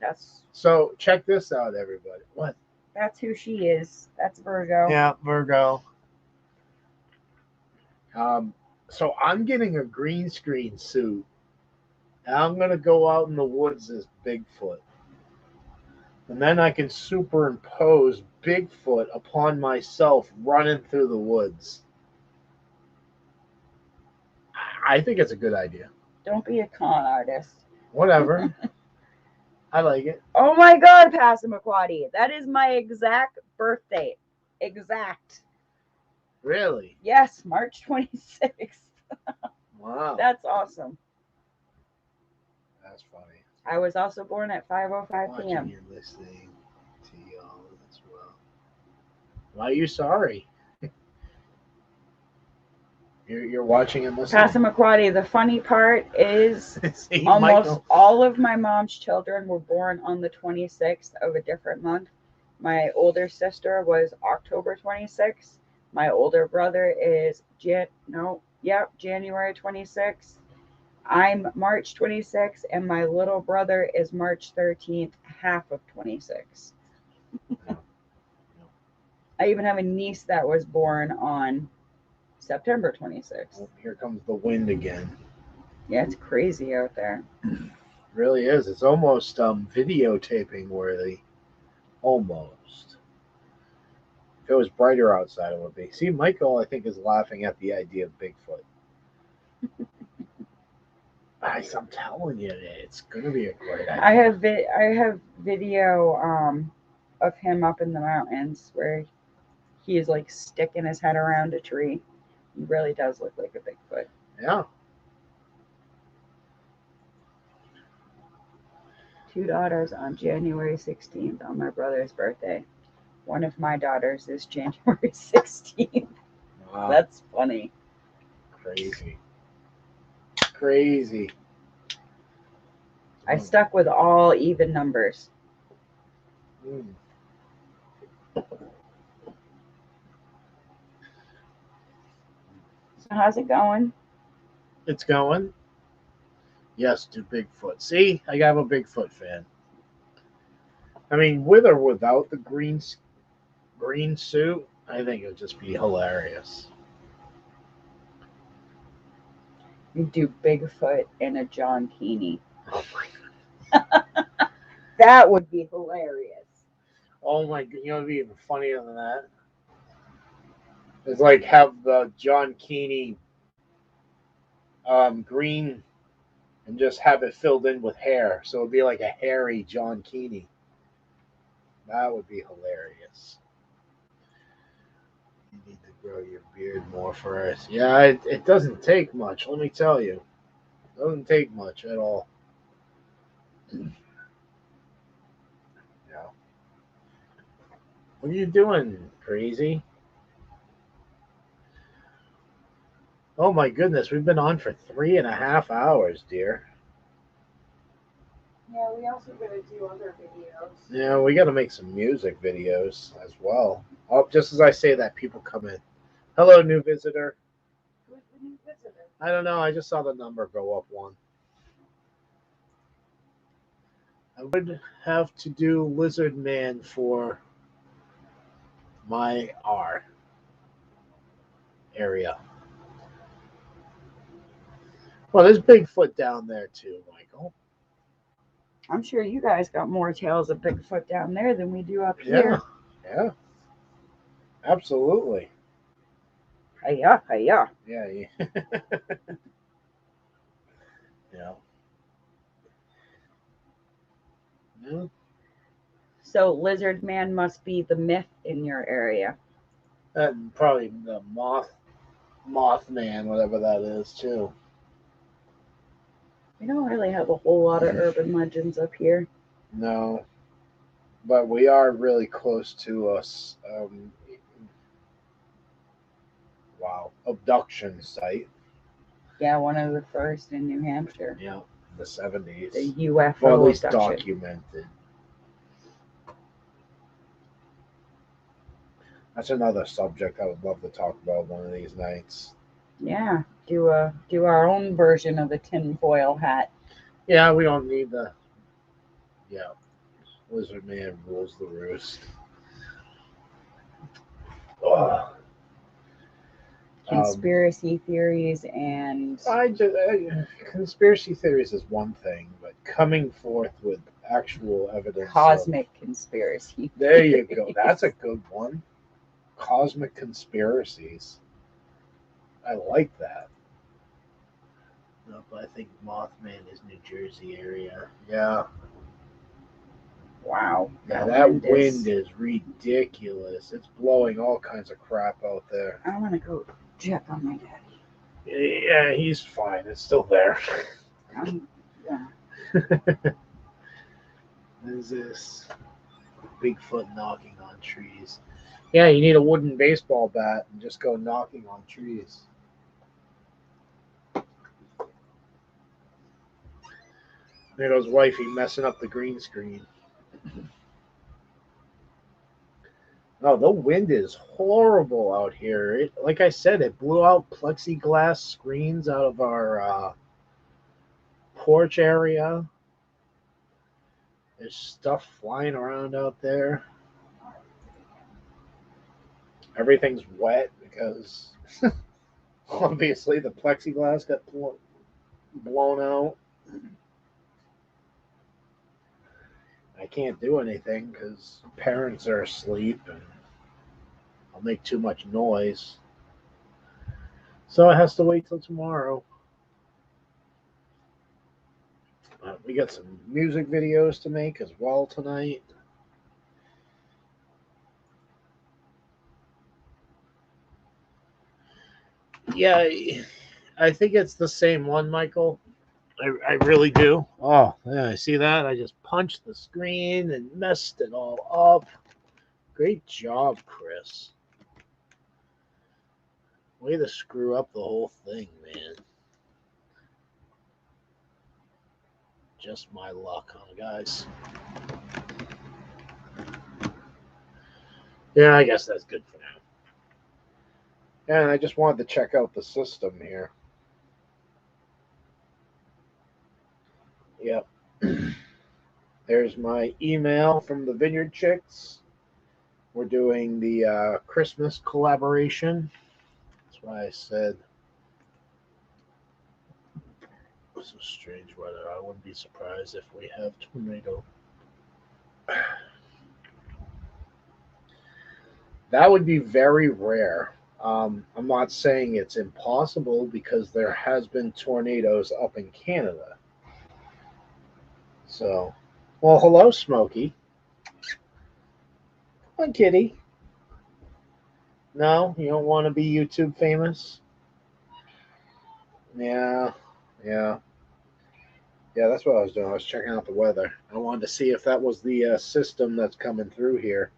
So check this out, everybody. What? That's who she is. That's Virgo. Yeah, Virgo. So I'm getting a green screen suit, and I'm gonna go out in the woods as Bigfoot. And then I can superimpose Bigfoot upon myself running through the woods. I think it's a good idea. Don't be a con artist. Whatever. I like it. Oh my God, Passamaquoddy. That is my exact birthday. Exact. Really? Yes, March 26th. Wow. That's awesome. That's funny. I was also born at 5:05 p.m. Watching and listening to y'all as well. Why are you sorry? You're watching and listening. Passamaquoddy, the funny part is See, almost Michael. all of my mom's children were born on the 26th of a different month. My older sister was October 26th. My older brother is January 26th. I'm March 26th, and my little brother is March 13th, half of 26. I even have a niece that was born on September 26th. Oh, here comes the wind again. Yeah, it's crazy out there. It really is. It's almost videotaping worthy. Almost. If it was brighter outside, it would be. See, Michael, I think, is laughing at the idea of Bigfoot. I'm telling you, it's going to be a great idea. I have video of him up in the mountains where he is like sticking his head around a tree. He really does look like a Bigfoot. Yeah. 2 daughters on January 16th on my brother's birthday. One of my daughters is January 16th. Wow. That's funny. Crazy. Crazy. I stuck with all even numbers. Mm. So how's it going? It's going. Yes, to Bigfoot. See, I'm a Bigfoot fan. I mean, with or without the green suit, I think it would just be hilarious. You do Bigfoot in a John Keeney. Oh my! That would be hilarious. Oh my! You know, it'd be even funnier than that. It's like have the John Keeney green and just have it filled in with hair, so it'd be like a hairy John Keeney. That would be hilarious. You need to grow your beard more for us. Yeah, it doesn't take much. Let me tell you, it doesn't take much at all. Yeah. What are you doing, crazy? Oh my goodness, we've been on for 3.5 hours, dear. Yeah, we also gotta do other videos. Yeah, we got to make some music videos as well. Oh, just as I say that, people come in. Hello, new visitor. Who's the new visitor? I don't know. I just saw the number go up one. I would have to do Lizard Man for my area. Well, there's Bigfoot down there too, Michael. I'm sure you guys got more tales of Bigfoot down there than we do up here. Yeah. Absolutely. Hiya, hiya. Yeah. Yeah. Yeah. So Lizard Man must be the myth in your area. And probably the Mothman, whatever that is, too. We don't really have a whole lot of urban legends up here. No, but we are really close to us. Abduction site. Yeah, one of the first in New Hampshire. Yeah, in the 70s. The UFO or at least abduction. documented. That's another subject I would love to talk about one of these nights. Yeah, do our own version of the tinfoil hat. Yeah, we don't need the. Yeah, Lizard Man rules the roost. Oh. Conspiracy theories and conspiracy theories is one thing, but coming forth with actual evidence. Cosmic conspiracy. There you go. That's a good one. Cosmic conspiracies. I like that. No, but I think Mothman is New Jersey area. Yeah. Wow. Yeah, that wind is ridiculous. It's blowing all kinds of crap out there. I want to go check on my daddy. Yeah, he's fine. It's still there. Yeah. What is this? Bigfoot knocking on trees. Yeah, you need a wooden baseball bat and just go knocking on trees. There goes wifey messing up the green screen. No, the wind is horrible out here. Like I said, it blew out plexiglass screens out of our porch area. There's stuff flying around out there. Everything's wet because obviously the plexiglass got blown out. I can't do anything because parents are asleep and I'll make too much noise. So it has to wait till tomorrow. We got some music videos to make as well tonight. Yeah, I think it's the same one, Michael. I really do. Oh, yeah, see that? I just punched the screen and messed it all up. Great job, Chris. Way to screw up the whole thing, man. Just my luck, huh, guys? Yeah, I guess that's good for now. And I just wanted to check out the system here. Yep. There's my email from the Vineyard Chicks. We're doing the Christmas collaboration. That's why I said this is strange weather. I wouldn't be surprised if we have tornado. That would be very rare. I'm not saying it's impossible because there has been tornadoes up in Canada. So, well, hello, Smokey. Come on, kitty. No, you don't want to be YouTube famous? Yeah, yeah. Yeah, that's what I was doing. I was checking out the weather. I wanted to see if that was the system that's coming through here.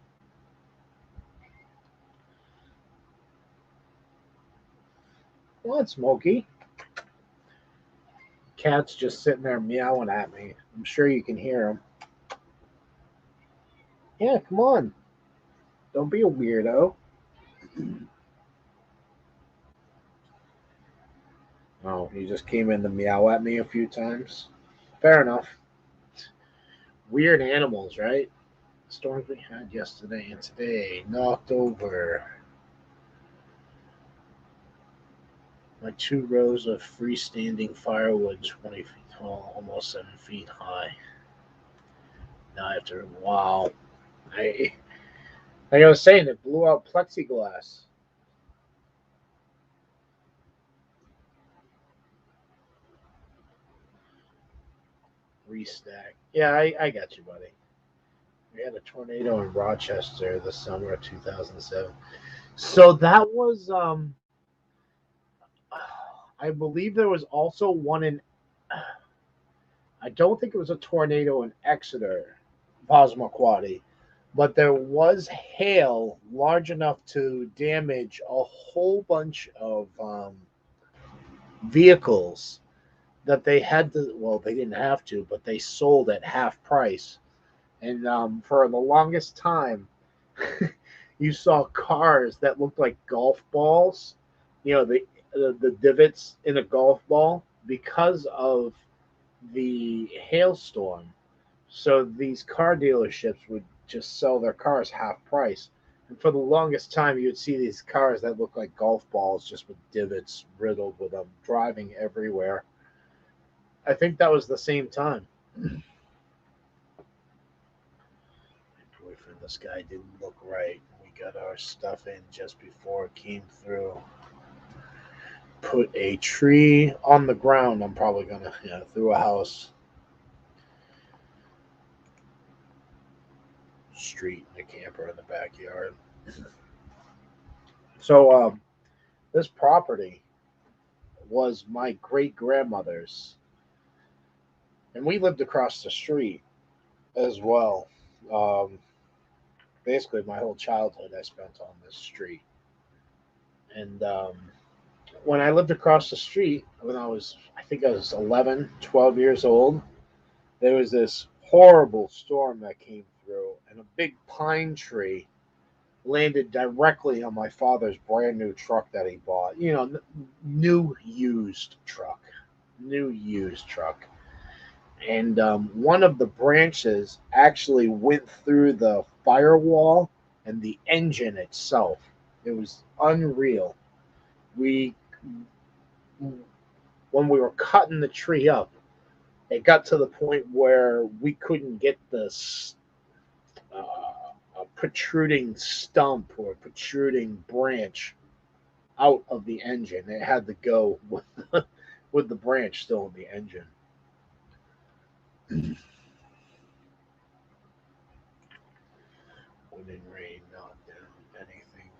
Well, it's Smokey. Cat's just sitting there meowing at me. I'm sure you can hear him. Yeah, come on. Don't be a weirdo. Oh, he just came in to meow at me a few times. Fair enough. Weird animals, right? Storms we had yesterday and today knocked over my 2 rows of freestanding firewood, 20 feet tall, almost 7 feet high. Now I have to. Wow. Like I was saying, it blew out plexiglass. Restack. Yeah, I got you, buddy. We had a tornado in Rochester the summer of 2007. So that was, I believe there was also one in, I don't think it was a tornado in Exeter, Passamaquoddy, but there was hail large enough to damage a whole bunch of vehicles that they had to, well, they didn't have to, but they sold at half price. And for the longest time, you saw cars that looked like golf balls, the divots in a golf ball because of the hailstorm. So these car dealerships would just sell their cars half price. And for the longest time, you would see these cars that look like golf balls just with divots riddled with them driving everywhere. I think that was the same time. My boyfriend, this guy didn't look right. We got our stuff in just before it came through. Put a tree on the ground. I'm probably gonna, through a house. Street and a camper in the backyard. So this property was my great grandmother's, and we lived across the street as well. Um, Basically, my whole childhood I spent on this street, and when I lived across the street, when I think I was 11, 12 years old, there was this horrible storm that came through, and a big pine tree landed directly on my father's brand new truck that he bought. New used truck. New used truck. And one of the branches actually went through the firewall and the engine itself. It was unreal. We, when we were cutting the tree up, it got to the point where we couldn't get this a protruding stump or protruding branch out of the engine. It had to go with the branch still in the engine. Wind and rain knocked down anything.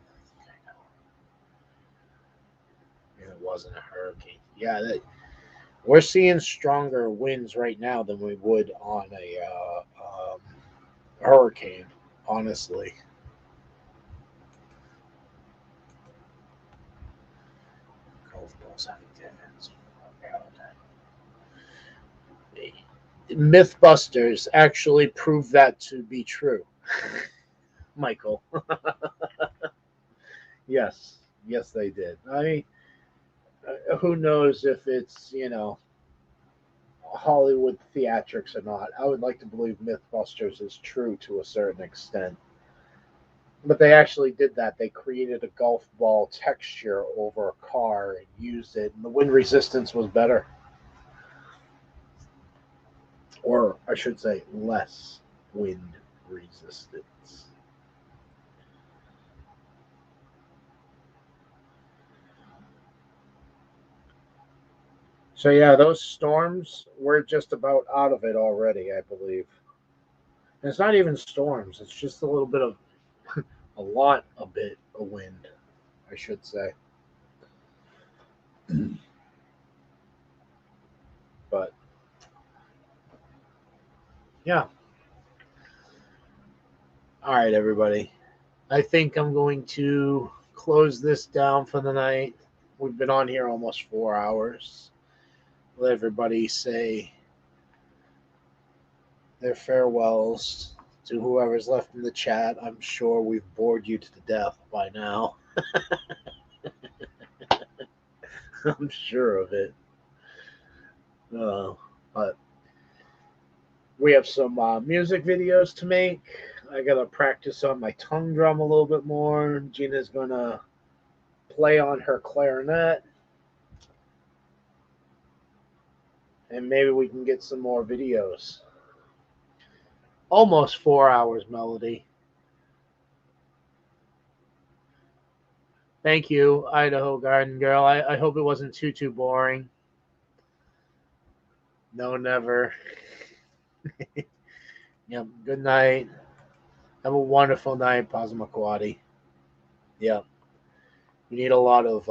And it wasn't a hurricane. Yeah, We're seeing stronger winds right now than we would on a hurricane, honestly. Mythbusters actually proved that to be true. Michael. Yes, they did. I mean, who knows if it's, Hollywood theatrics or not. I would like to believe Mythbusters is true to a certain extent. But they actually did that. They created a golf ball texture over a car and used it, and the wind resistance was better. Or I should say, less wind resistance. So yeah, those storms, we're just about out of it already, I believe. And it's not even storms, it's just a little bit of a bit of wind, I should say. But yeah. All right, everybody. I think I'm going to close this down for the night. We've been on here almost 4 hours. Let everybody say their farewells to whoever's left in the chat. I'm sure we've bored you to death by now. I'm sure of it. But we have some music videos to make. I got to practice on my tongue drum a little bit more. Gina's going to play on her clarinet. And maybe we can get some more videos. Almost 4 hours, Melody. Thank you, Idaho Garden Girl. I hope it wasn't too boring. No, never. Yep. Good night. Have a wonderful night, Passamaquoddy. Yep. We need a lot of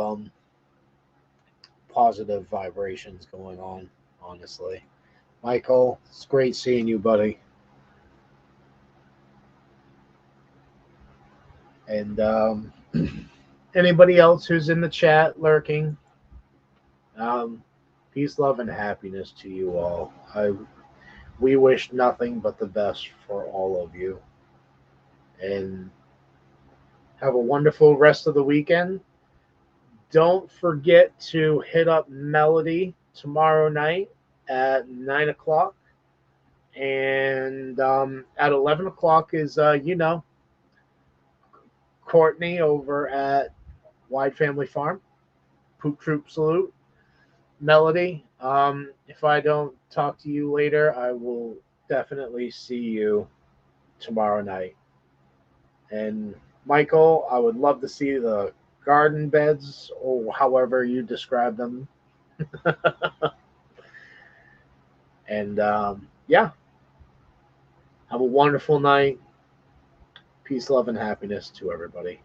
positive vibrations going on, honestly. Michael, it's great seeing you, buddy. And anybody else who's in the chat lurking, peace, love, and happiness to you all. We wish nothing but the best for all of you. And have a wonderful rest of the weekend. Don't forget to hit up Melody tomorrow night at 9 o'clock. And at 11 o'clock is, Courtney over at Wide Family Farm. Poop Troop salute. Melody, if I don't talk to you later, I will definitely see you tomorrow night. And Michael, I would love to see the garden beds or however you describe them. And yeah, have a wonderful night. Peace, love, and happiness to everybody.